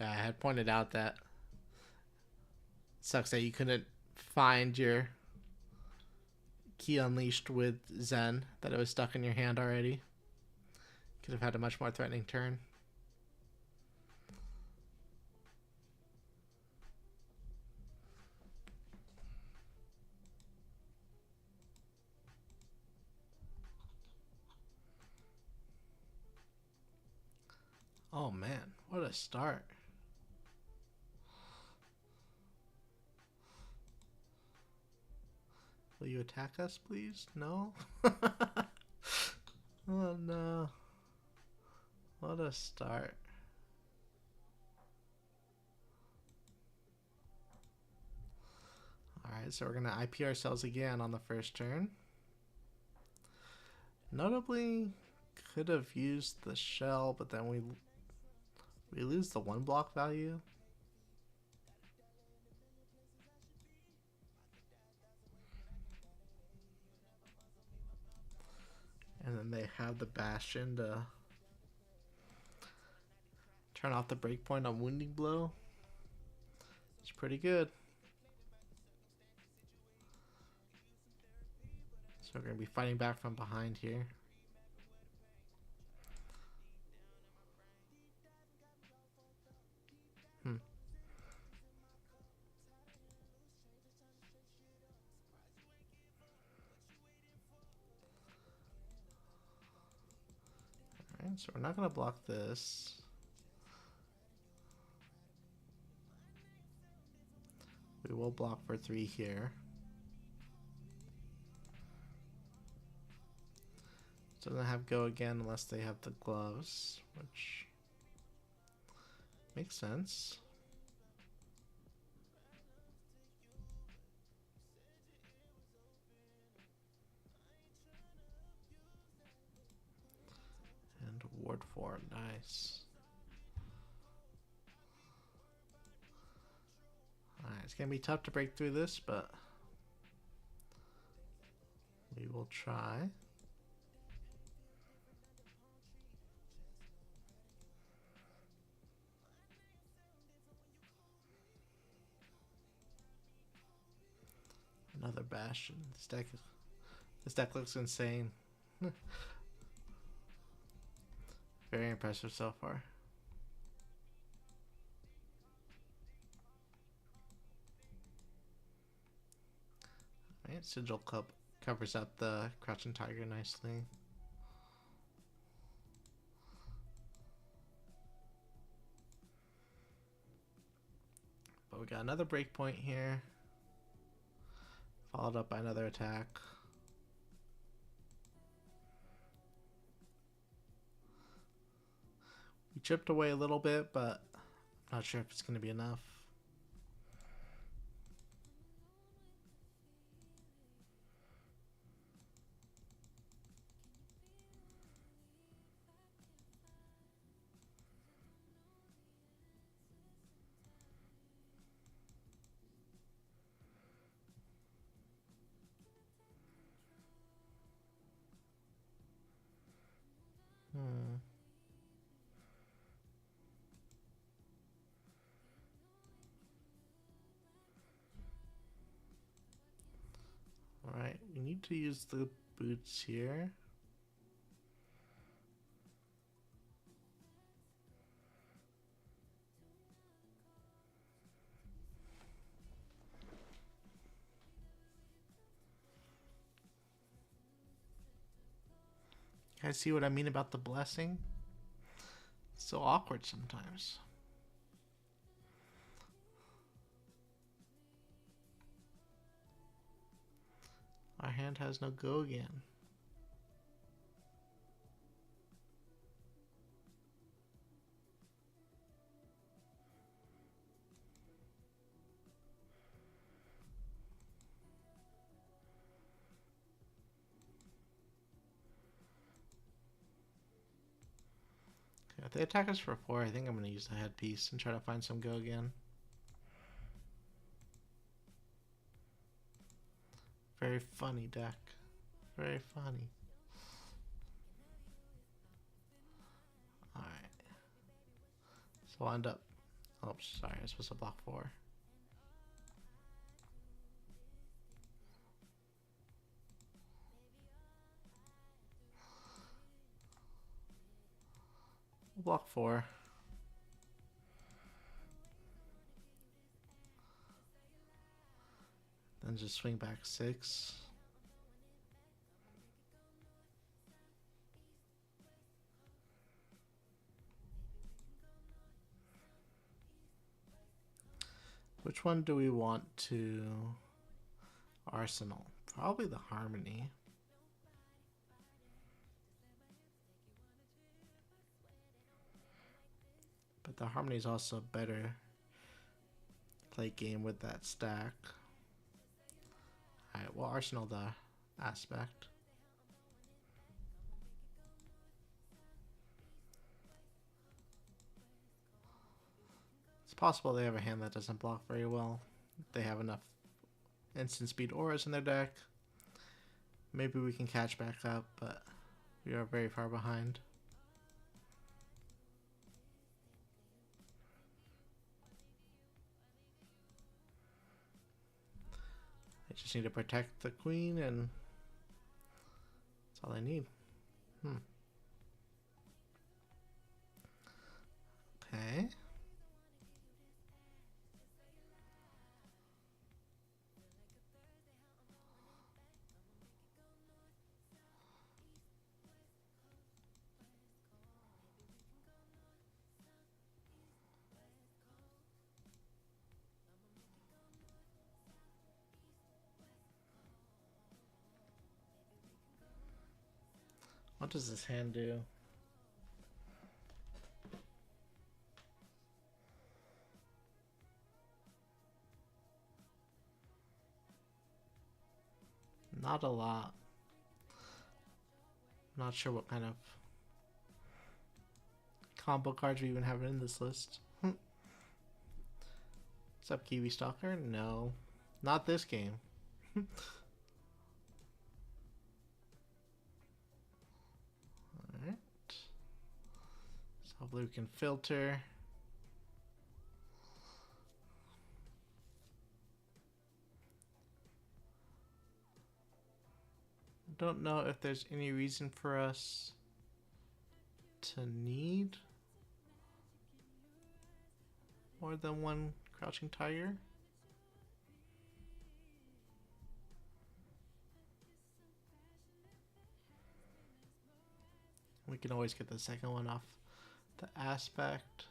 I had pointed out that it sucks that you couldn't find your key unleashed with Zen, that it was stuck in your hand already. Could have had a much more threatening turn. Oh man, what a start. Will you attack us, please? No? Oh no. What a start. Alright, so we're going to IP ourselves again on the first turn. Notably, could have used the shell, but then we lose the 1 block value. And then they have the Bastion to turn off the breakpoint on Wounding Blow. It's pretty good. So we're going to be fighting back from behind here. Alright, so we're not going to block this. We will block for 3 here. So they'll have go again unless they have the gloves, which makes sense. And ward 4, nice. Alright, it's going to be tough to break through this, but we will try. Another Bastion. This deck looks insane. Very impressive so far. Alright, Sigil Club covers up the Crouching Tiger nicely. But we got another breakpoint here. Followed up by another attack. We chipped away a little bit, but I'm not sure if it's going to be enough. Alright, we need to use the boots here. You guys see what I mean about the blessing? It's so awkward sometimes. Our hand has no go again. Okay, if they attack us for 4, I think I'm going to use the headpiece and try to find some go again. Very funny deck. Very funny. Alright. So I'll end up... Oh, sorry. I was supposed to block 4. We'll block 4. Then just swing back 6. Which one do we want to arsenal? Probably the harmony. But the harmony is also better play game with that stack. Alright, we'll arsenal the aspect. It's possible they have a hand that doesn't block very well. They have enough instant speed auras in their deck. Maybe we can catch back up, but we are very far behind. I just need to protect the queen, and that's all I need. Okay. What does this hand do? Not a lot. Not sure what kind of combo cards we even have in this list. What's up, Kiwi Stalker? No. Not this game. Alright. So hopefully we can filter. I don't know if there's any reason for us to need more than one Crouching Tiger. We can always get the second one off the aspect.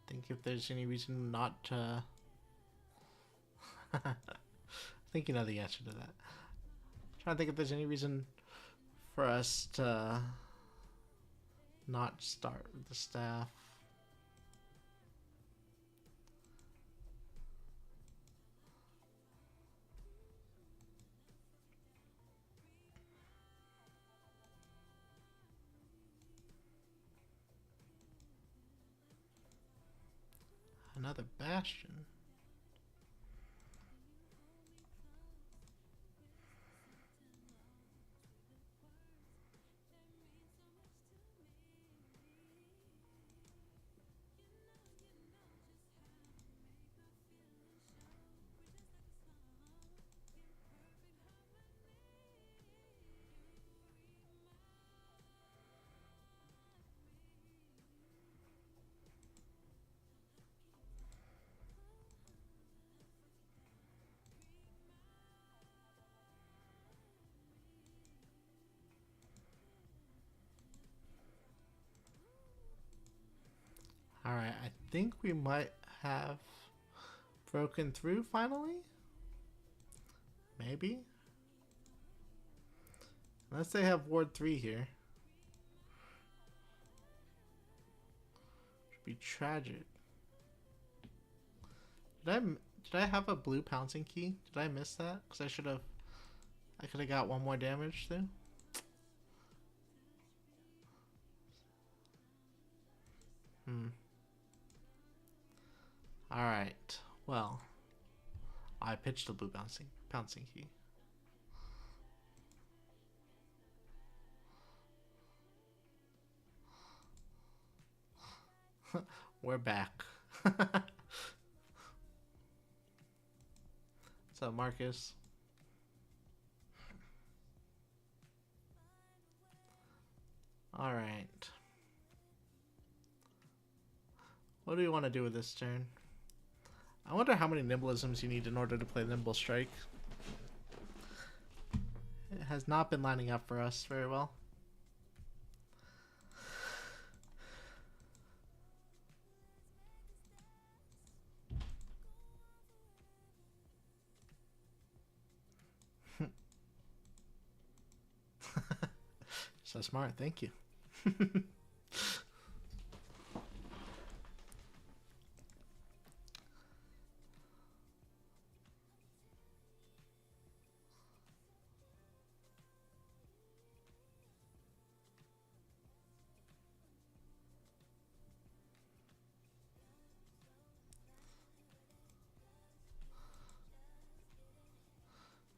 Think if there's any reason not to... I think you know the answer to that. I'm trying to think if there's any reason for us to not start with the staff. Another Bastion. Alright, I think we might have broken through finally. Maybe. Unless they have Ward 3 here. Should be tragic. Did I have a blue pouncing key? Did I miss that? Because I could have got one more damage too. Alright. Well, I pitched the blue pouncing key. We're back. What's up, Marcus? Alright. What do we want to do with this turn? I wonder how many nimblisms you need in order to play Nimble Strike. It has not been lining up for us very well. So smart, thank you.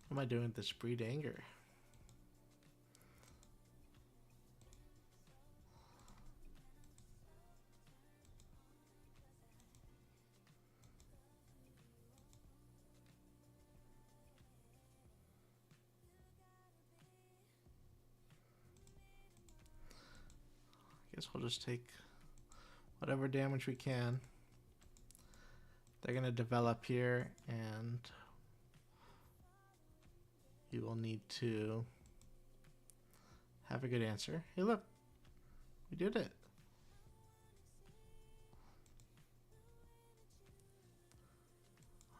What am I doing with this breed anger? Guess we'll just take whatever damage we can. They're gonna develop here, and you will need to have a good answer. Hey, look, we did it.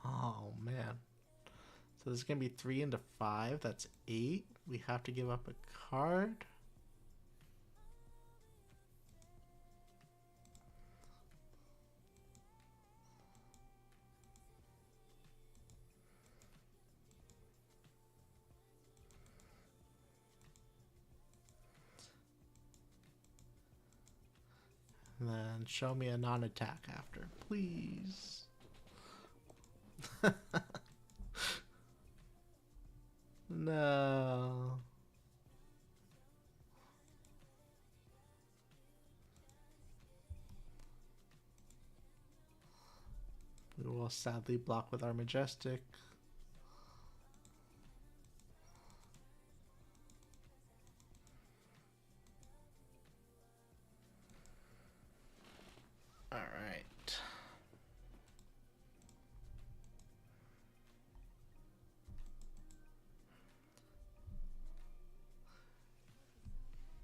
Oh man. So this is gonna be 3 into 5. That's 8. We have to give up a card. And then show me a non-attack after, please. No. We will sadly block with our Majestic. All right.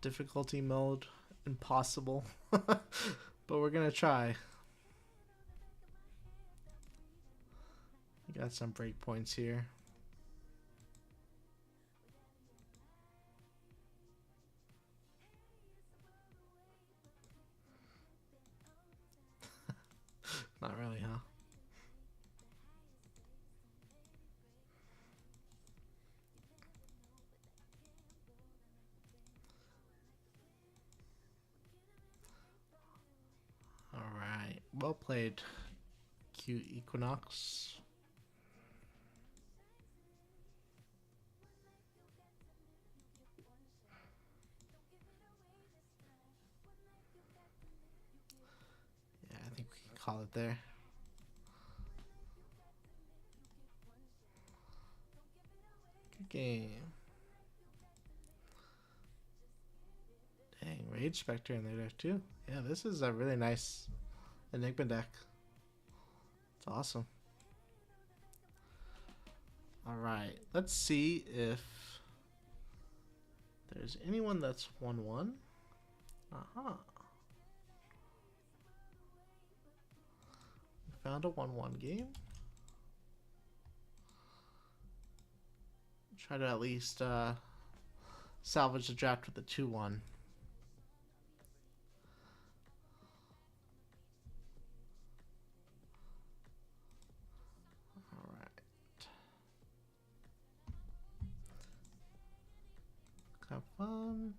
Difficulty mode, impossible. But we're gonna try. We got some breakpoints here. Not really, huh? Alright, well played, cute Equinox. Yeah, I think we can call it there. Good game. Dang, Rage Spectre in there too. Yeah, this is a really nice Enigma deck. It's awesome. Alright, let's see if there's anyone that's 1-1. Aha. Found a 1-1 game. Try to at least salvage the draft with a 2-1. Alright. Have fun.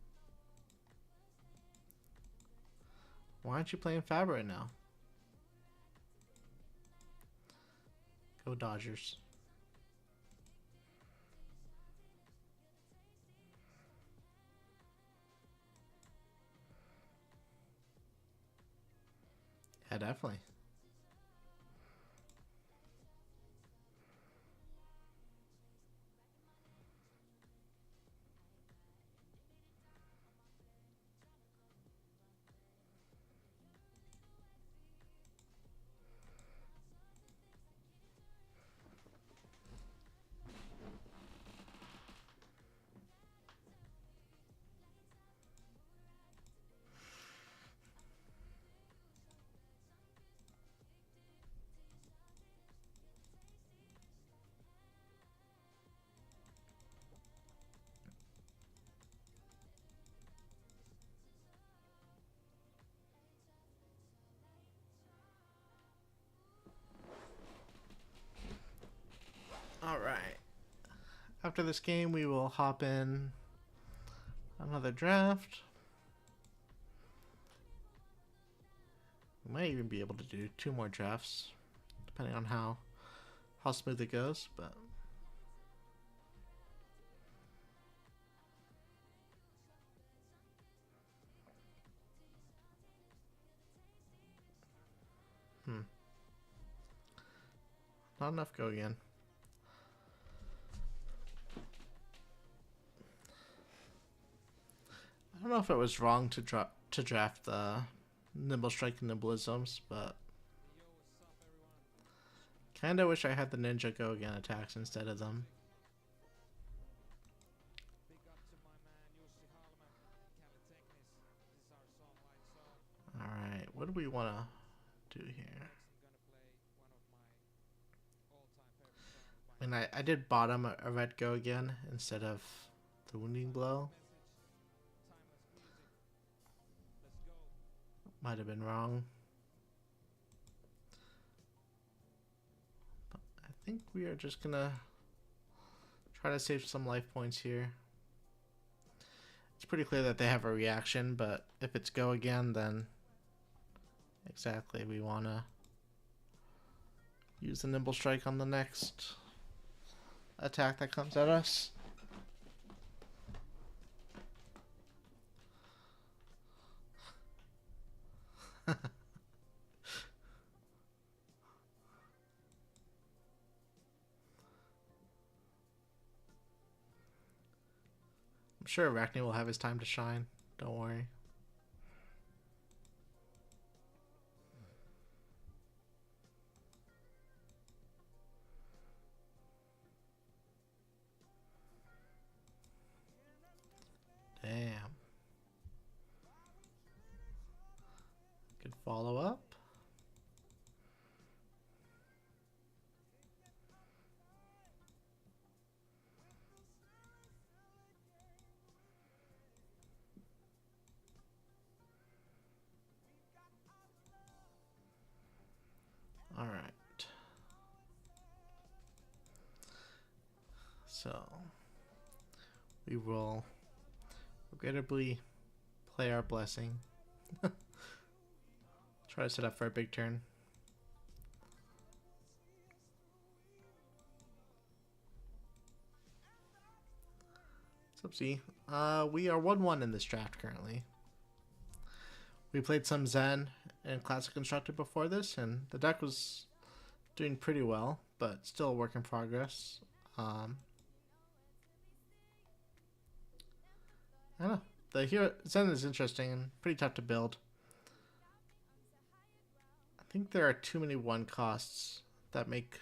Why aren't you playing Fab right now? Go Dodgers. Yeah, definitely. Alright. After this game, we will hop in another draft. We might even be able to do 2 more drafts, depending on how smooth it goes, but not enough go again. I don't know if it was wrong to draft the Nimble Strike and Nimbleisms, but kinda wish I had the Ninja Go Again attacks instead of them. Big up to my man, Alright, what do we want to do here? I mean, I did bottom a red Go Again instead of the Wounding Blow. Might have been wrong. But I think we are just gonna try to save some life points here. It's pretty clear that they have a reaction, but if it's Go Again, then exactly, we want to use the Nimble Strike on the next attack that comes at us. I'm sure Arachne will have his time to shine. Don't worry. Damn. Good follow up. All right. So we will regrettably play our blessing. Try to set up for a big turn. Oopsie. We are 1-1 in this draft currently. We played some Zen and Classic Constructed before this, and the deck was doing pretty well, but still a work in progress. I don't know. The hero Zen is interesting and pretty tough to build. I think there are too many 1 costs that make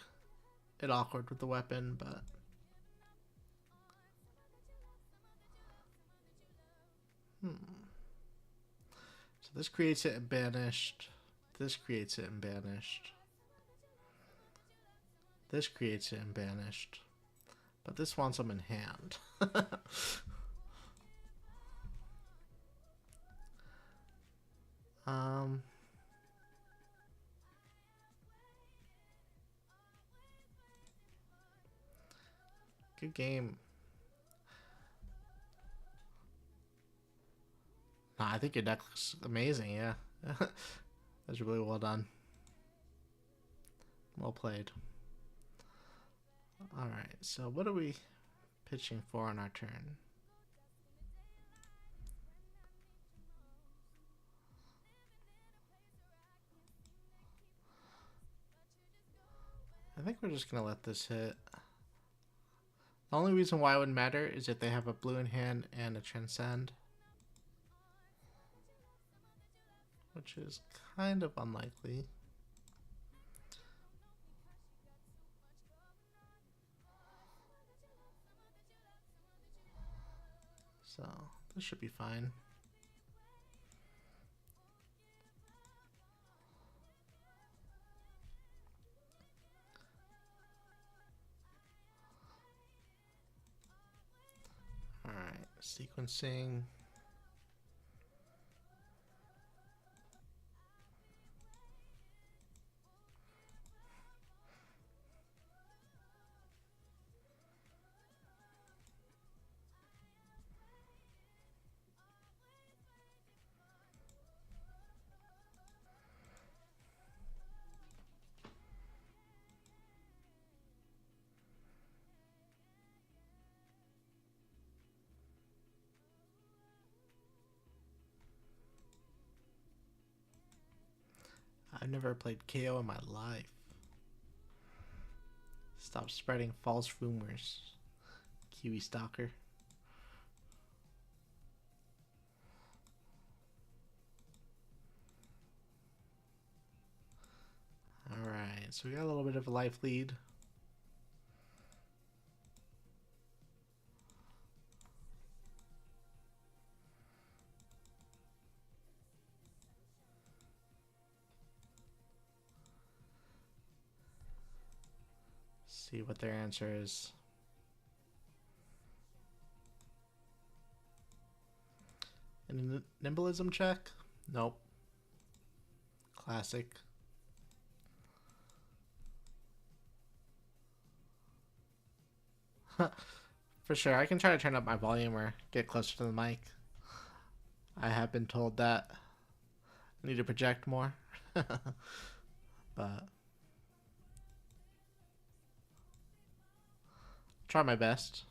it awkward with the weapon, but so this creates it and banished. This creates it and banished. This creates it and banished. But this wants them in hand. Good game. Nah, I think your deck looks amazing, yeah. That's really well done. Well played. Alright, so what are we pitching for on our turn? I think we're just going to let this hit. The only reason why it would matter is if they have a blue in hand and a transcend. Which is kind of unlikely. So, this should be fine. Alright, sequencing. I've never played KO in my life. Stop spreading false rumors, Kiwi stalker. Alright, so we got a little bit of a life lead. See what their answer is. And a nimblism check? Nope. Classic. For sure, I can try to turn up my volume or get closer to the mic. I have been told that I need to project more. But try my best.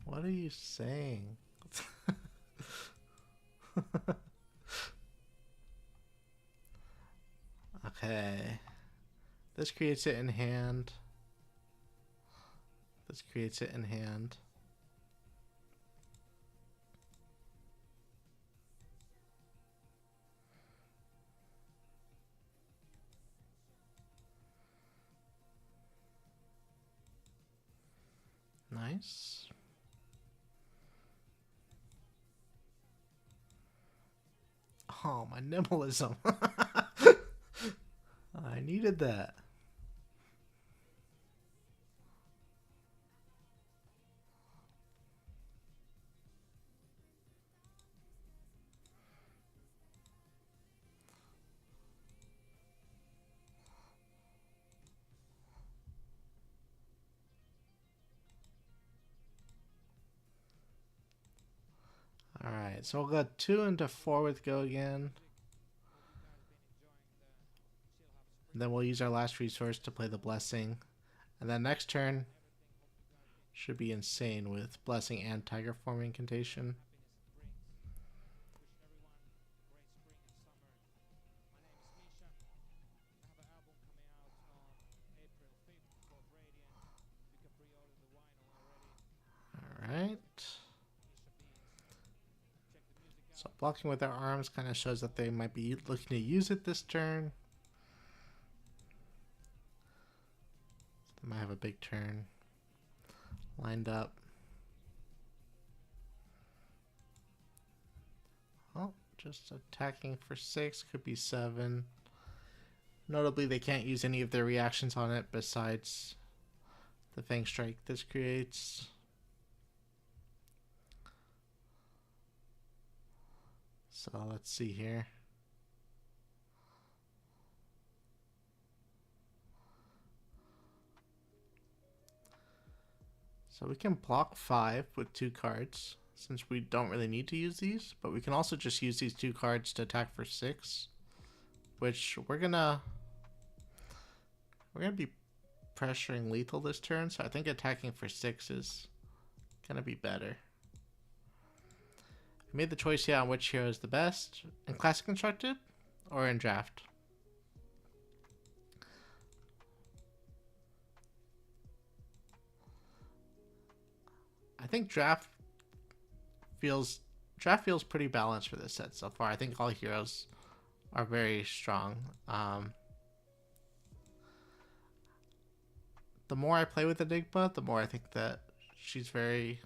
What are you saying? Okay. This creates it in hand. This creates it in hand. Nice. Oh, my nimblism. I needed that. Alright, so we'll go 2 into 4 with go again. And then we'll use our last resource to play the blessing. And then next turn should be insane with blessing and tiger form incantation. Alright. So blocking with their arms kind of shows that they might be looking to use it this turn. They might have a big turn lined up. Oh, just attacking for 6, could be 7. Notably, they can't use any of their reactions on it besides the Fang Strike this creates. So let's see here. So we can block 5 with 2 cards, since we don't really need to use these, but we can also just use these 2 cards to attack for 6, which we're gonna be pressuring lethal this turn, so I think attacking for 6 is gonna be better. I made the choice here on which hero is the best, in Classic Constructed or in Draft. I think Draft feels pretty balanced for this set so far. I think all heroes are very strong. The more I play with Enigma, the more I think that she's a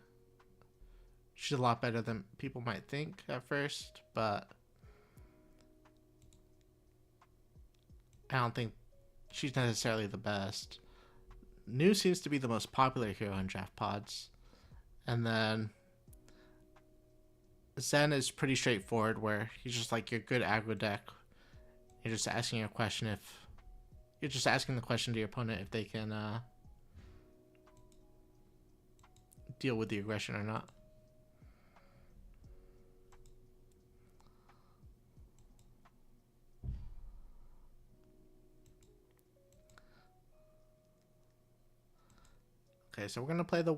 lot better than people might think at first, but I don't think she's necessarily the best. New seems to be the most popular hero in draft pods, and then Zen is pretty straightforward, where he's just like your good aggro deck. You're just asking the question to your opponent if they can deal with the aggression or not. Okay, so we're gonna play the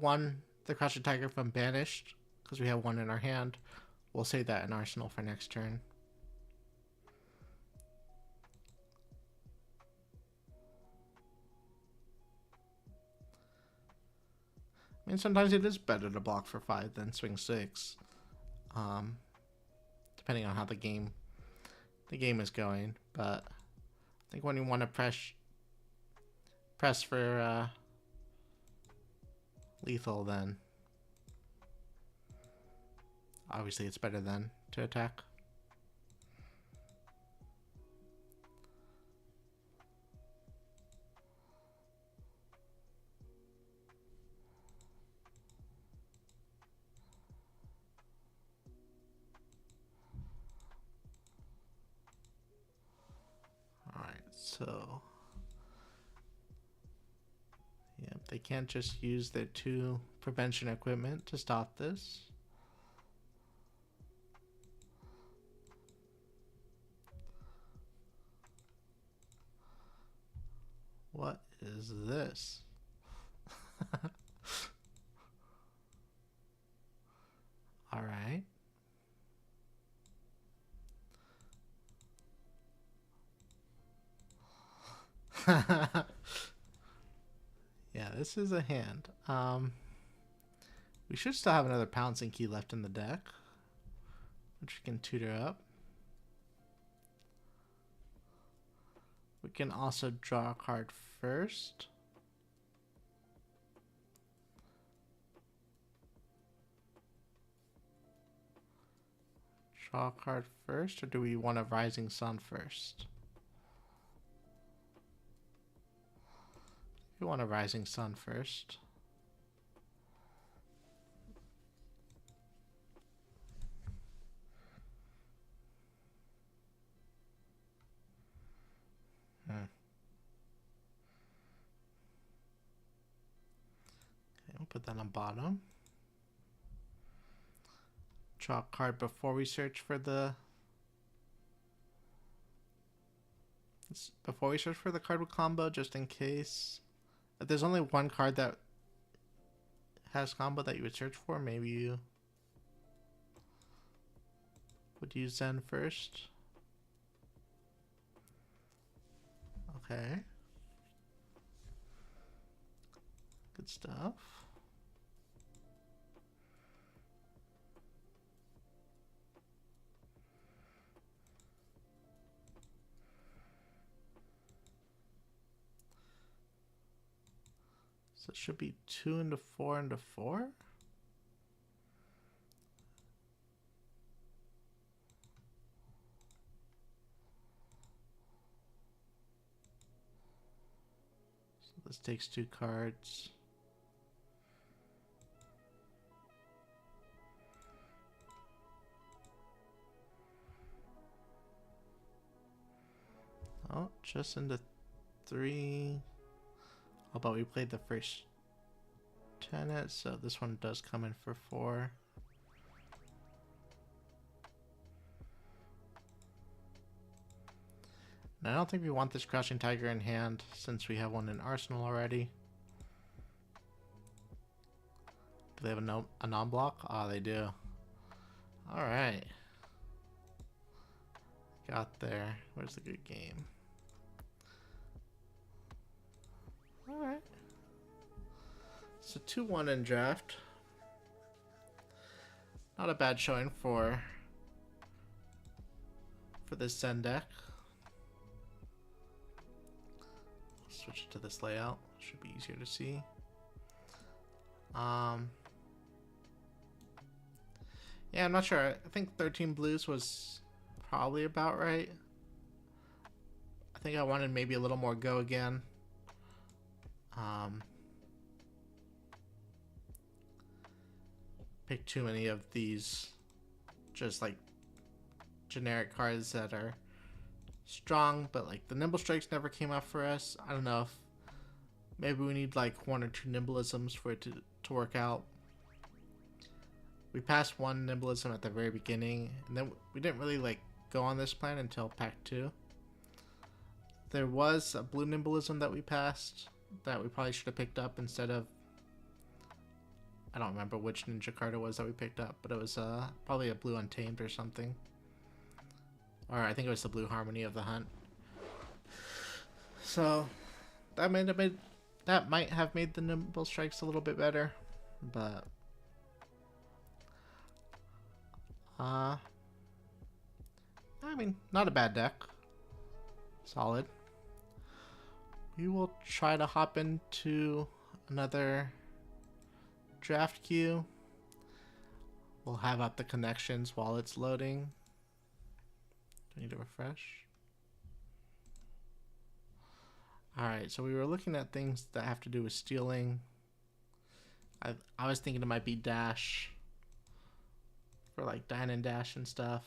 Crouching Tiger from Banished, because we have one in our hand. We'll save that in Arsenal for next turn. I mean, sometimes it is better to block for 5 than swing 6, depending on how the game is going. But I think when you want to press for lethal, then obviously it's better than to attack. Alright, so yep, they can't just use their 2 prevention equipment to stop this. What is this? All right. Yeah, this is a hand. We should still have another pouncing key left in the deck, which we can tutor up. We can also draw a card first. Draw a card first, or do we want a Rising Sun first? We want a Rising Sun first. Okay, we'll put that on bottom. Draw a card before we search for the card with combo, just in case. If there's only one card that has combo that you would search for, maybe you would use Zen first. Okay. Good stuff. So it should be 2 into 4 into 4. So this takes 2 cards. Oh, just into 3. Oh, but we played the first tenet, so this one does come in for 4. And I don't think we want this Crouching Tiger in hand since we have one in Arsenal already. Do they have a non-block? Oh, they do. Alright. Got there. Where's the good game? Alright. So 2-1 in draft. Not a bad showing for this Zen deck. Switch it to this layout. Should be easier to see. Yeah, I'm not sure. I think 13 blues was probably about right. I think I wanted maybe a little more go again. Pick too many of these just like generic cards that are strong, but like the nimble strikes never came up for us. I don't know if maybe we need like 1 or 2 nimbleisms for it to work out. We passed 1 nimbleism at the very beginning, and then we didn't really like go on this plan until pack 2. There was a blue nimbleism that we passed that we probably should have picked up instead of, I don't remember which ninja card it was that we picked up, but it was probably a blue Untamed or something. Or I think it was the blue Harmony of the Hunt. So that might have made the nimble strikes a little bit better, but I mean, not a bad deck. Solid. We will try to hop into another draft queue. We'll have up the connections while it's loading. Do I need to refresh? Alright, so we were looking at things that have to do with stealing. I was thinking it might be dash for like dine and dash and stuff.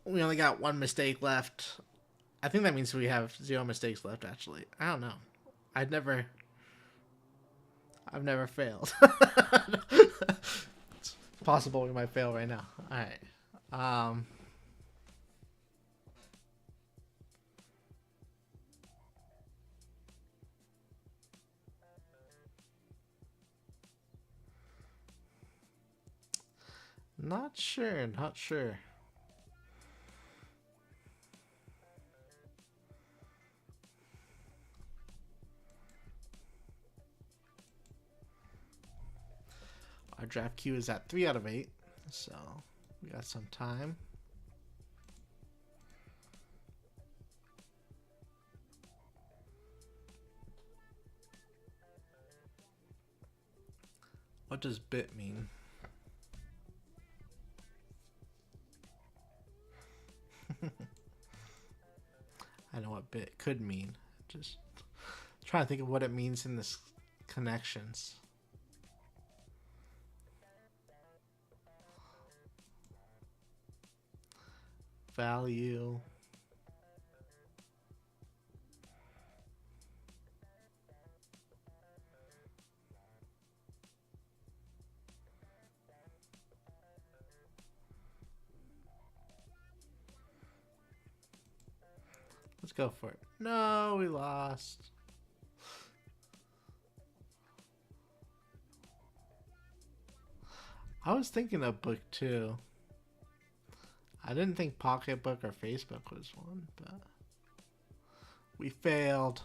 We only got 1 mistake left. I think that means we have 0 mistakes left, actually. I don't know. I've never failed. It's possible we might fail right now. Alright. Not sure. Our draft queue is at 3 out of 8, so we got some time. What does bit mean? I know what bit could mean. Just trying to think of what it means in this connections. Value. Let's go for it. No, we lost. I was thinking of book 2. I didn't think Pocketbook or Facebook was one, but we failed.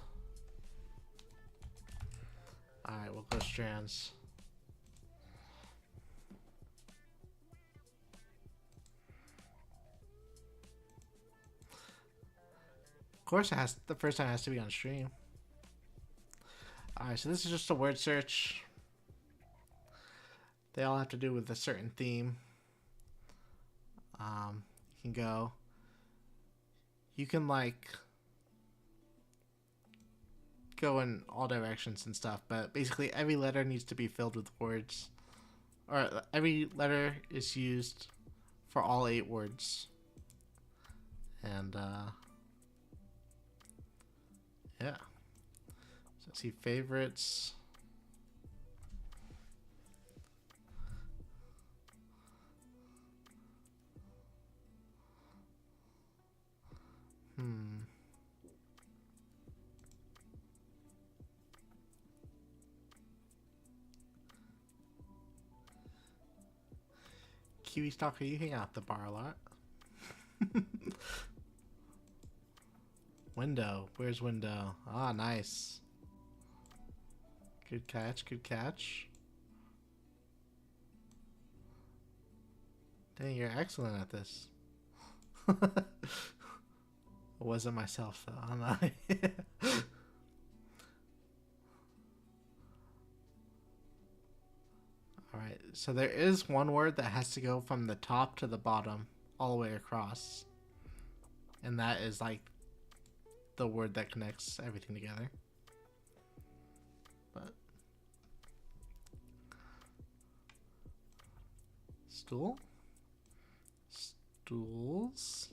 Alright, we'll go strands. course, it has the first time it has to be on stream. Alright, so this is just a word search. They all have to do with a certain theme. You can go. You can like go in all directions and stuff, but basically every letter needs to be filled with words. Or every letter is used for all 8 words. And yeah. So see favorites. Kiwi Stalker, you hang out at the bar a lot. Window. Where's window? Ah, nice. Good catch, good catch. Dang, you're excellent at this. It wasn't myself, though. I'm not. Alright, so there is one word that has to go from the top to the bottom, all the way across. And that is like the word that connects everything together. But stool? Stools?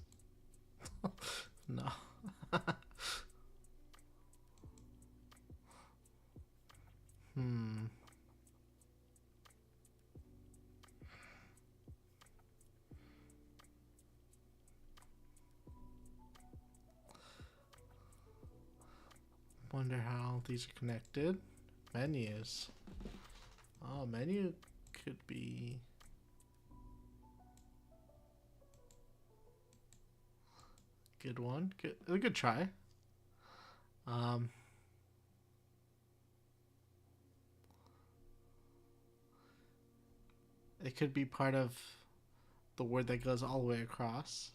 No. Wonder how these are connected. Menus. Oh, menu could be... Good one. Good, a good try. It could be part of the word that goes all the way across.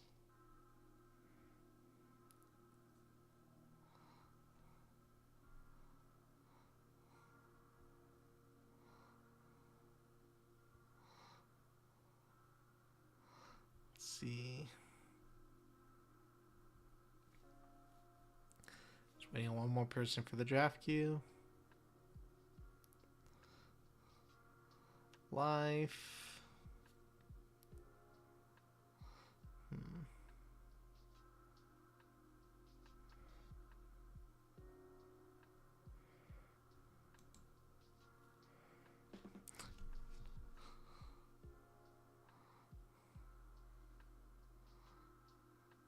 Let's see. Just waiting on one more person for the draft queue. Life.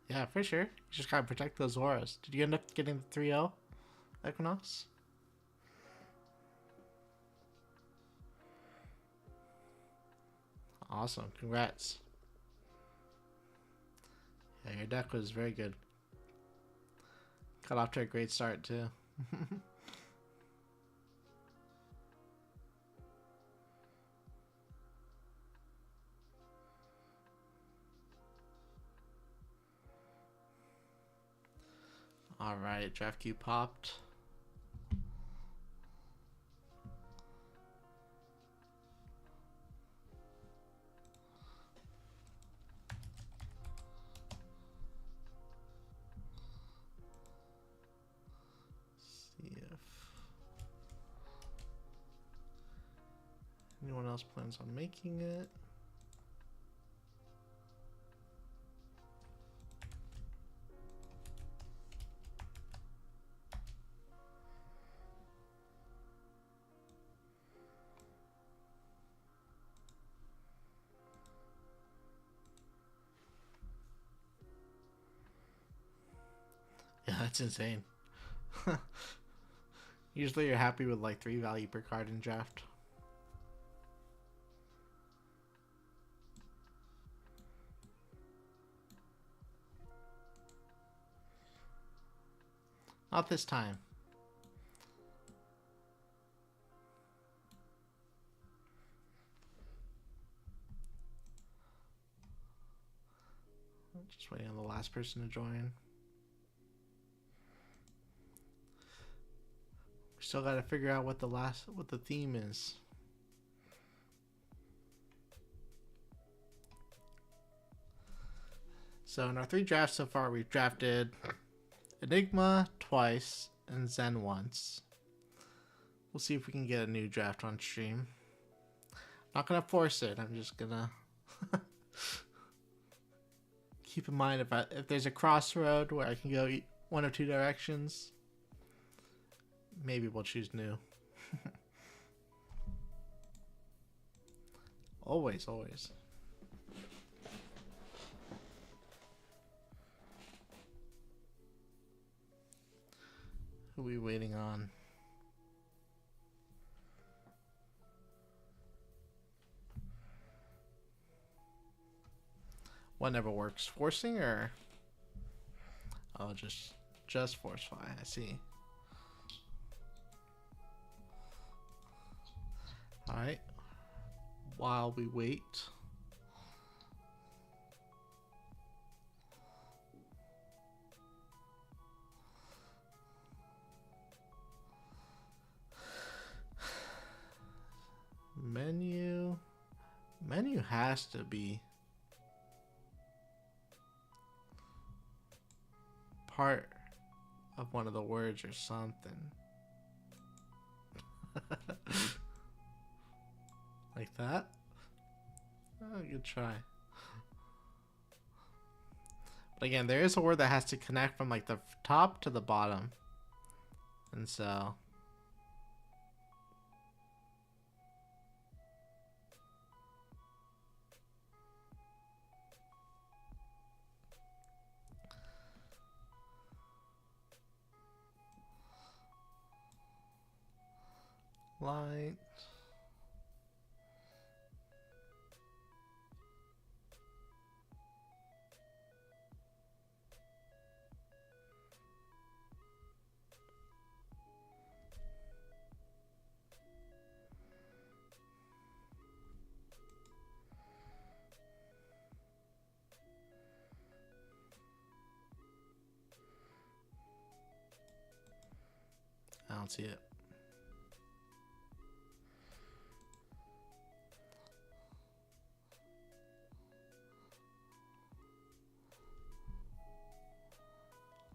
Yeah, for sure. You just gotta protect those auras. Did you end up getting the 3-0, Equinox? Awesome. Congrats. Yeah, your deck was very good. Got off to a great start, too. Alright, draft queue popped. See if anyone else plans on making it. Yeah, that's insane. Usually you're happy with like 3 value per card in draft. Not this time. Just waiting on the last person to join. still got to figure out what the theme is. So in our 3 drafts so far, we've drafted Enigma twice and Zen once. We'll see if we can get a new draft on stream. Not gonna force it. I'm just gonna keep in mind if there's a crossroad where I can go one or two directions, maybe we'll choose new. Always, always. Who are we waiting on? What never works? Forcing or? Oh, just force fly. I see. All right. While we wait. Menu has to be part of one of the words or something. Like that? Oh, good try. But again, there is a word that has to connect from like the top to the bottom. And so light. I don't see it.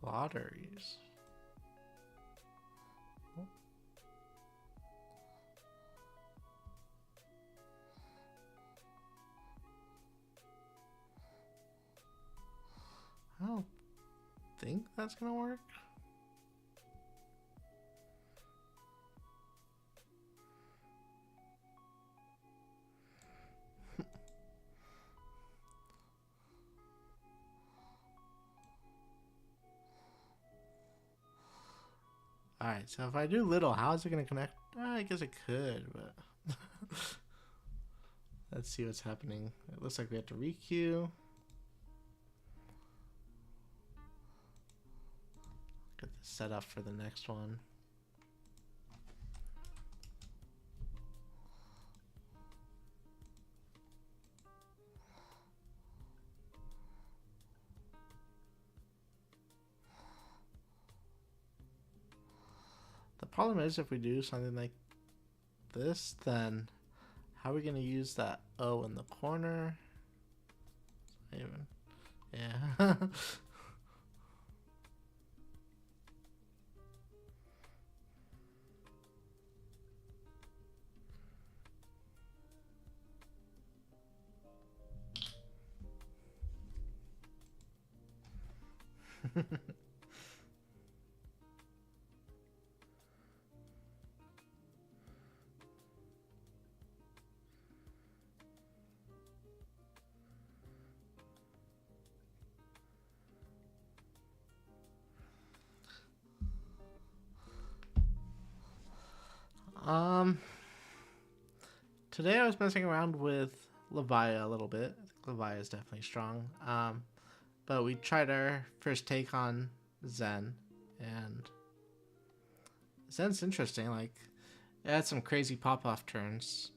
Lotteries. I don't think that's gonna work. Alright, so if I do little, how is it going to connect? I guess it could, but let's see what's happening. It looks like we have to requeue. Get this set up for the next one. The problem is if we do something like this, then how are we going to use that O in the corner? Even, yeah. Today I was messing around with Levia a little bit. I think Levia is definitely strong. But we tried our first take on Zen, and Zen's interesting. Like, it had some crazy pop-off turns,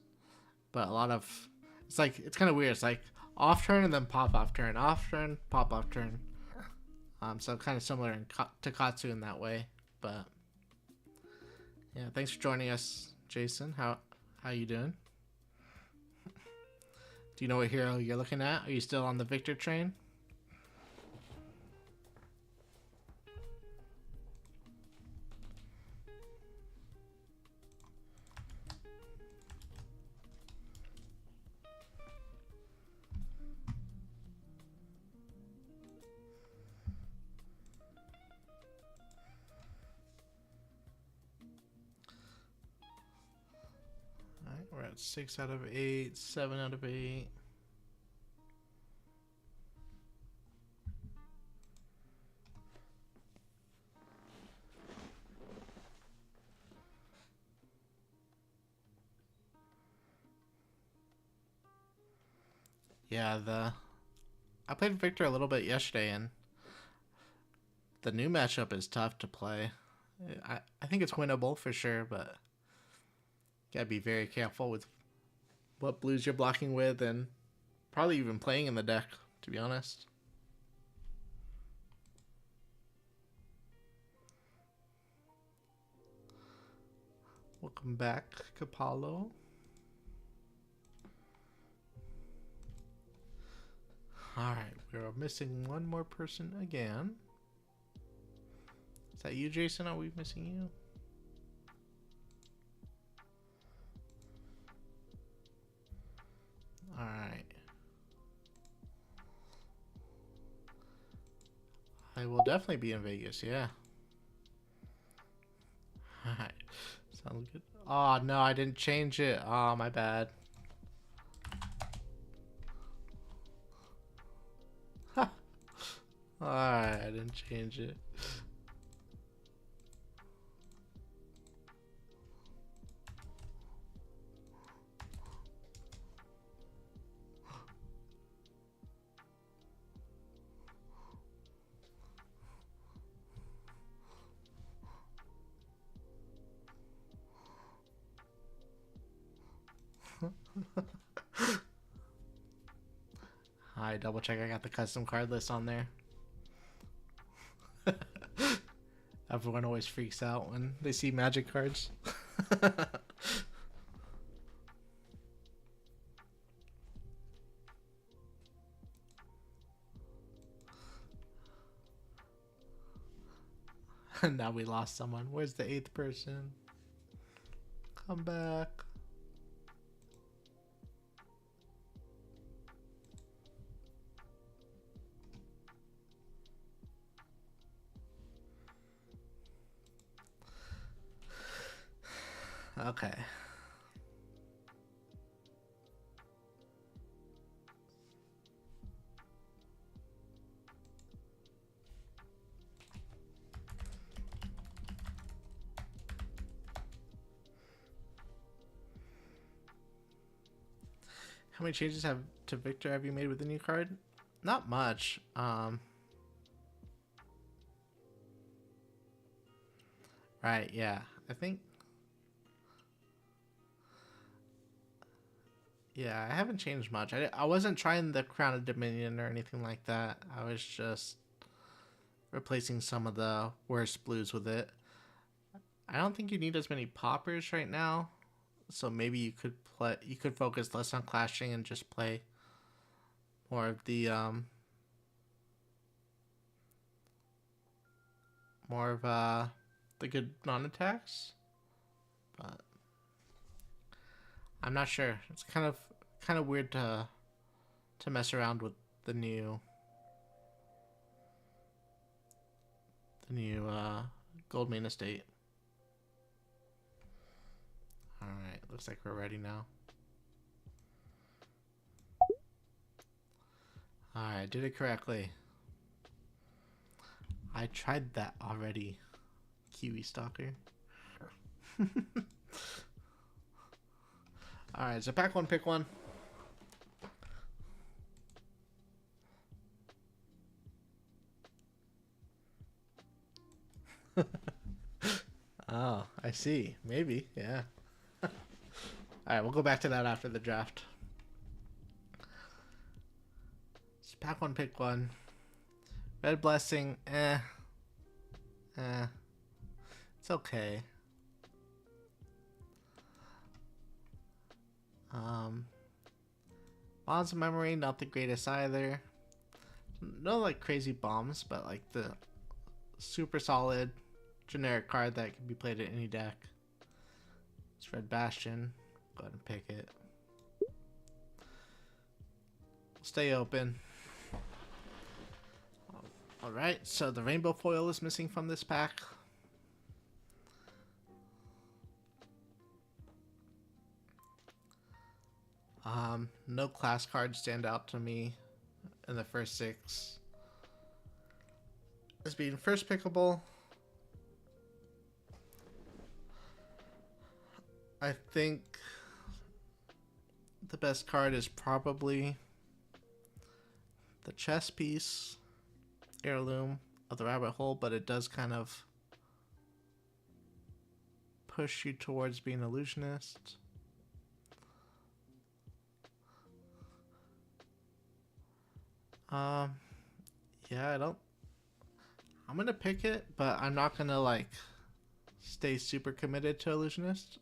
but a lot of it's kind of weird. It's like off turn and then pop-off turn, off turn, pop-off turn. So kind of similar to Katsu in that way, but Yeah, thanks for joining us, Jason. How you doing? Do you know what hero you're looking at? Are you still on the Victor train? Alright, we're at 6 out of 8, 7 out of 8. Yeah, I played Victor a little bit yesterday, and the new matchup is tough to play. I think it's winnable for sure, but you gotta be very careful with what blues you're blocking with, and probably even playing in the deck, to be honest. Welcome back, Capallo. Alright, we're missing one more person again. Is that you, Jason? Are we missing you? Alright. I will definitely be in Vegas, yeah. Alright. Sounds good. Oh, no, I didn't change it. Oh, my bad. Alright, I didn't change it. I double check I got the custom card list on there. Everyone always freaks out when they see magic cards. Now we lost someone. Where's the 8th person? Come back. Okay. How many changes to Victor have you made with the new card? Not much. Right, yeah. I think. Yeah, I haven't changed much. I wasn't trying the Crown of Dominion or anything like that. I was just replacing some of the worst blues with it. I don't think you need as many poppers right now, so maybe you could focus less on clashing and just play more of the the good non-attacks. But I'm not sure. It's kind of weird to mess around with the new gold main estate. Alright, looks like we're ready now. Alright, did it correctly. I tried that already, Kiwi Stalker. Alright, so pack one, pick one. Oh, I see. Maybe, yeah. Alright, we'll go back to that after the draft. So pack one, pick one. Red Blessing, It's okay. Bonds of Memory, not the greatest either. No like crazy bombs, but like the super solid generic card that can be played in any deck. It's Red Bastion. Go ahead and pick it. Stay open. Alright, so the rainbow foil is missing from this pack. No class cards stand out to me in the first 6 as being first pickable. I think the best card is probably the chess piece, Heirloom of the Rabbit Hole, but it does kind of push you towards being illusionist. Yeah, I'm gonna pick it, but I'm not gonna like stay super committed to illusionist.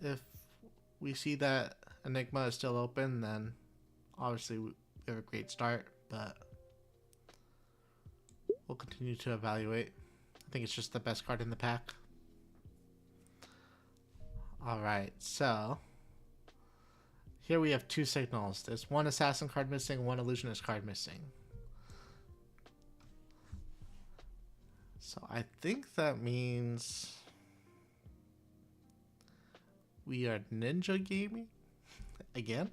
If we see that Enigma is still open, then obviously we have a great start, but we'll continue to evaluate. I think it's just the best card in the pack. Alright, so here we have 2 signals. There's 1 assassin card missing, 1 illusionist card missing. So I think that means we are ninja gaming again.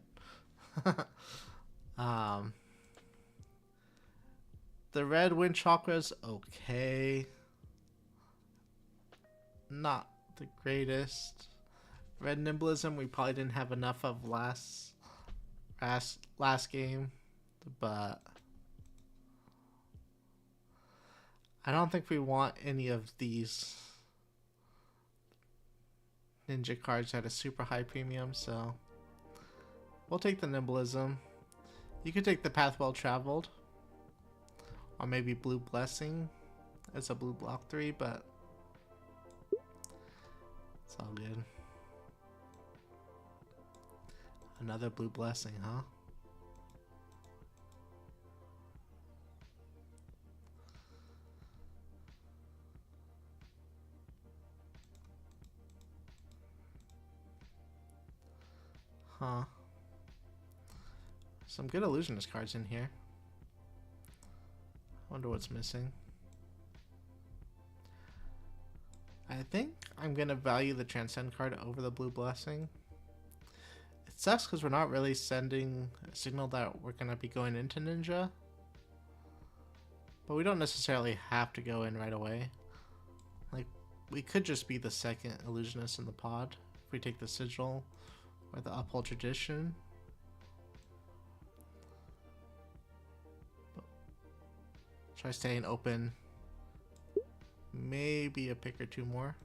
The red wind chakra's okay. Not the greatest. Red nimblism we probably didn't have enough of last game, but I don't think we want any of these ninja cards at a super high premium, so we'll take the nimblism. You could take the path well traveled, or maybe blue blessing as a blue block 3, but it's all good. Another blue blessing, huh? Huh. Some good illusionist cards in here. Wonder what's missing. I think I'm gonna value the Transcend card over the blue blessing. It sucks because we're not really sending a signal that we're gonna be going into ninja, but we don't necessarily have to go in right away. Like, we could just be the second illusionist in the pod if we take the sigil or the uphold tradition. But try staying open. Maybe a pick or 2 more.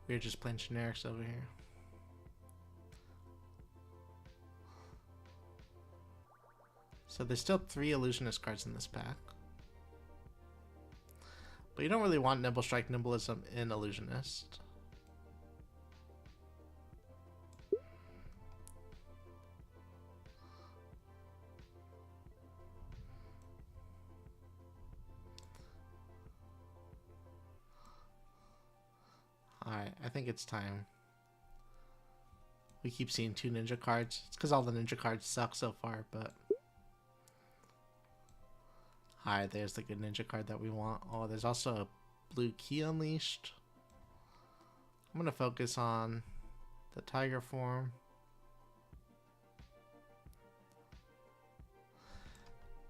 We're just playing generics over here. So there's still 3 illusionist cards in this pack. But you don't really want Nimble Strike, Nimblism in illusionist. Alright, I think it's time. We keep seeing 2 ninja cards. It's because all the ninja cards suck so far, but... Alright, there's the good ninja card that we want. Oh, there's also a blue key unleashed. I'm going to focus on the tiger form.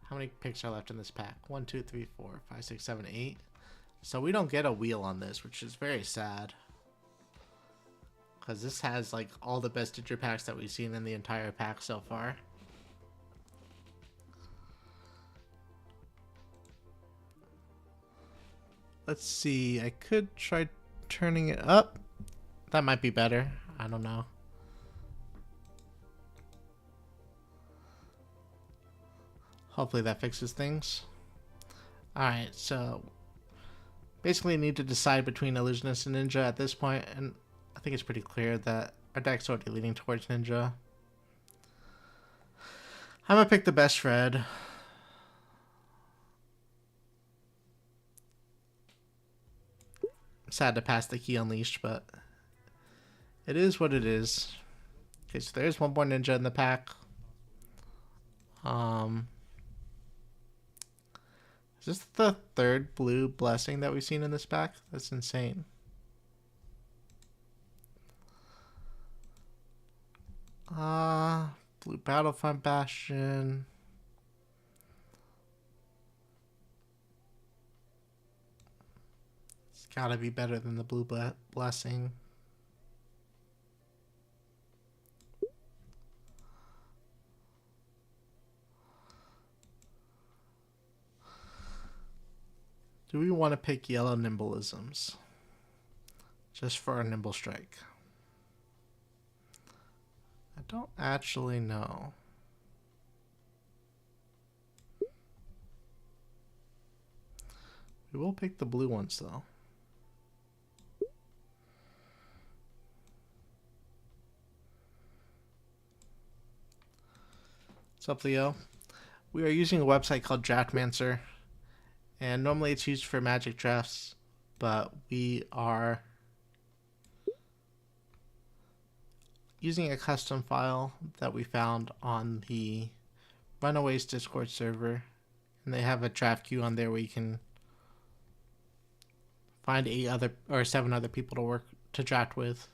How many picks are left in this pack? 1, 2, 3, 4, 5, 6, 7, 8. So we don't get a wheel on this, which is very sad. Because this has like all the best Digi packs that we've seen in the entire pack so far. Let's see, I could try turning it up. That might be better. I don't know. Hopefully that fixes things. Alright, so basically need to decide between Illusionist and Ninja at this point, and I think it's pretty clear that our deck's already leaning towards Ninja. I'm gonna pick the best red. Sad to pass the key unleashed, but it is what it is. Okay, so there's one more Ninja in the pack. Is this the third blue blessing that we've seen in this pack? That's insane. Blue Battlefront Bastion. It's gotta be better than the blue blessing. Do we want to pick yellow Nimbleisms? Just for a Nimble Strike? I don't actually know. We will pick the blue ones though. What's up, Leo? We are using a website called Draftmancer, and normally it's used for Magic drafts, but we are using a custom file that we found on the Runaways Discord server, and they have a draft queue on there where you can find 7 other people to draft with.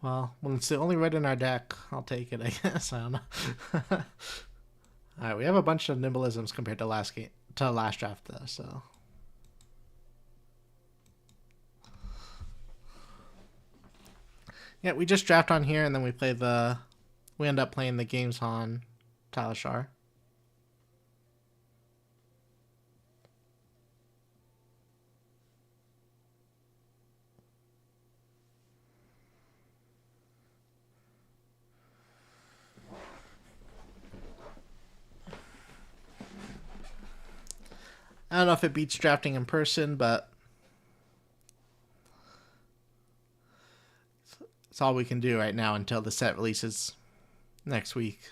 Well, when it's the only red in our deck, I'll take it, I guess. I don't know. Alright, we have a bunch of Nimbleisms compared to last draft though, so. Yeah, we just draft on here and then we end up playing the games on Talishar. I don't know if it beats drafting in person, but it's all we can do right now until the set releases next week.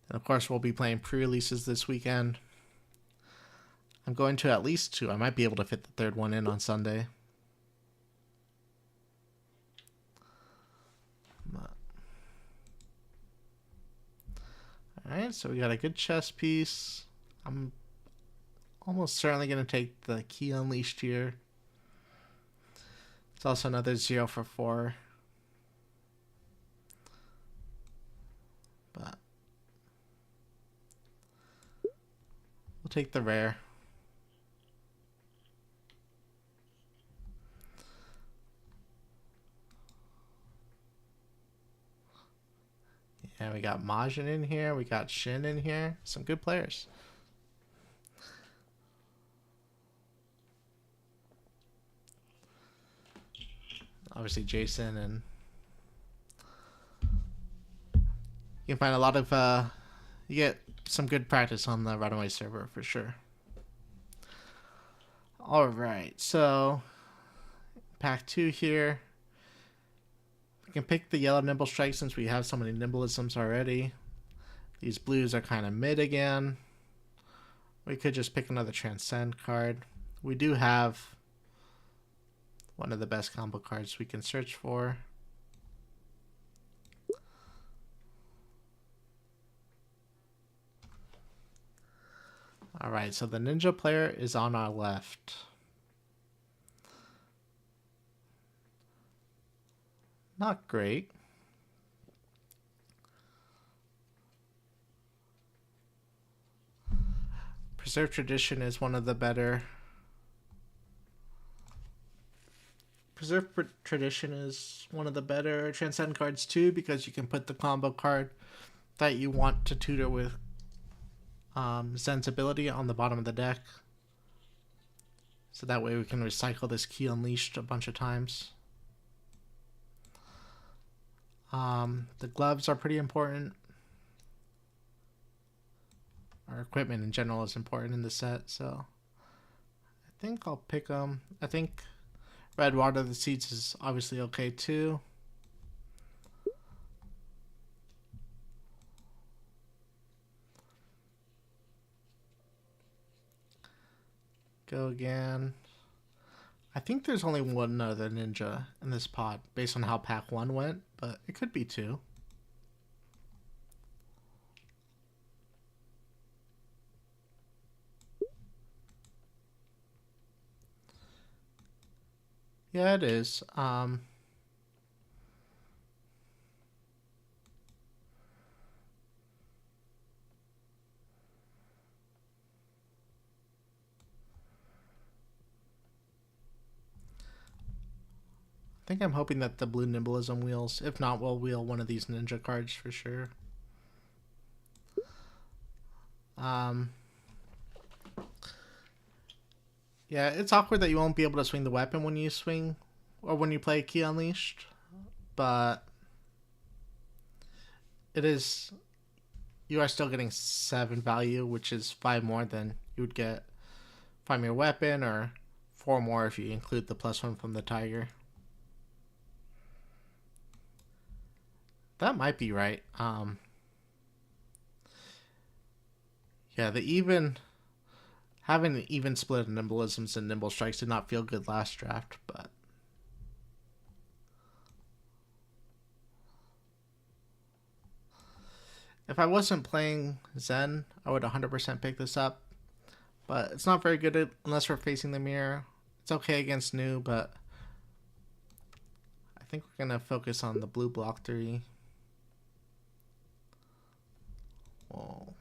And of course, we'll be playing pre-releases this weekend. I'm going to at least 2. I might be able to fit the third one in on Sunday. Alright, so we got a good chess piece. I'm almost certainly going to take the key unleashed here. It's also another 0 for 4. But we'll take the rare. Yeah, we got Majin in here. We got Shin in here. Some good players. Obviously Jason, and you can find a lot of you get some good practice on the Runaway server for sure. Alright, so pack 2 here. We can pick the yellow Nimble Strike since we have so many Nimbleisms already. These blues are kind of mid again. We could just pick another Transcend card. We do have one of the best combo cards we can search for. Alright, so the Ninja player is on our left. Not great. Preserved Tradition is one of the better. Preserved Tradition is one of the better Transcend cards too, because you can put the combo card that you want to tutor with Zen's ability on the bottom of the deck. So that way we can recycle this key unleashed a bunch of times. The gloves are pretty important. Our equipment in general is important in the set, so I think I'll pick them. I think red water the seeds is obviously okay too. Go again. I think there's only one other ninja in this pod based on how pack 1 went, but it could be 2. Yeah, it is. I think I'm hoping that the blue Nimbleism wheels. If not, we'll wheel one of these ninja cards for sure. Yeah, it's awkward that you won't be able to swing the weapon when you swing or when you play Key Unleashed, but it is. You are still getting 7 value, which is 5 more than you would get from your weapon, or 4 more if you include the +1 from the tiger. That might be right. Yeah, having an even split of Nimbleisms and Nimble Strikes did not feel good last draft, but if I wasn't playing Zen, I would 100% pick this up. But it's not very good unless we're facing the mirror. It's okay against new, but I think we're going to focus on the blue block 3. Whoa.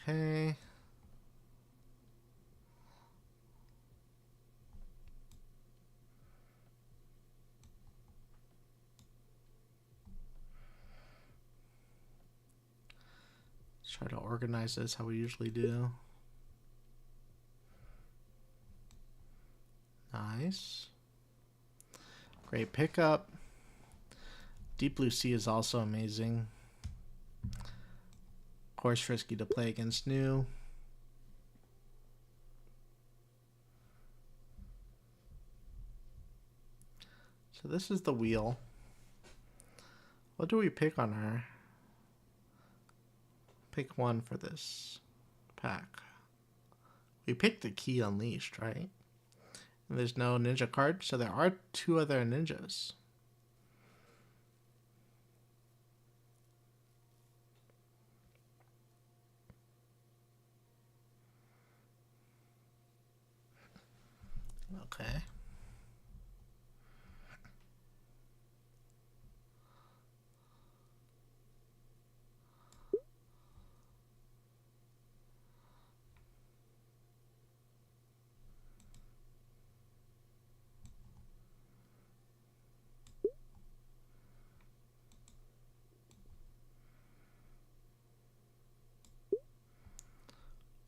Okay. Let's try to organize this how we usually do. Nice. Great pickup. Deep Blue Sea is also amazing. Of course, risky to play against new. So this is the wheel. What do we pick on our... Pick 1 for this pack. We picked the Key Unleashed, right? And there's no ninja card, so there are 2 other ninjas. Okay.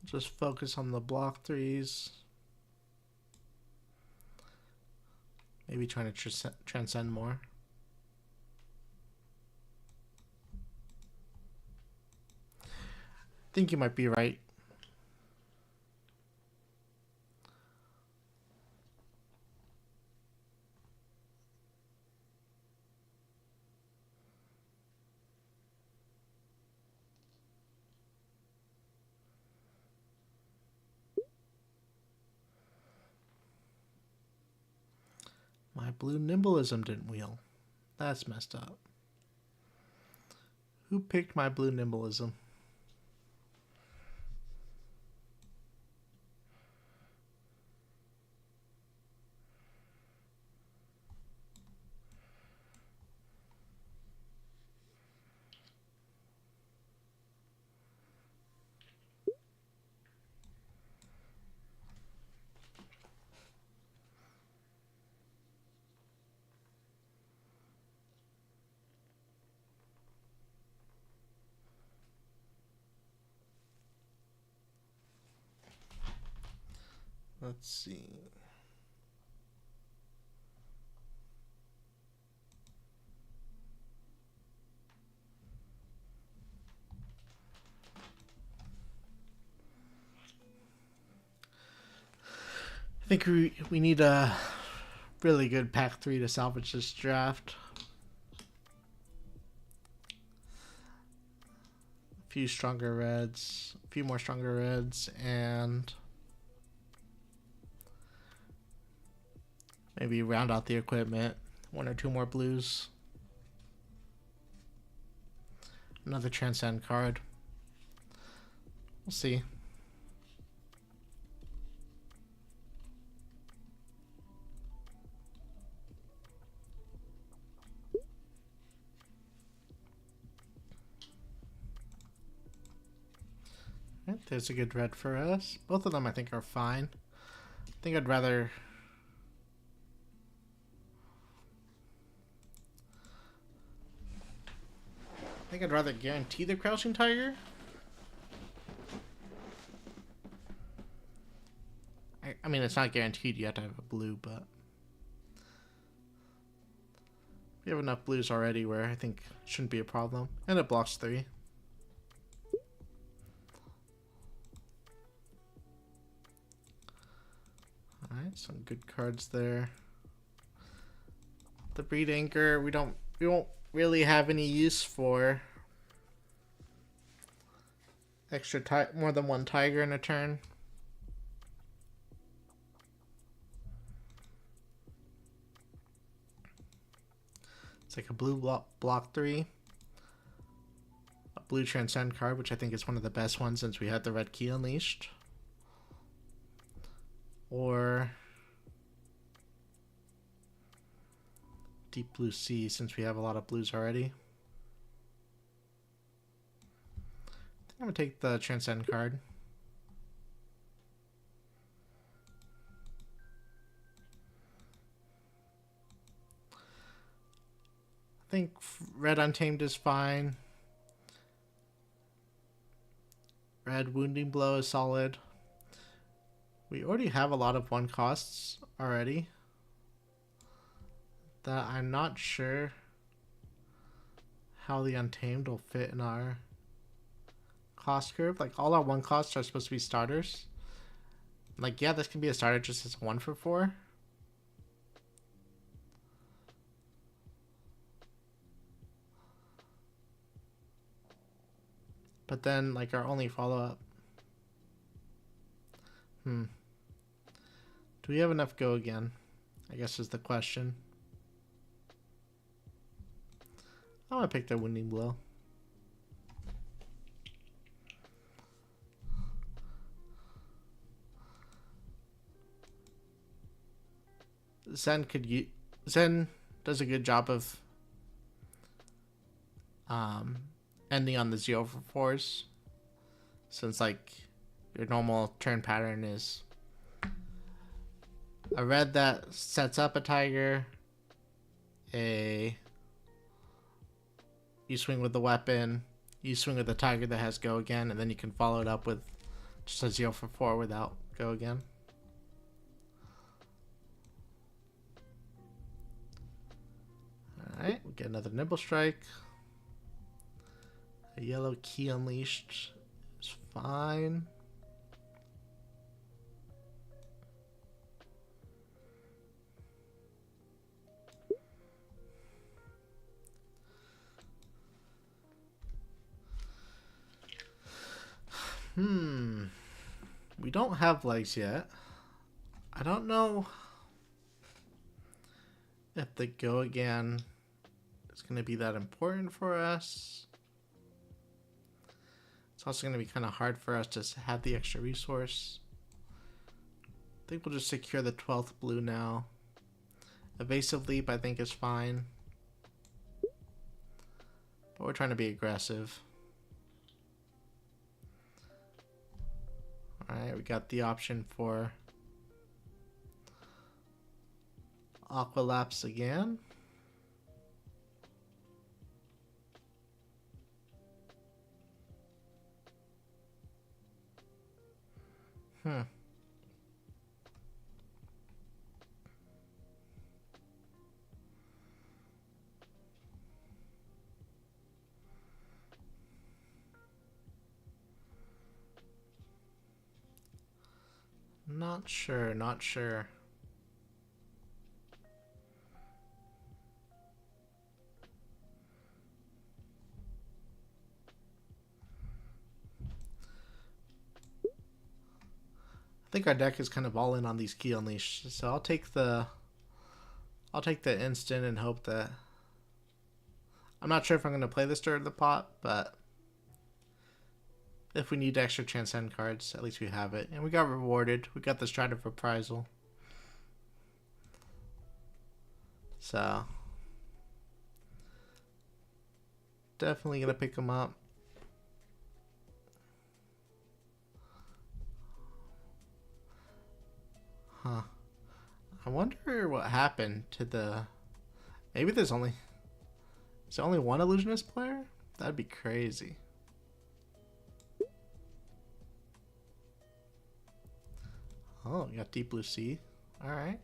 Just focus on the block 3s. Maybe trying to transcend more. I think you might be right. My blue Nimbleism didn't wheel. That's messed up. Who picked my blue Nimbleism? Let's see. I think we need a really good pack 3 to salvage this draft. A few stronger reds, a few more stronger reds, and maybe round out the equipment. 1 or 2 more blues. Another transcend card. We'll see. Right, there's a good red for us. Both of them I think are fine. I think I'd rather... guarantee the Crouching Tiger. I mean, it's not guaranteed you have to have a blue, but... we have enough blues already where I think it shouldn't be a problem. And it blocks 3. Alright, some good cards there. The Breed Anchor, we won't really have any use for. More than 1 tiger in a turn. It's like a blue block 3. A blue Transcend card, which I think is one of the best ones since we had the red key unleashed. Or Deep Blue Sea, since we have a lot of blues already. I think I'm going to take the Transcend card. I think red Untamed is fine. Red Wounding Blow is solid. We already have a lot of 1 costs already that I'm not sure how the Untamed will fit in our cost curve. Like, all our 1 costs are supposed to be starters. Like, yeah, this can be a starter just as a 1 for 4. But then, like, our only follow-up. Do we have enough go again? I guess is the question. I'm gonna pick the Wounding Blow. Zen does a good job of ending on the 0 for 4s, since like your normal turn pattern is a red that sets up a tiger, you swing with the weapon, you swing with the tiger that has go again, and then you can follow it up with just a 0 for 4 without go again. Alright, we get another Nibble Strike. A yellow key unleashed is fine. We don't have legs yet. I don't know if the go again is going to be that important for us. It's also going to be kind of hard for us to have the extra resource. I think we'll just secure the 12th blue now. Evasive Leap I think is fine. But we're trying to be aggressive. Alright, we got the option for Aqua Lapse again. Not sure, not sure. I think our deck is kind of all in on these key unleash, so I'll take the instant and hope that. I'm not sure if I'm going to play this during the pot, but if we need extra transcend cards, at least we have it. And we got rewarded. We got the Stride of Reprisal. So definitely going to pick them up. Huh. I wonder what happened to the... Maybe there's only... Is there only one illusionist player? That'd be crazy. Oh, you got Deep Blue Sea. Alright.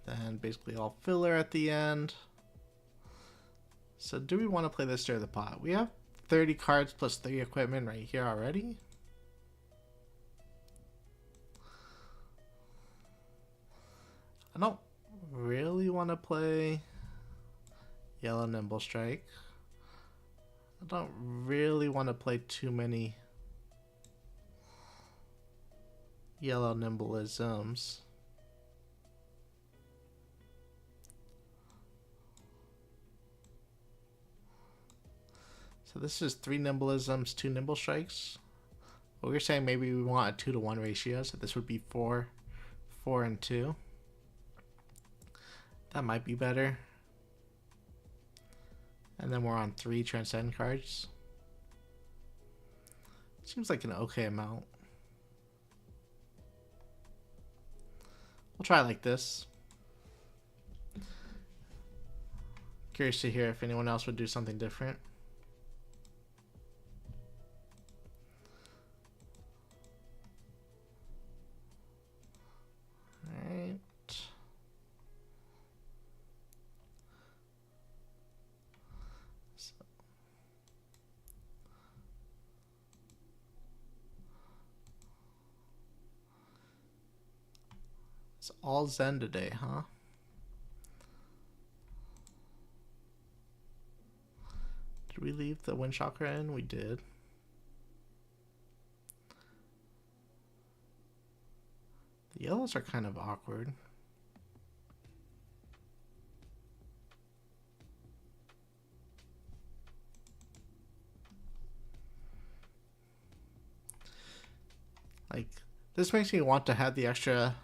Then basically all filler at the end. So do we want to play this during the pot? We have 30 cards plus 3 equipment right here already. I don't really want to play Yellow Nimble Strike. I don't really want to play too many Yellow Nimbleisms. So this is 3 Nimbleisms, 2 Nimble Strikes. But we're saying maybe we want a 2-to-1 ratio, so this would be 4, 4, and 2. That might be better. And then we're on 3 Transcend cards. Seems like an okay amount. We'll try like this. Curious to hear if anyone else would do something different. Alright. It's all Zen today, huh? Did we leave the Wind Chakra in? We did. The yellows are kind of awkward. Like, this makes me want to have the extra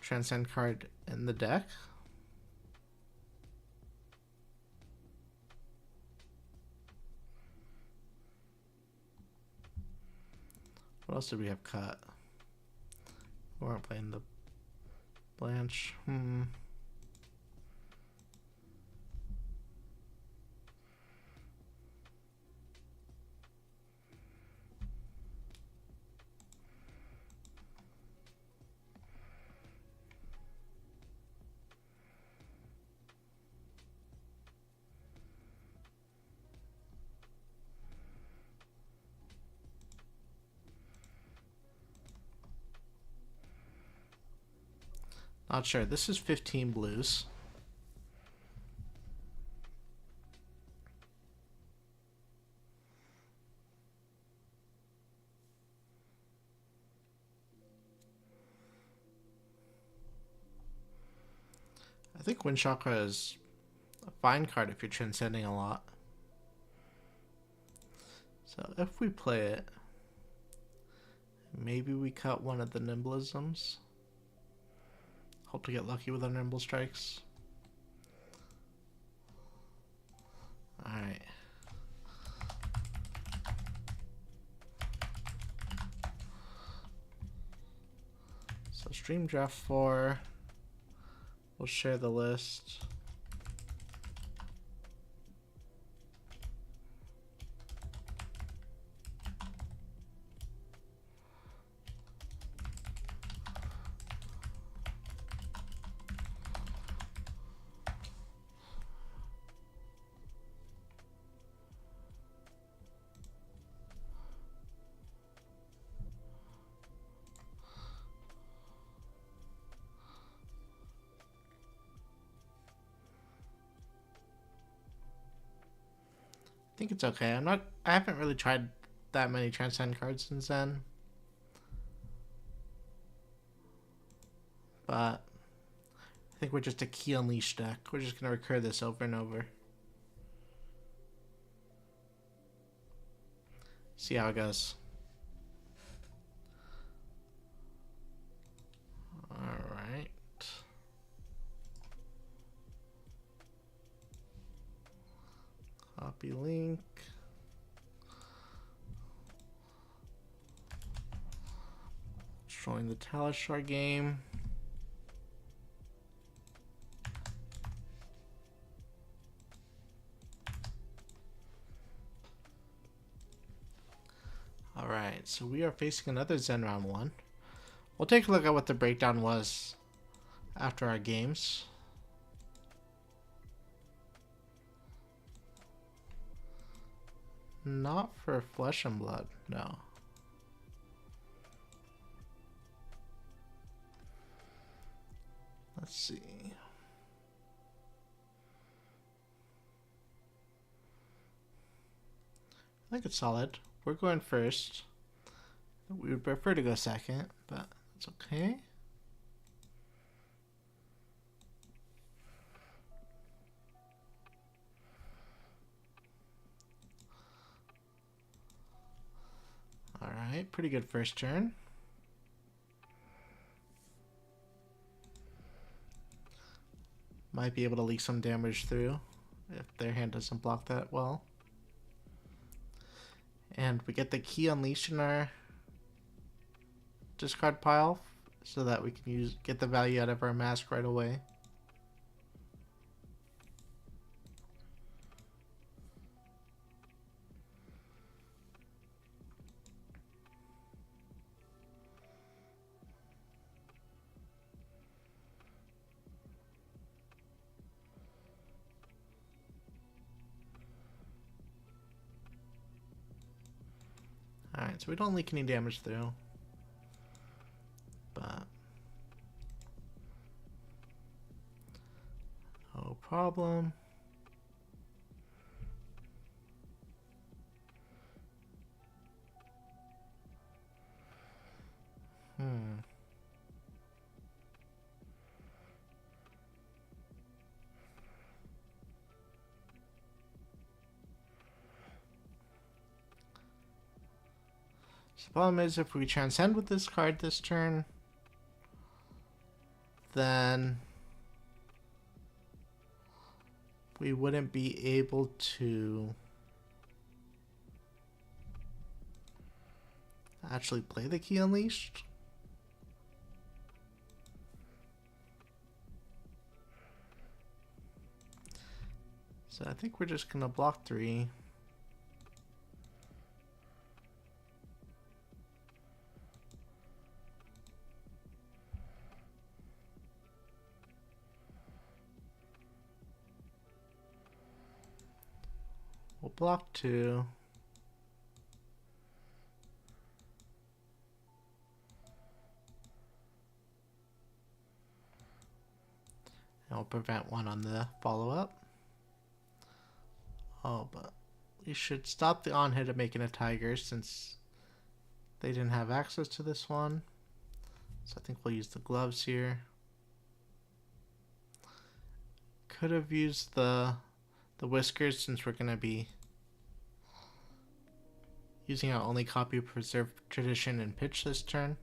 Transcend card in the deck. What else did we have cut? We weren't playing the Blanche. Not sure. This is 15 blues. I think Wind Chakra is a fine card if you're transcending a lot. So if we play it, maybe we cut one of the Nimbleisms. Hope to get lucky with our Nimble Strikes. Alright. So stream draft 4. We'll share the list. think it's okay. I haven't really tried that many Transcend cards since then. But I think we're just a Key Unleash deck. We're just going to recur this over and over. See how it goes. Alright. Copy link. Join the Talishar game. Alright, so we are facing another Zen round 1. We'll take a look at what the breakdown was after our games. Not for Flesh and Blood, no. Let's see. I think it's solid. We're going first. We would prefer to go second, but it's okay. Alright, pretty good first turn. Might be able to leak some damage through if their hand doesn't block that well. And we get the Key Unleash in our discard pile so that we can get the value out of our mask right away. Alright, so we don't leak any damage through. But no problem. So the problem is if we transcend with this card this turn, then we wouldn't be able to actually play the Key Unleashed. So I think we're just gonna block 3. We'll block 2. And we'll prevent 1 on the follow-up. Oh, but we should stop the on-hit of making a Tiger since they didn't have access to this one. So I think we'll use the gloves here. Could have used the whiskers since we're going to be using our only copy of Preserved Tradition and pitch this turn.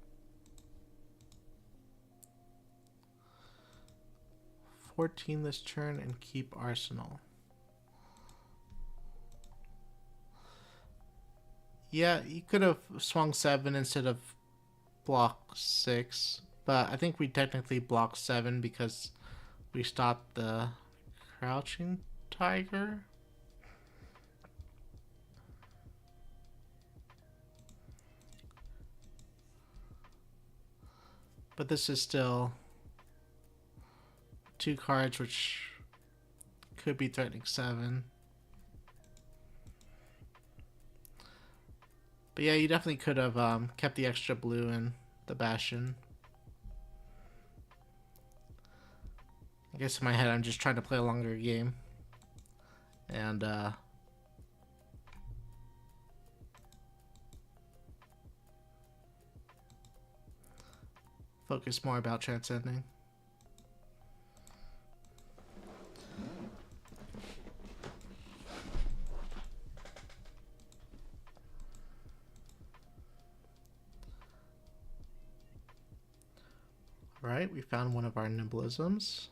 14 this turn and keep Arsenal. Yeah, you could have swung 7 instead of block 6, but I think we technically blocked 7 because we stopped the Crouching Tiger. But this is still 2 cards which could be threatening 7. But yeah, you definitely could have kept the extra blue in the Bastion. I guess in my head I'm just trying to play a longer game. And focus more about transcending. Alright, we found one of our nimblisms.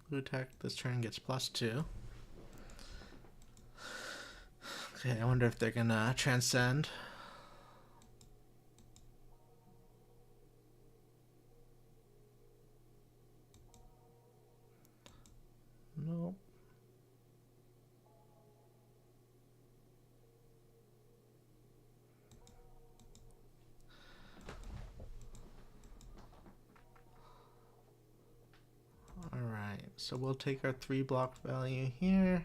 Blue tech this turn gets +2. Okay, I wonder if they're gonna transcend. Nope. Alright, so we'll take our 3 block value here.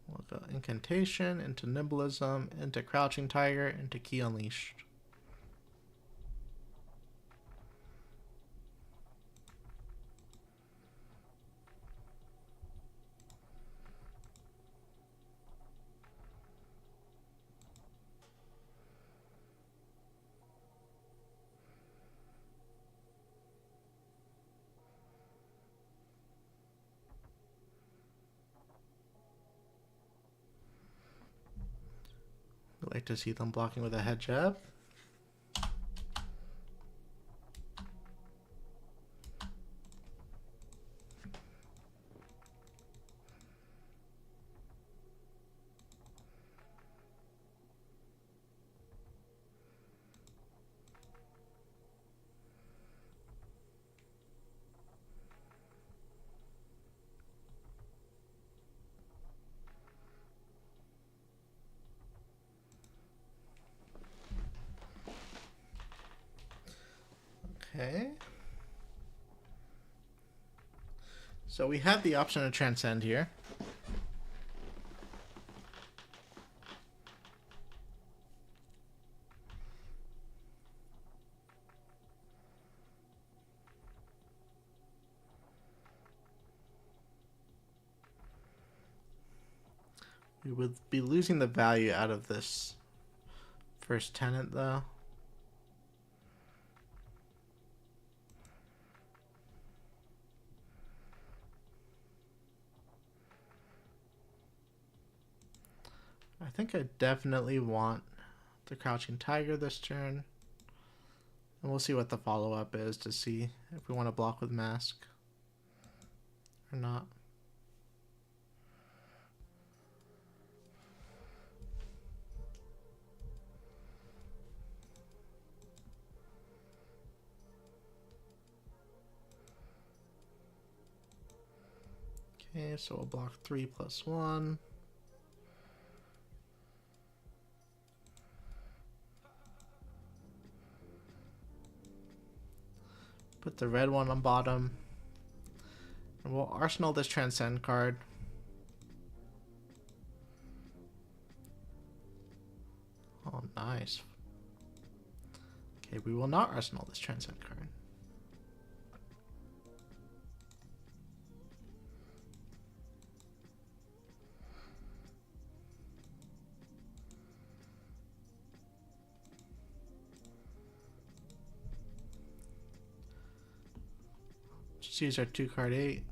We'll go Incantation, into Nimblism, into Crouching Tiger, into Key Unleashed. I'd like to see them blocking with a head jab. Okay. So we have the option to transcend here. We would be losing the value out of this first tenant though. I think I definitely want the Crouching Tiger this turn. And we'll see what the follow-up is to see if we want to block with Mask or not. Okay, so we'll block 3+1. Put the red one on bottom. And we'll arsenal this Transcend card. Oh, nice. Okay, we will not arsenal this Transcend card. Just use our 2-card 8.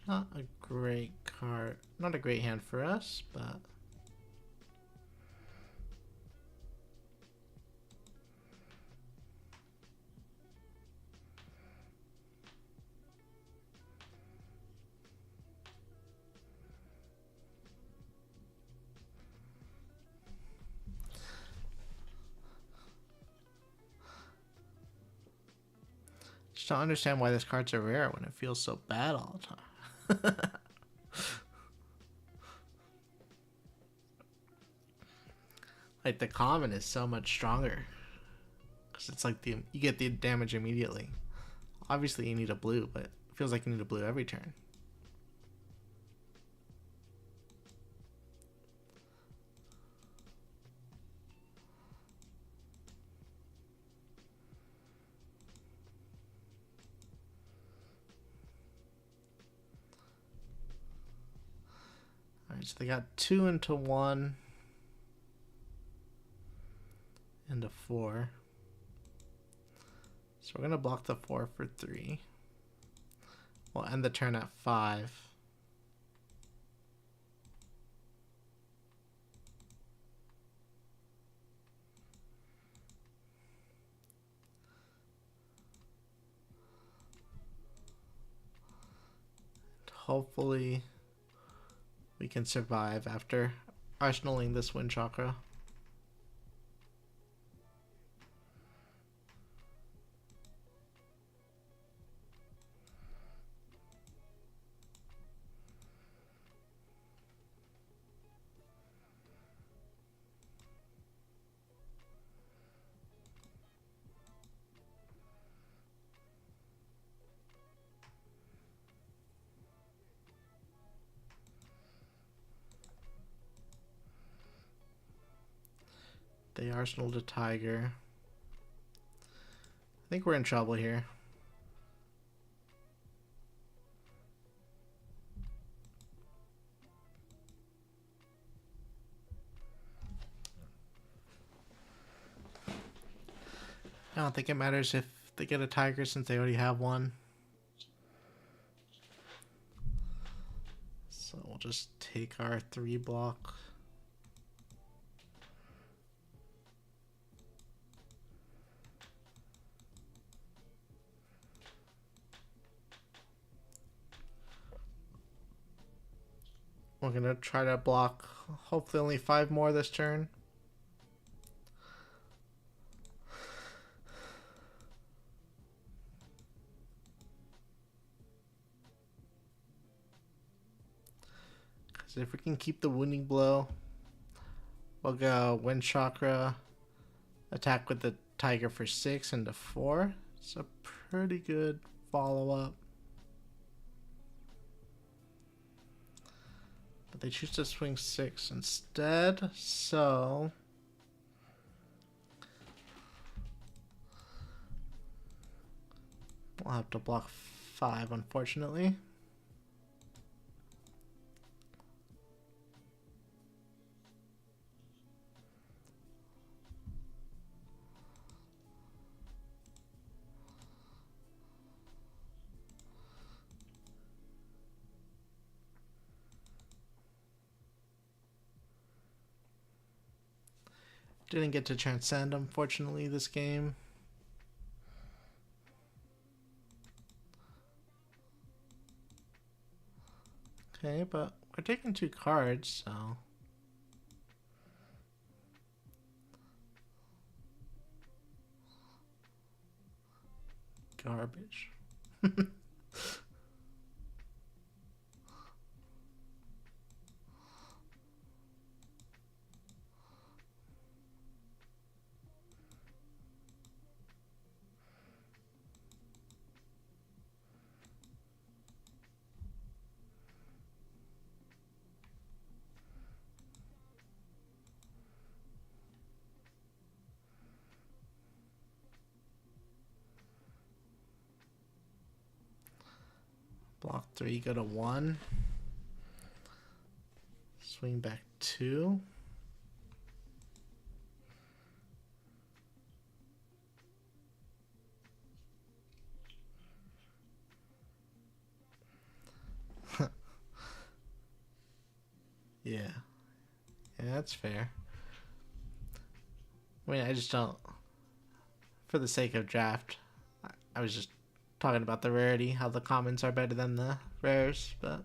Not a great card. Not a great hand for us, but... Just don't understand why this card's so rare when it feels so bad all the time. Like, the common is so much stronger. Because it's like you get the damage immediately. Obviously you need a blue, but it feels like you need a blue every turn. Alright, so they got 2 into 1. Into 4. So we're going to block the 4 for 3. We'll end the turn at 5. Hopefully we can survive after arsenaling this wind chakra. They arsenaled a tiger. I think we're in trouble here. I don't think it matters if they get a tiger since they already have one. So we'll just take our 3 block. We're going to try to block hopefully only 5 more this turn. Because if we can keep the wounding blow, we'll go wind chakra, attack with the tiger for 6 into 4. It's a pretty good follow-up. But they choose to swing 6 instead, so we'll have to block 5, unfortunately. Didn't get to transcend, unfortunately, this game. Okay, but we're taking 2 cards, so... Garbage. Block 3, go to 1. Swing back 2. that's fair. I mean, I just don't. For the sake of draft, I was just talking about the rarity, how the commons are better than the rares, but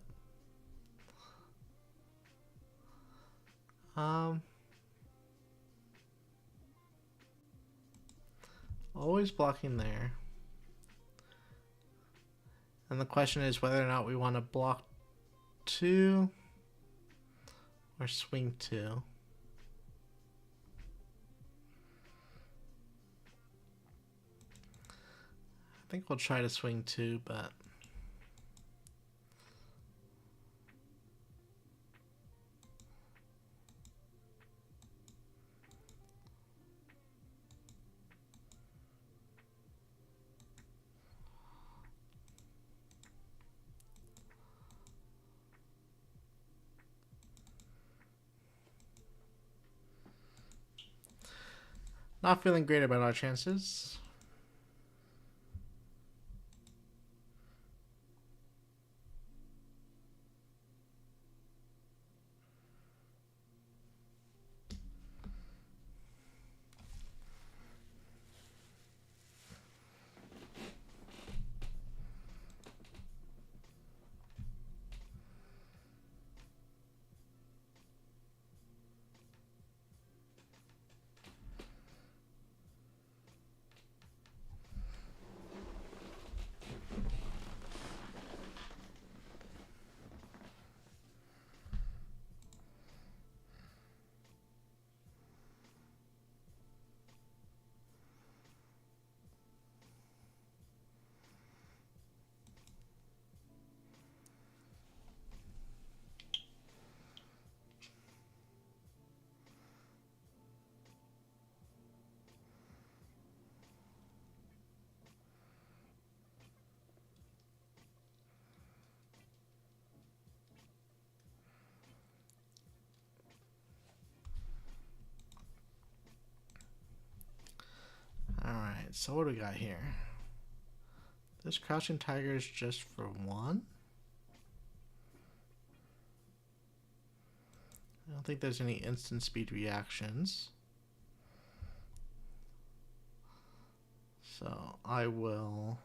always blocking there. And the question is whether or not we want to block 2 or swing 2. I think we'll try to swing 2, but not feeling great about our chances. Alright, so what do we got here? This Crouching Tiger is just for 1. I don't think there's any instant speed reactions. So I will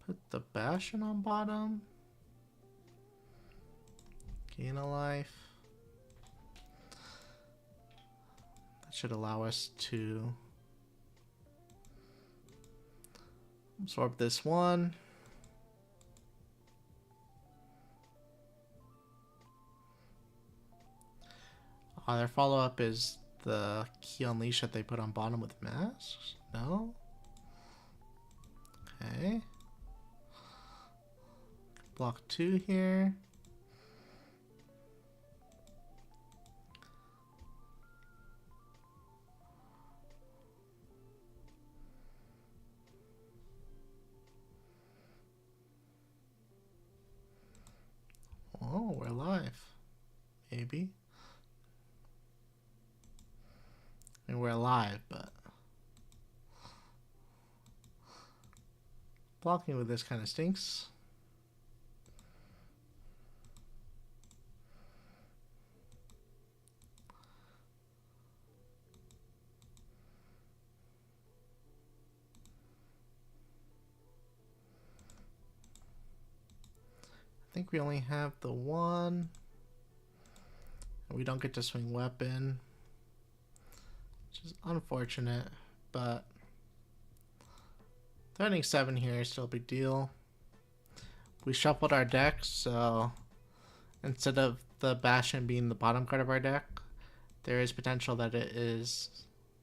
put the Bastion on bottom. Gain a life. That should allow us to absorb this one. Their follow-up is the key unleash that they put on bottom with masks? No? Okay. Block 2 here. Oh, we're alive. Maybe. I mean, we're alive, but blocking with this kind of stinks. I think we only have the 1. And we don't get to swing weapon, which is unfortunate, but threatening 7 here is still a big deal. We shuffled our deck, so instead of the Bastion being the bottom card of our deck, there is potential that it is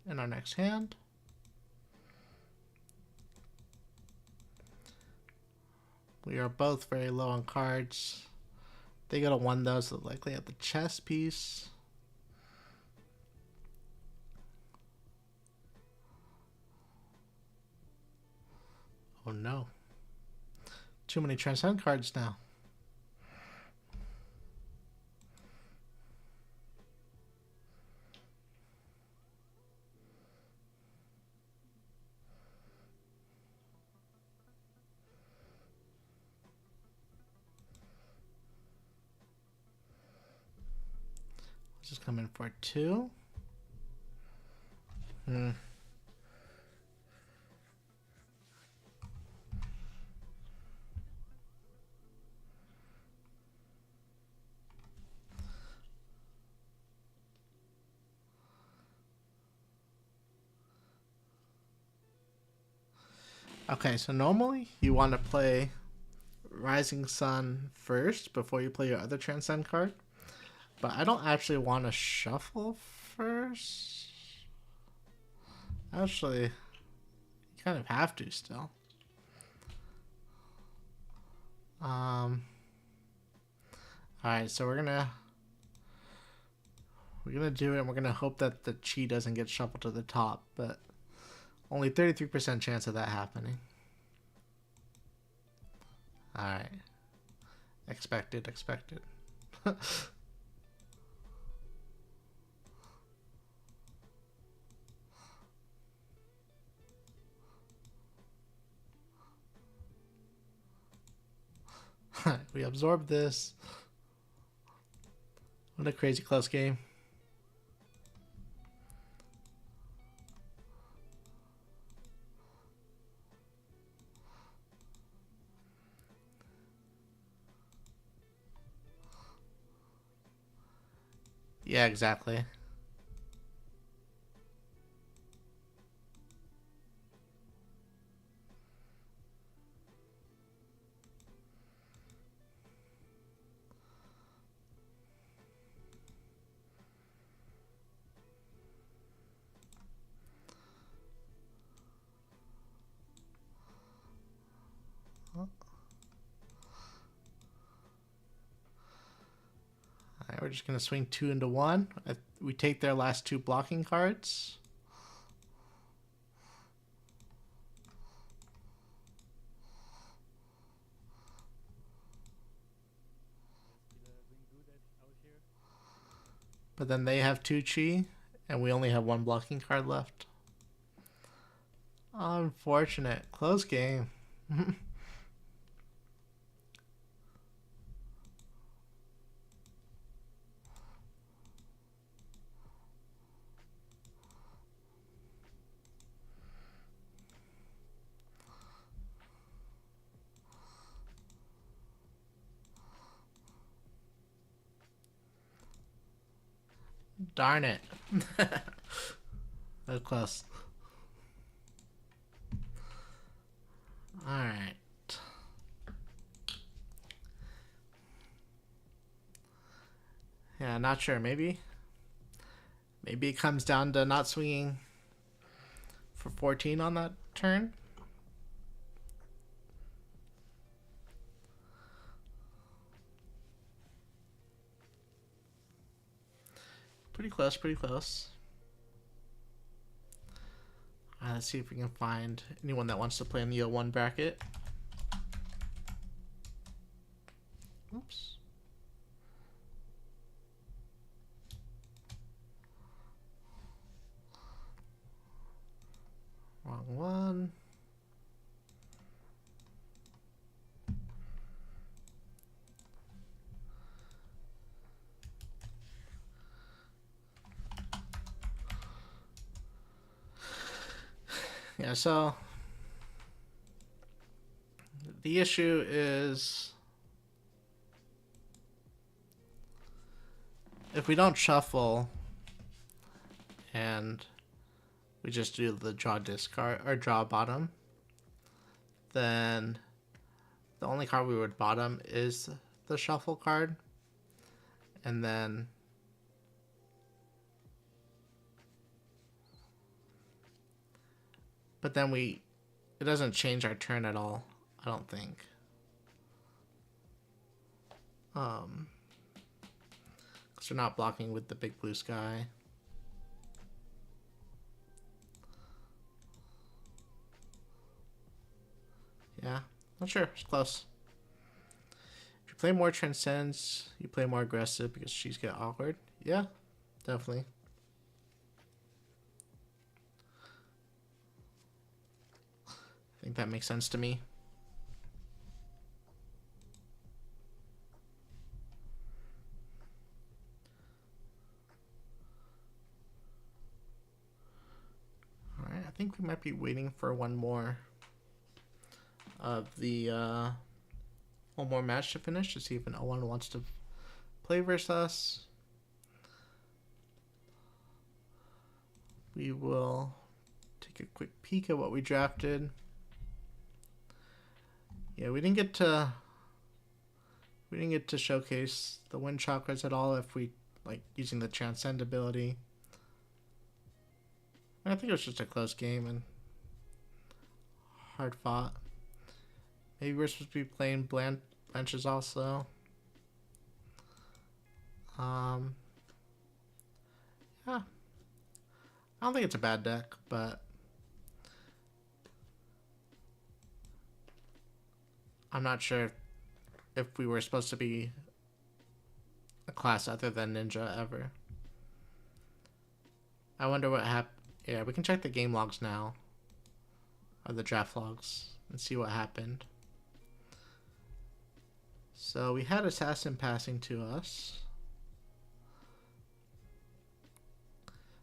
in our next hand. We are both very low on cards. They go to 1 though, so likely have the chess piece. Oh no. Too many Transcend cards now. coming for 2. Okay, so normally you want to play Rising Sun first before you play your other Transcend card. But I don't actually want to shuffle first. Actually, you kind of have to still. Alright, so we're gonna do it, and we're gonna hope that the chi doesn't get shuffled to the top, but only 33% chance of that happening. Alright. Expected. We absorbed this. What a crazy close game. Yeah, exactly. Alright, we're just going to swing 2 into 1. We take their last 2 blocking cards. But then they have 2 chi, and we only have 1 blocking card left. Unfortunate. Close game. Darn it. That close. Alright. Yeah, not sure. Maybe it comes down to not swinging for 14 on that turn. Pretty close. Let's see if we can find anyone that wants to play in the 01 bracket. Oops. Wrong one. Yeah, so the issue is if we don't shuffle and we just do the draw discard or draw bottom, then the only card we would bottom is the shuffle card. And then but then it doesn't change our turn at all, I don't think. Because we're not blocking with the big blue sky. Yeah, not sure. It's close. If you play more Transcends, you play more aggressive because she's get awkward. Yeah, definitely. I think that makes sense to me. we might be waiting for one more of the one more match to finish to see if an 0-1 wants to play versus us. We will take a quick peek at what we drafted. Yeah, we didn't get to showcase the wind chakras at all if we like using the transcend ability. I think it was just a close game and hard fought. Maybe we're supposed to be playing benches also. Yeah. I don't think it's a bad deck, but I'm not sure if we were supposed to be a class other than Ninja ever. I wonder what happened. Yeah, we can check the game logs now. Or the draft logs. And see what happened. So we had Assassin passing to us.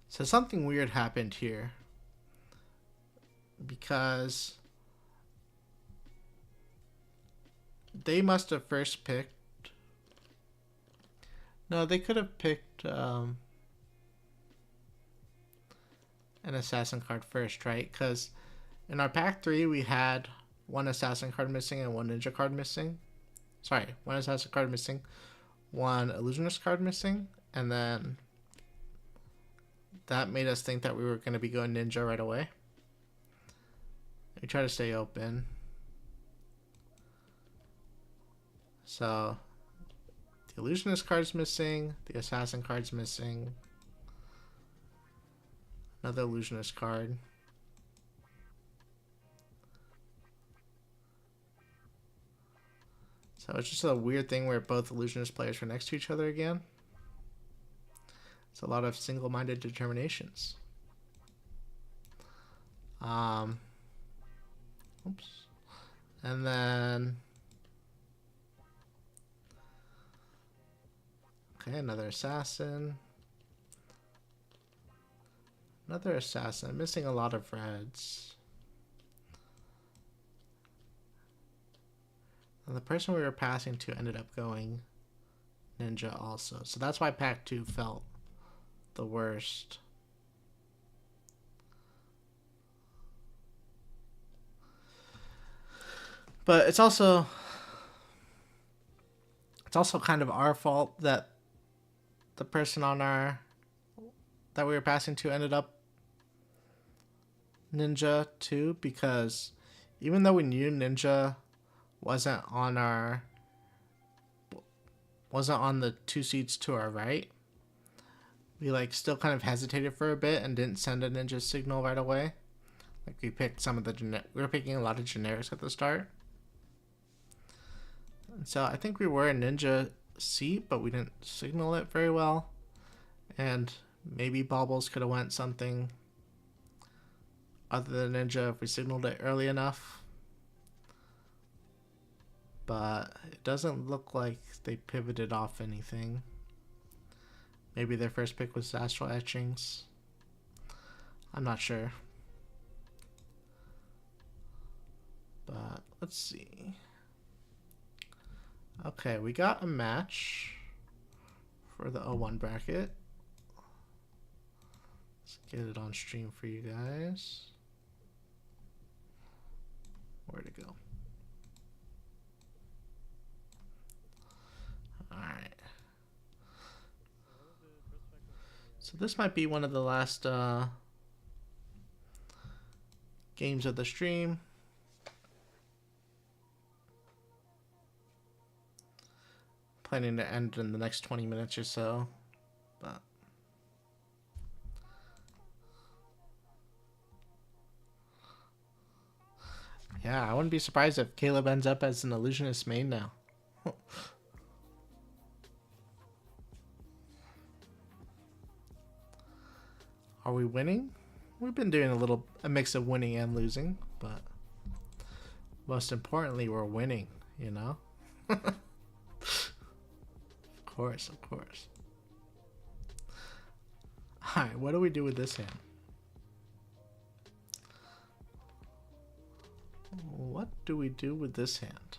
So something weird happened here. Because they must have first picked... No, they could have picked an assassin card first, right? Because in our pack 3, we had one assassin card missing and one ninja card missing. Sorry, one assassin card missing, one illusionist card missing, and then that made us think that we were going to be going ninja right away. We try to stay open. So the illusionist card's missing, the assassin card's missing, another illusionist card. So it's just a weird thing where both illusionist players were next to each other again. It's a lot of single-minded determinations. Oops. And then... Okay, another assassin. Another assassin. I'm missing a lot of reds. And the person we were passing to ended up going ninja also. So that's why pack 2 felt the worst. But it's also kind of our fault that the person that we were passing to ended up ninja too, because even though we knew ninja wasn't on the 2 seats to our right, we like still kind of hesitated for a bit and didn't send a ninja signal right away. Like we picked we were picking a lot of generics at the start. And so I think we were a ninja seat, but we didn't signal it very well. And maybe Baubles could have went something other than ninja if we signaled it early enough. But it doesn't look like they pivoted off anything. Maybe their first pick was Astral Etchings. I'm not sure. But let's see. Okay, we got a match for the 0-1 bracket. Let's get it on stream for you guys. Where'd it go? Alright. So this might be one of the last games of the stream. Planning to end in the next 20 minutes or so, but yeah, I wouldn't be surprised if Caleb ends up as an illusionist main now. Are we winning? We've been doing a mix of winning and losing, but most importantly, we're winning, you know? Of course. Alright, what do we do with this hand? What do we do with this hand?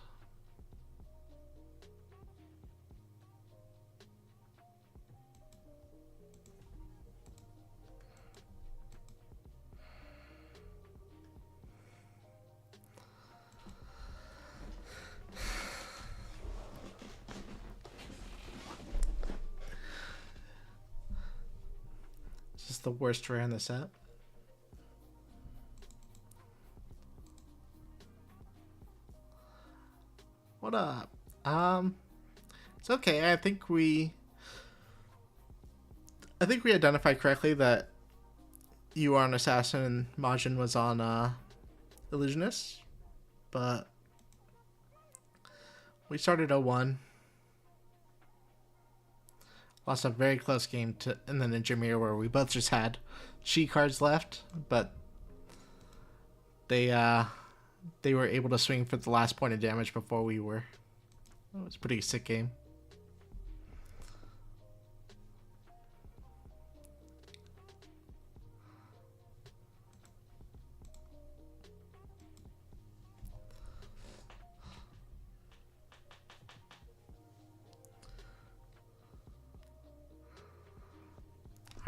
Is this the worst rare in the set? What up? It's okay. I think we identified correctly that you are an assassin and Majin was on illusionist, but we started 0-1. Lost a very close game in the Ninja Mirror where we both just had Chi cards left, but they were able to swing for the last point of damage before we were. It was a pretty sick game.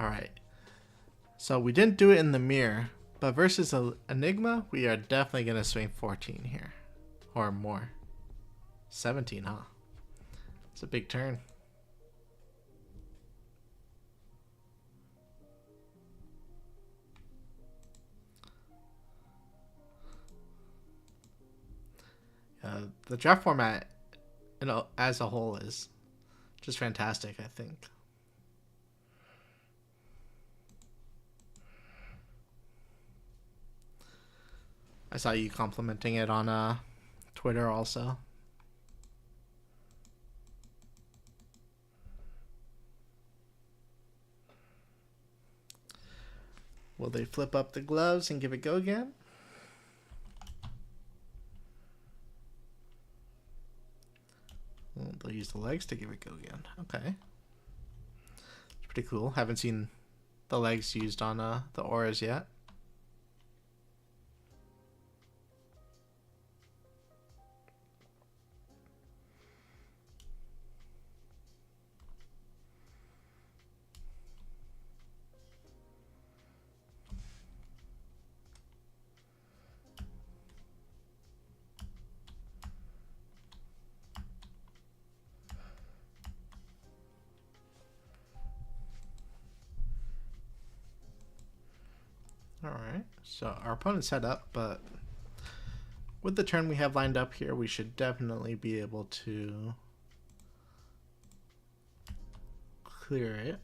Alright. So we didn't do it in the mirror, but versus Enigma, we are definitely going to swing 14 here. Or more. 17, huh? It's a big turn. The draft format, as a whole, is just fantastic, I think. I saw you complimenting it on Twitter also. Will they flip up the gloves and give it go again? Well, they'll use the legs to give it go again. Okay. It's pretty cool. Haven't seen the legs used on the auras yet. Alright, so our opponent's set up, but with the turn we have lined up here, we should definitely be able to clear it.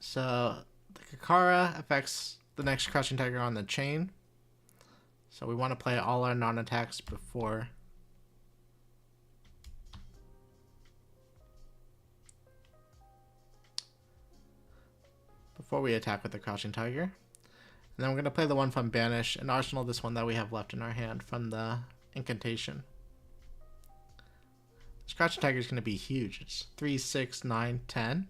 So the Kakara affects the next Crouching Tiger on the chain. So we want to play all our non-attacks before we attack with the Crouching Tiger. And then we're going to play the one from Banish and arsenal this one that we have left in our hand from the incantation. This Crouching Tiger is going to be huge. It's 3, 6, 9, 10.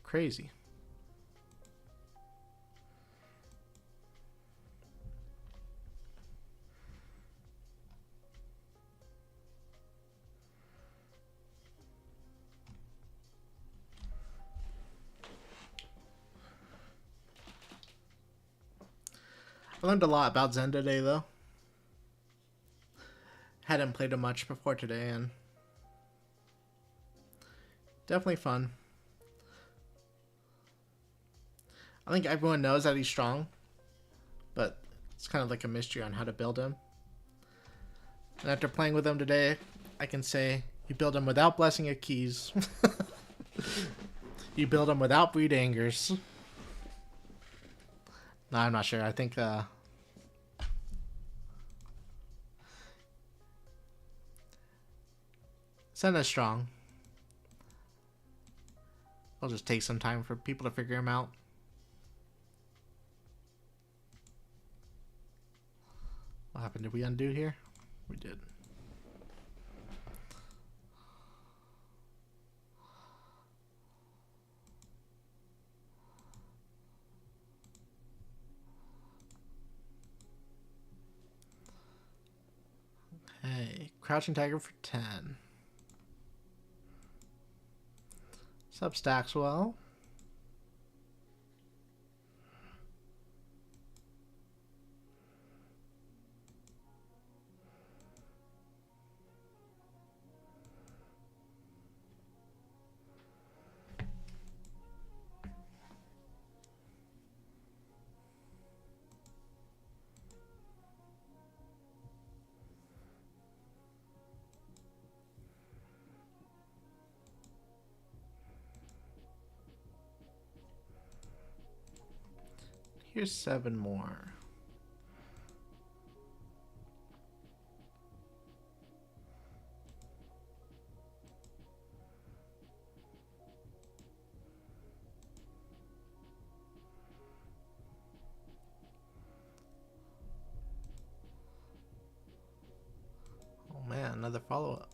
Crazy. I learned a lot about Zen today, though. Hadn't played him much before today, and definitely fun. I think everyone knows that he's strong, but it's kind of like a mystery on how to build him. And after playing with him today, I can say you build him without Blessing of Keys. You build him without Breed Angers. No, I'm not sure. I think Senna's strong. It'll just take some time for people to figure him out. What happened? Did we undo here? We did. Crouching Tiger for 10. Sub stacks well. Here's 7 more. Oh man, another follow-up.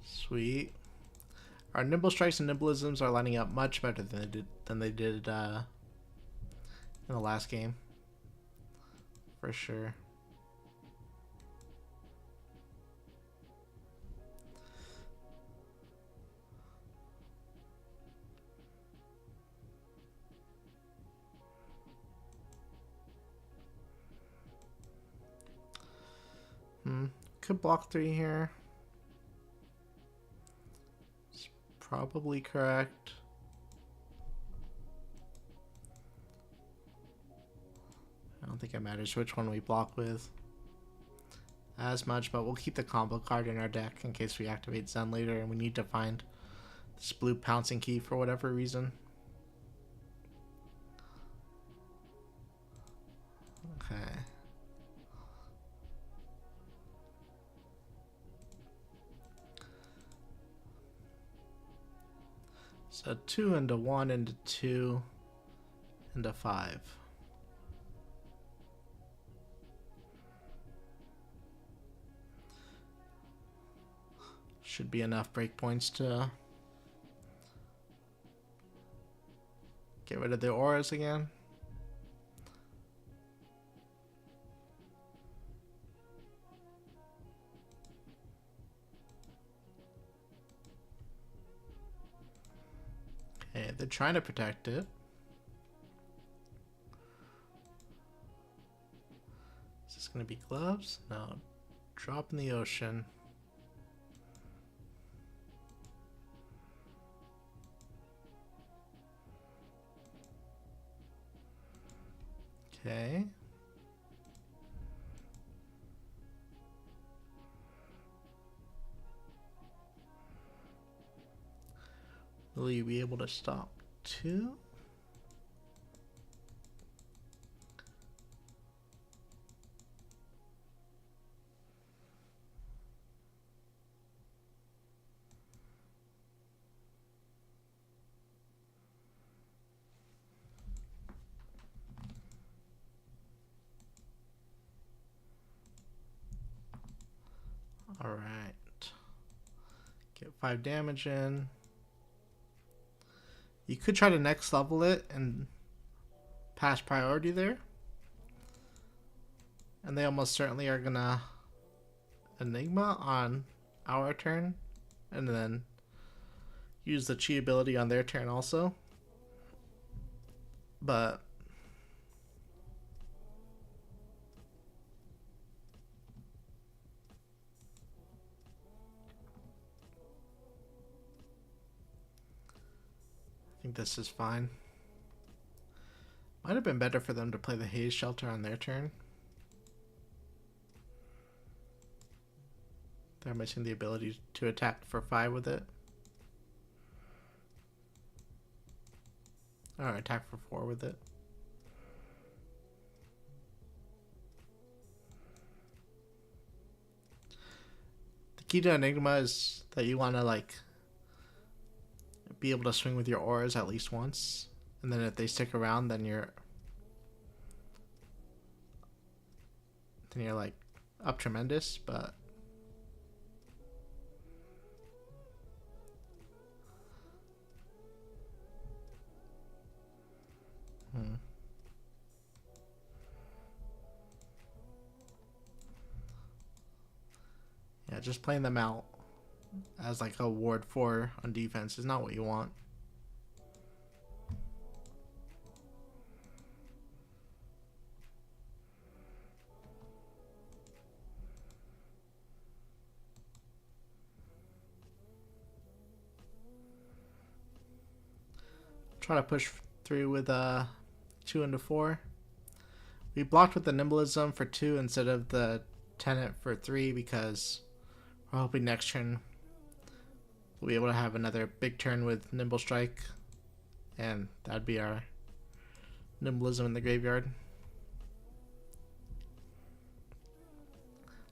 Sweet. Our nimble strikes and nimbleisms are lining up much better than they did in the last game. For sure. Could block 3 here. It's probably correct. I don't think it matters which one we block with as much, but we'll keep the combo card in our deck in case we activate Zen later and we need to find this blue pouncing key for whatever reason. Okay. So 2 into 1 into 2 into 5. Should be enough breakpoints to get rid of the auras again. Okay, they're trying to protect it. Is this going to be gloves? No. Drop in the ocean. Okay. Will you be able to stop 2? All right. Get 5 damage in. You could try to next level it and pass priority there. And they almost certainly are gonna Enigma on our turn. And then use the Chi ability on their turn also. But I think this is fine. Might have been better for them to play the Haze Shelter on their turn. They're missing the ability to attack for 5 with it. Or attack for 4 with it. The key to Enigma is that you want to like be able to swing with your auras at least once, and then if they stick around, then you're like up tremendous. But just playing them out as like a ward 4 on defense is not what you want. Try to push through with 2 into 4. We blocked with the nimblism for 2 instead of the tenant for 3 because we're hoping next turn we'll be able to have another big turn with nimble strike, and that'd be our nimblism in the graveyard.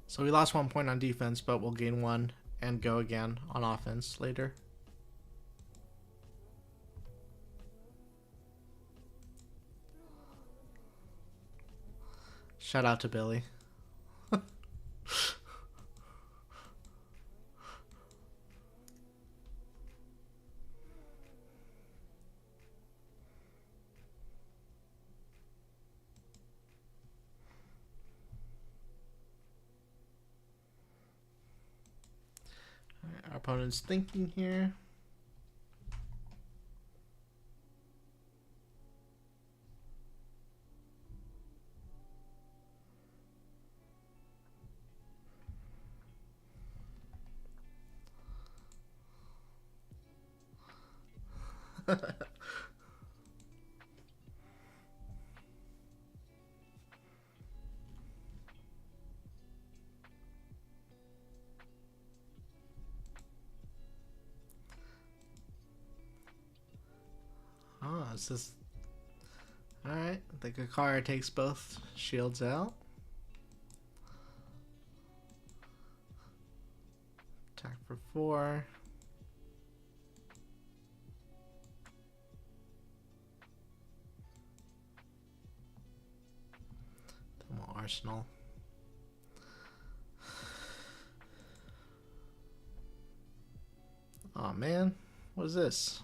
So we lost 1 point on defense, but we'll gain 1 and go again on offense later. Shout out to Billy. Our opponent's thinking here. Oh, it's just... Alright, the Kakara takes both shields out. Attack for 4. Then we'll Arsenal. Oh man, what is this?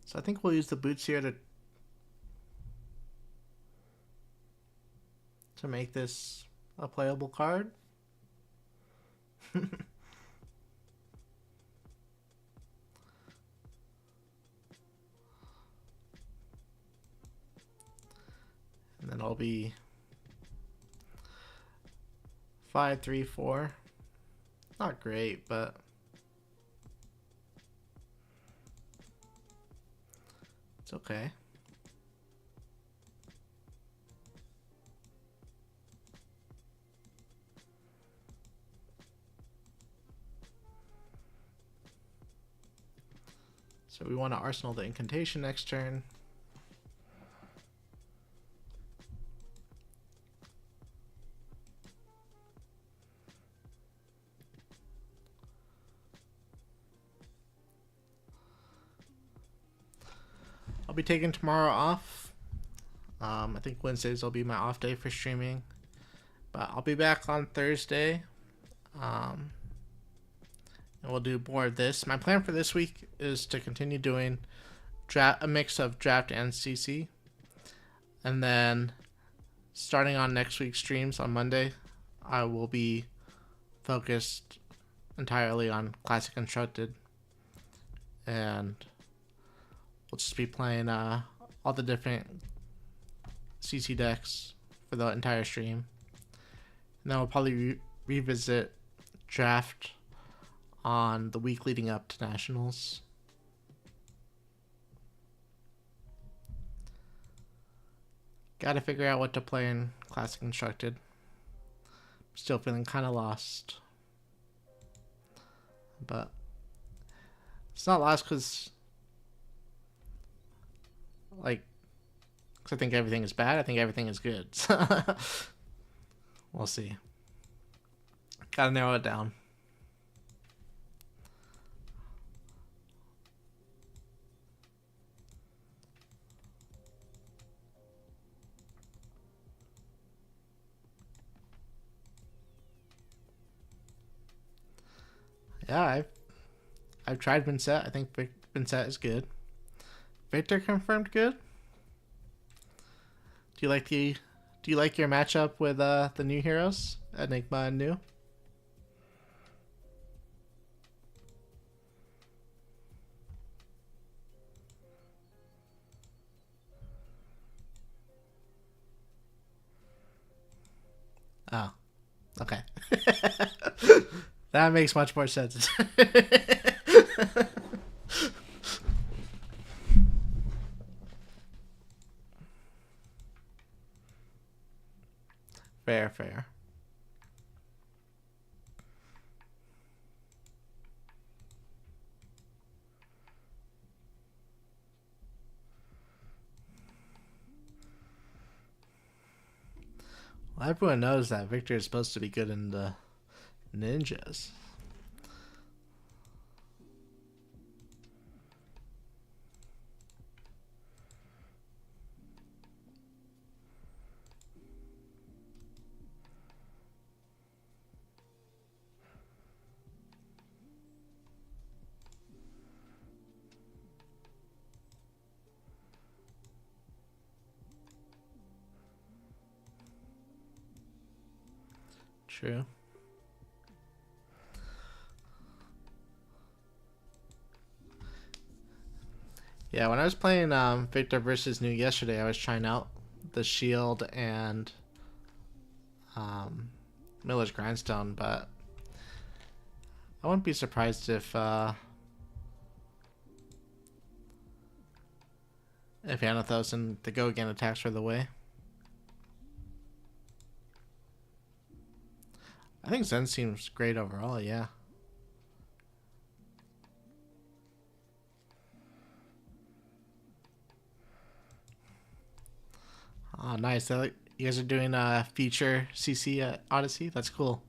So I think we'll use the boots here to make this a playable card. And then I'll be 5, 3, 4. Not great, but it's okay. So we want to arsenal the incantation next turn. I'll be taking tomorrow off. I think Wednesdays will be my off day for streaming, but I'll be back on Thursday. And we'll do more of this. My plan for this week is to continue doing a mix of draft and CC. And then starting on next week's streams on Monday, I will be focused entirely on Classic Constructed. And we'll just be playing all the different CC decks for the entire stream. And then we'll probably revisit draft on the week leading up to Nationals. Gotta figure out what to play in Classic Constructed. Still feeling kind of lost. But it's not lost because Because I think everything is bad. I think everything is good. We'll see. Gotta narrow it down. Yeah, I've tried Vincent. I think Vincent is good. Victor confirmed good. Do you like your matchup with the new heroes, Enigma and New? Oh, okay. That makes much more sense. Fair, fair. Well, everyone knows that Victor is supposed to be good in the ninjas. True. Yeah, when I was playing Victor versus New yesterday, I was trying out the shield and Miller's Grindstone, but I wouldn't be surprised if Anathos and the Go Again attacks for the way. I think Zen seems great overall, yeah. Oh, nice. You guys are doing a feature CC at Odyssey? That's cool.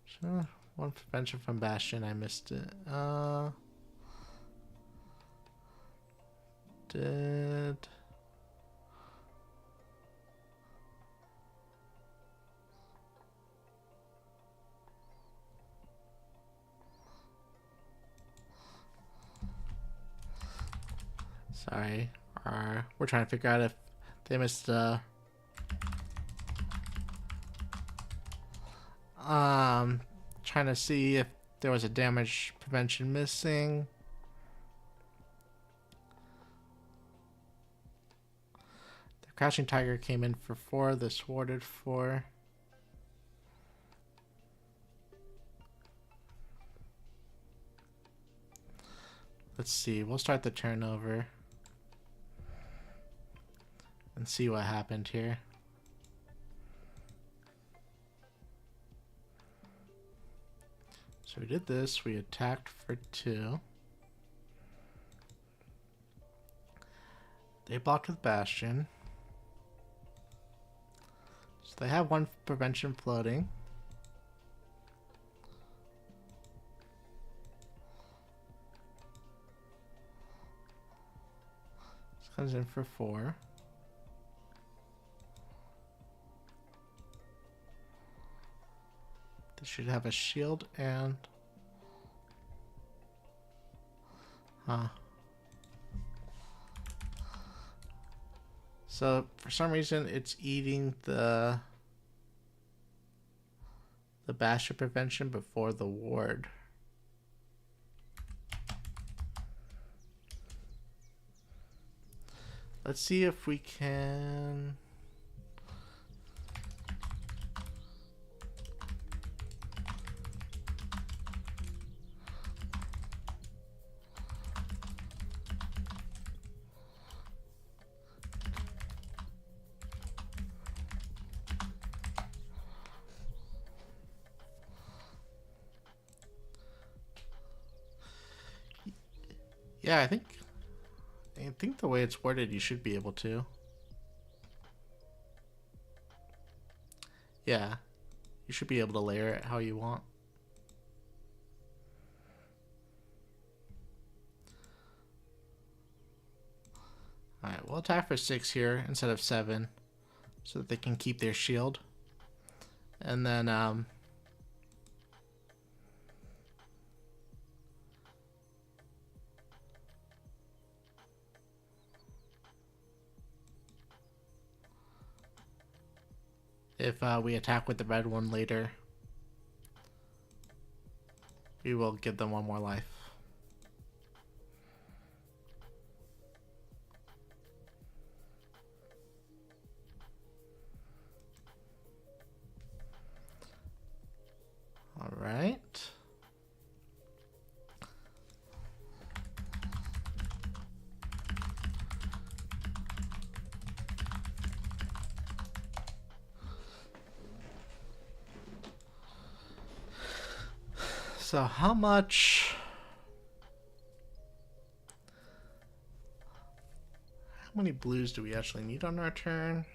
Sure. One prevention from Bastion. I missed it. Did... Sorry. We're trying to figure out if they missed trying to see if there was a damage prevention missing. The Crouching Tiger came in for 4, the Sworded 4. Let's see, we'll start the turnover and see what happened here. So we did this, we attacked for 2. They blocked with Bastion. So they have 1 prevention floating. This comes in for 4. They should have a shield and... So for some reason it's eating the Bastion prevention before the ward. Let's see if we can... Yeah, I think think the way it's worded, you should be able to. Yeah, you should be able to layer it how you want. Alright, we'll attack for 6 here instead of 7 so that they can keep their shield. And then, if we attack with the red one later, we will give them 1 more life. All right. So how many blues do we actually need on our turn?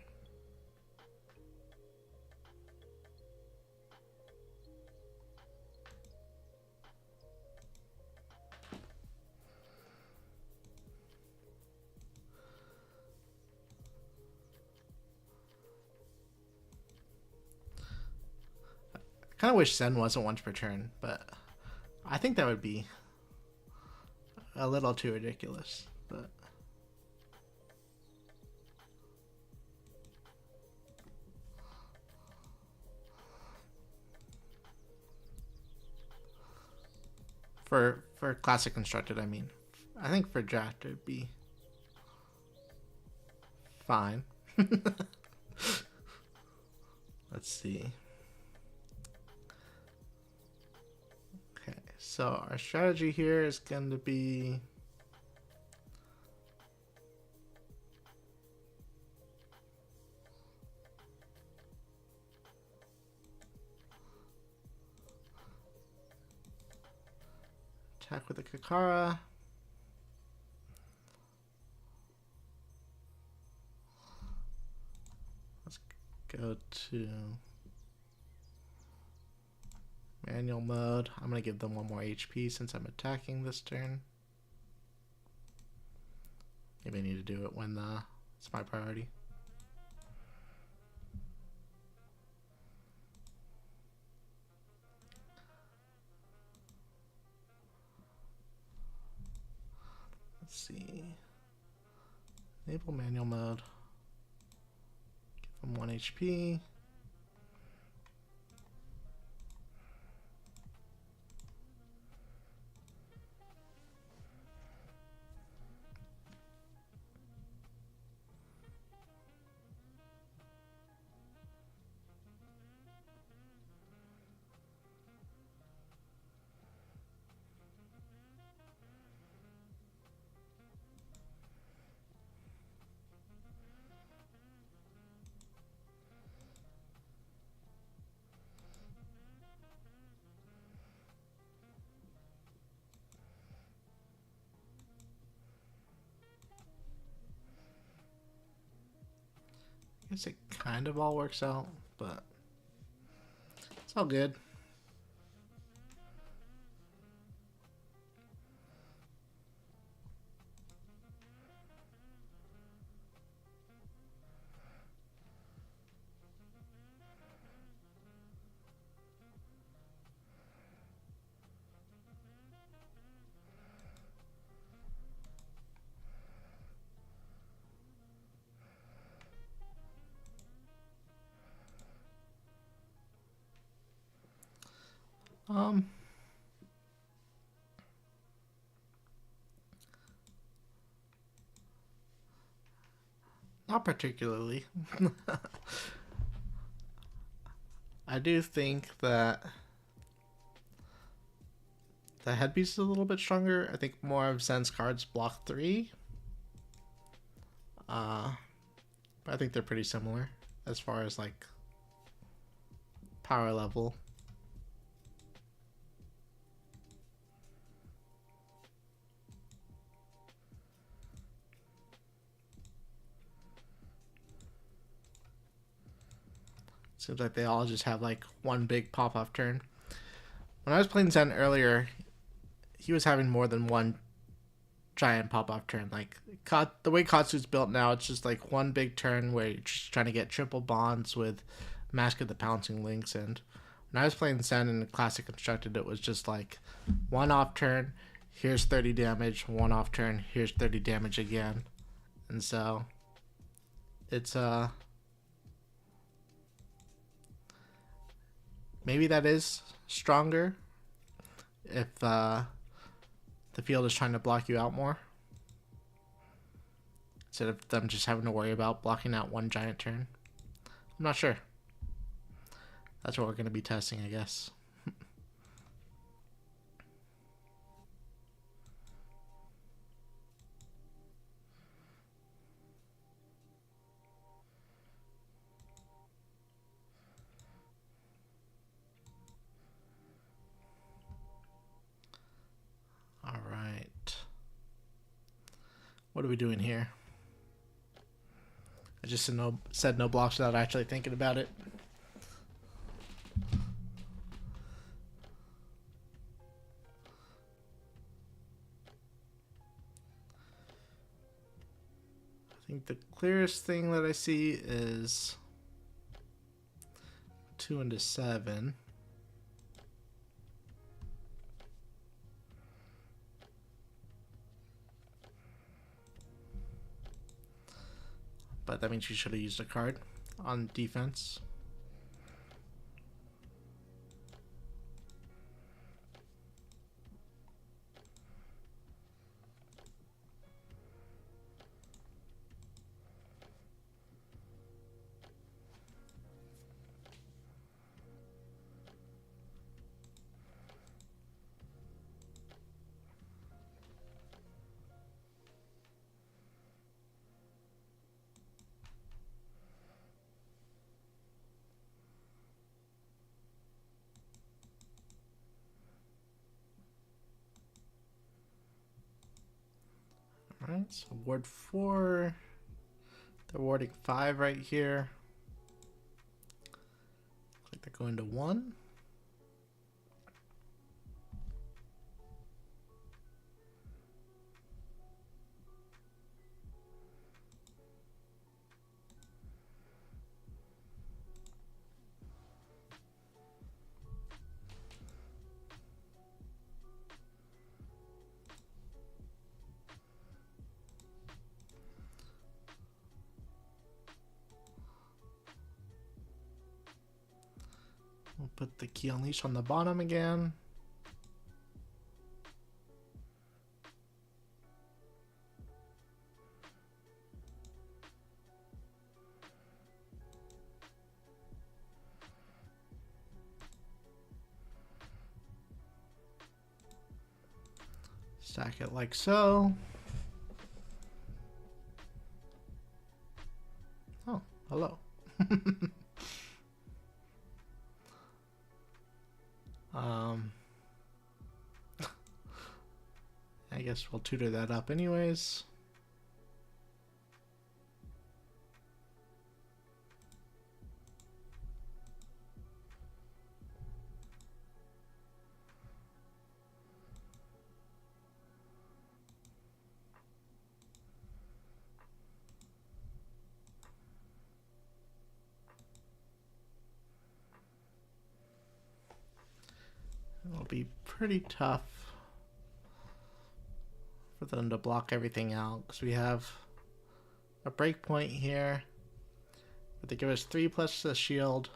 Kind of wish Zen wasn't once per turn, but I think that would be a little too ridiculous. But for classic constructed, I mean, I think for draft it'd be fine. Let's see. So our strategy here is going to be attack with the Kakara. Let's go to manual mode. I'm going to give them 1 more HP since I'm attacking this turn. Maybe I need to do it when it's my priority. Let's see. Enable manual mode. Give them 1 HP. I guess it kind of all works out, but it's all good. Not particularly. I do think that the headpiece is a little bit stronger. I think more of Zen's cards block 3. But I think they're pretty similar as far as like power level. Seems like they all just have like one big pop-off turn. When I was playing Zen earlier, he was having more than one giant pop-off turn. Like the way Katsu's built now, it's just like one big turn where you're just trying to get triple bonds with Mask of the Pouncing Lynx. And when I was playing Zen in the Classic Constructed, it was just like one off turn, here's 30 damage, one off turn, here's 30 damage again. And so it's maybe that is stronger if the field is trying to block you out more, instead of them just having to worry about blocking out one giant turn. I'm not sure. That's what we're going to be testing, I guess. All right. What are we doing here? I just said no blocks without actually thinking about it. I think the clearest thing that I see is 2 into 7. But that means you should have used a card on defense. Alright, so ward 4. They're warding 5 right here. Looks like they're going to 1. We'll put the key unleash on the bottom again. Stack it like so. Oh, hello. I guess we'll tutor that up anyways. It'll be pretty tough for them to block everything out, because we have a breakpoint here, but they give us 3 plus the shield,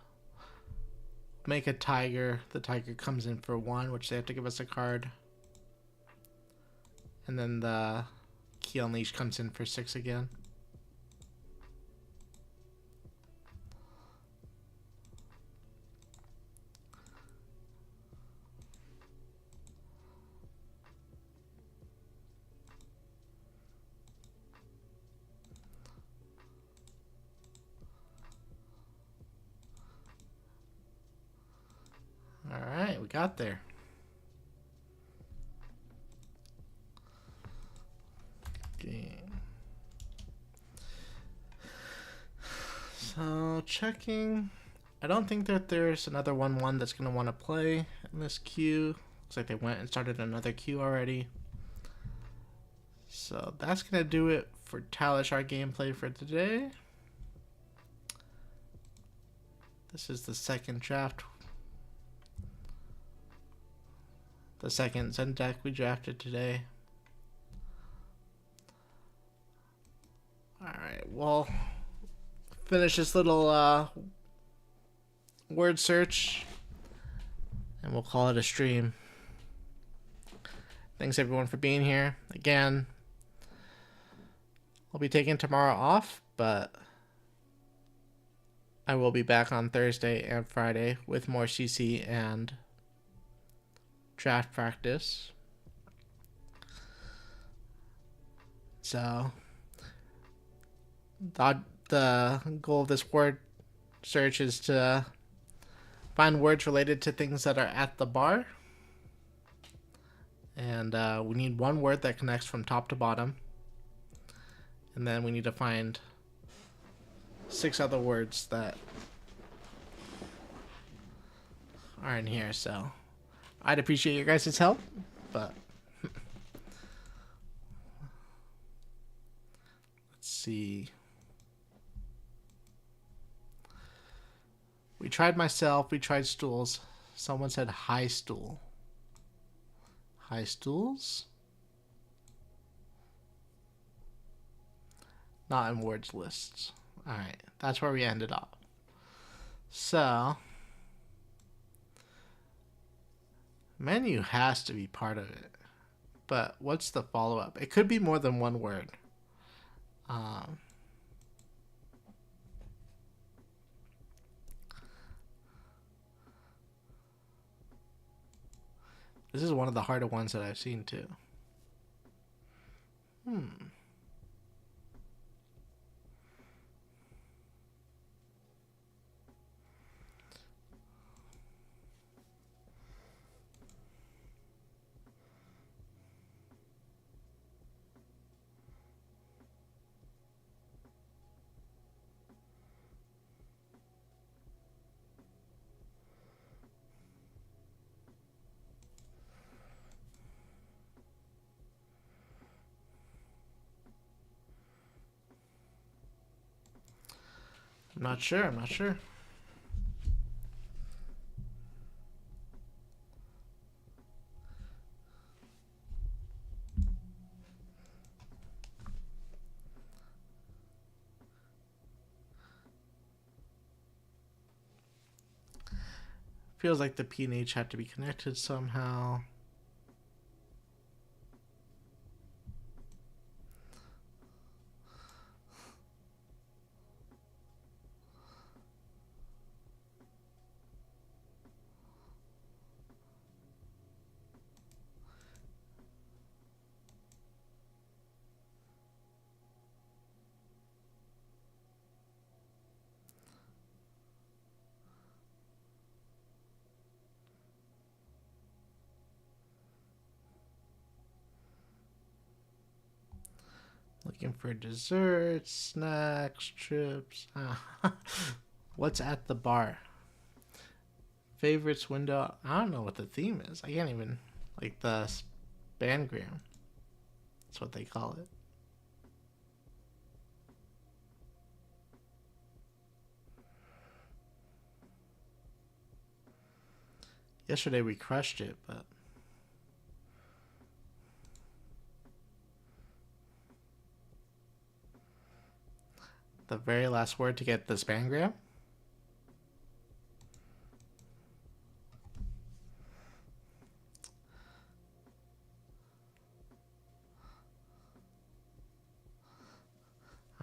make a tiger, the tiger comes in for 1, which they have to give us a card, and then the key unleash comes in for 6 again. Alright, we got there. Okay. So, checking I don't think that there's another 1-1 that's going to want to play in this queue. Looks like they went and started another queue already. So that's going to do it for Talishar gameplay for today. This is the second draft. The second Zen deck we drafted today. Alright, well, finish this little word search and we'll call it a stream. Thanks everyone for being here. Again, I'll be taking tomorrow off, but I will be back on Thursday and Friday with more CC and draft practice. So the goal of this word search is to find words related to things that are at the bar. And we need one word that connects from top to bottom. And then we need to find 6 other words that are in here. So I'd appreciate your guys' help, but let's see. We tried myself, we tried stools. Someone said high stool. High stools? Not in words lists. Alright, that's where we ended up. So, menu has to be part of it. But what's the follow-up? It could be more than one word. This is one of the harder ones that I've seen too. I'm not sure. Feels like the P and H had to be connected somehow. Looking for desserts, snacks, trips. What's at the bar? Favorites window. I don't know what the theme is. I can't even, like the bangram. That's what they call it. Yesterday we crushed it, but the very last word to get the spangram.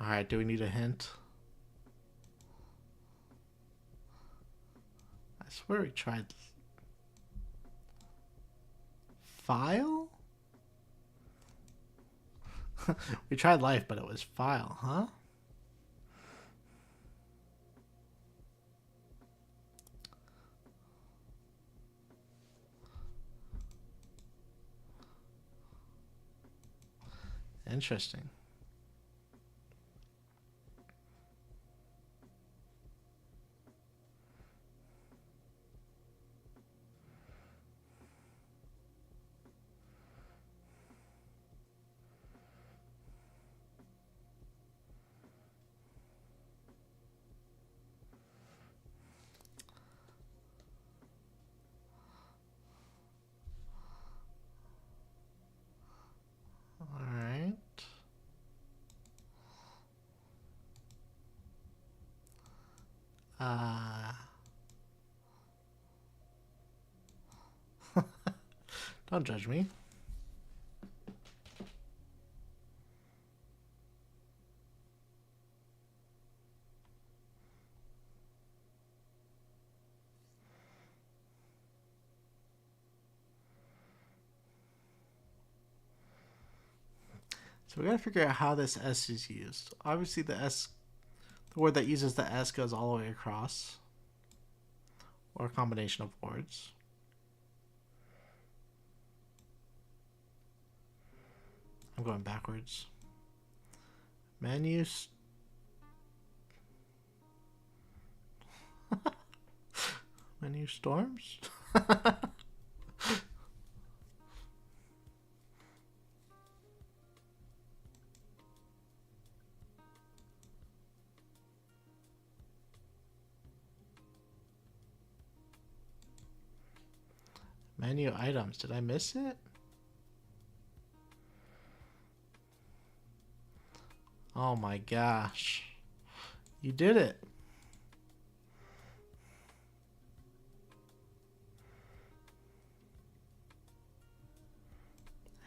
Alright, do we need a hint? I swear we tried file? We tried life, but it was file, huh? Interesting. Don't judge me. So we gotta figure out how this S is used. Obviously the word that uses the S goes all the way across. Or a combination of words. I'm going backwards. Menu menu storms? Menu items. Did I miss it? Oh my gosh. You did it.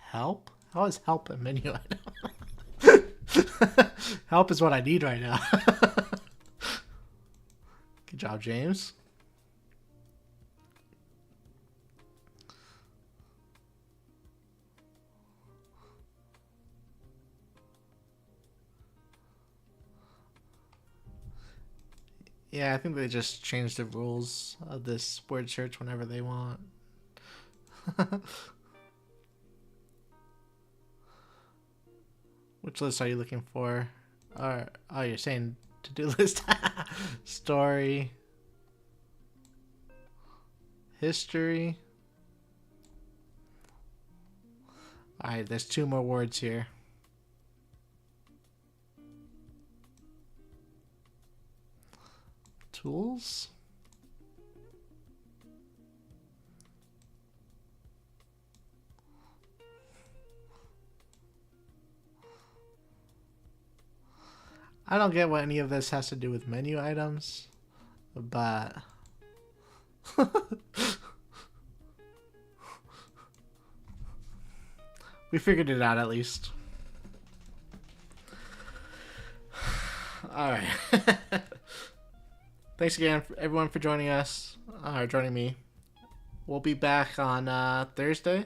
Help? How is help a menu item? Help is what I need right now. Good job, James. Yeah, I think they just changed the rules of this word search whenever they want. Which list are you looking for? Or, oh, you're saying to-do list. Story. History. Alright, there's 2 more words here. Tools. I don't get what any of this has to do with menu items, but we figured it out at least. Alright. Thanks again, everyone, for joining us, or joining me. We'll be back on Thursday.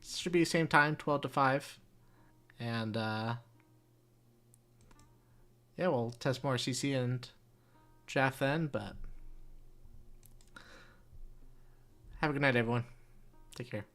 Should be the same time, 12 to 5. And, yeah, we'll test more CC and draft then, but have a good night, everyone. Take care.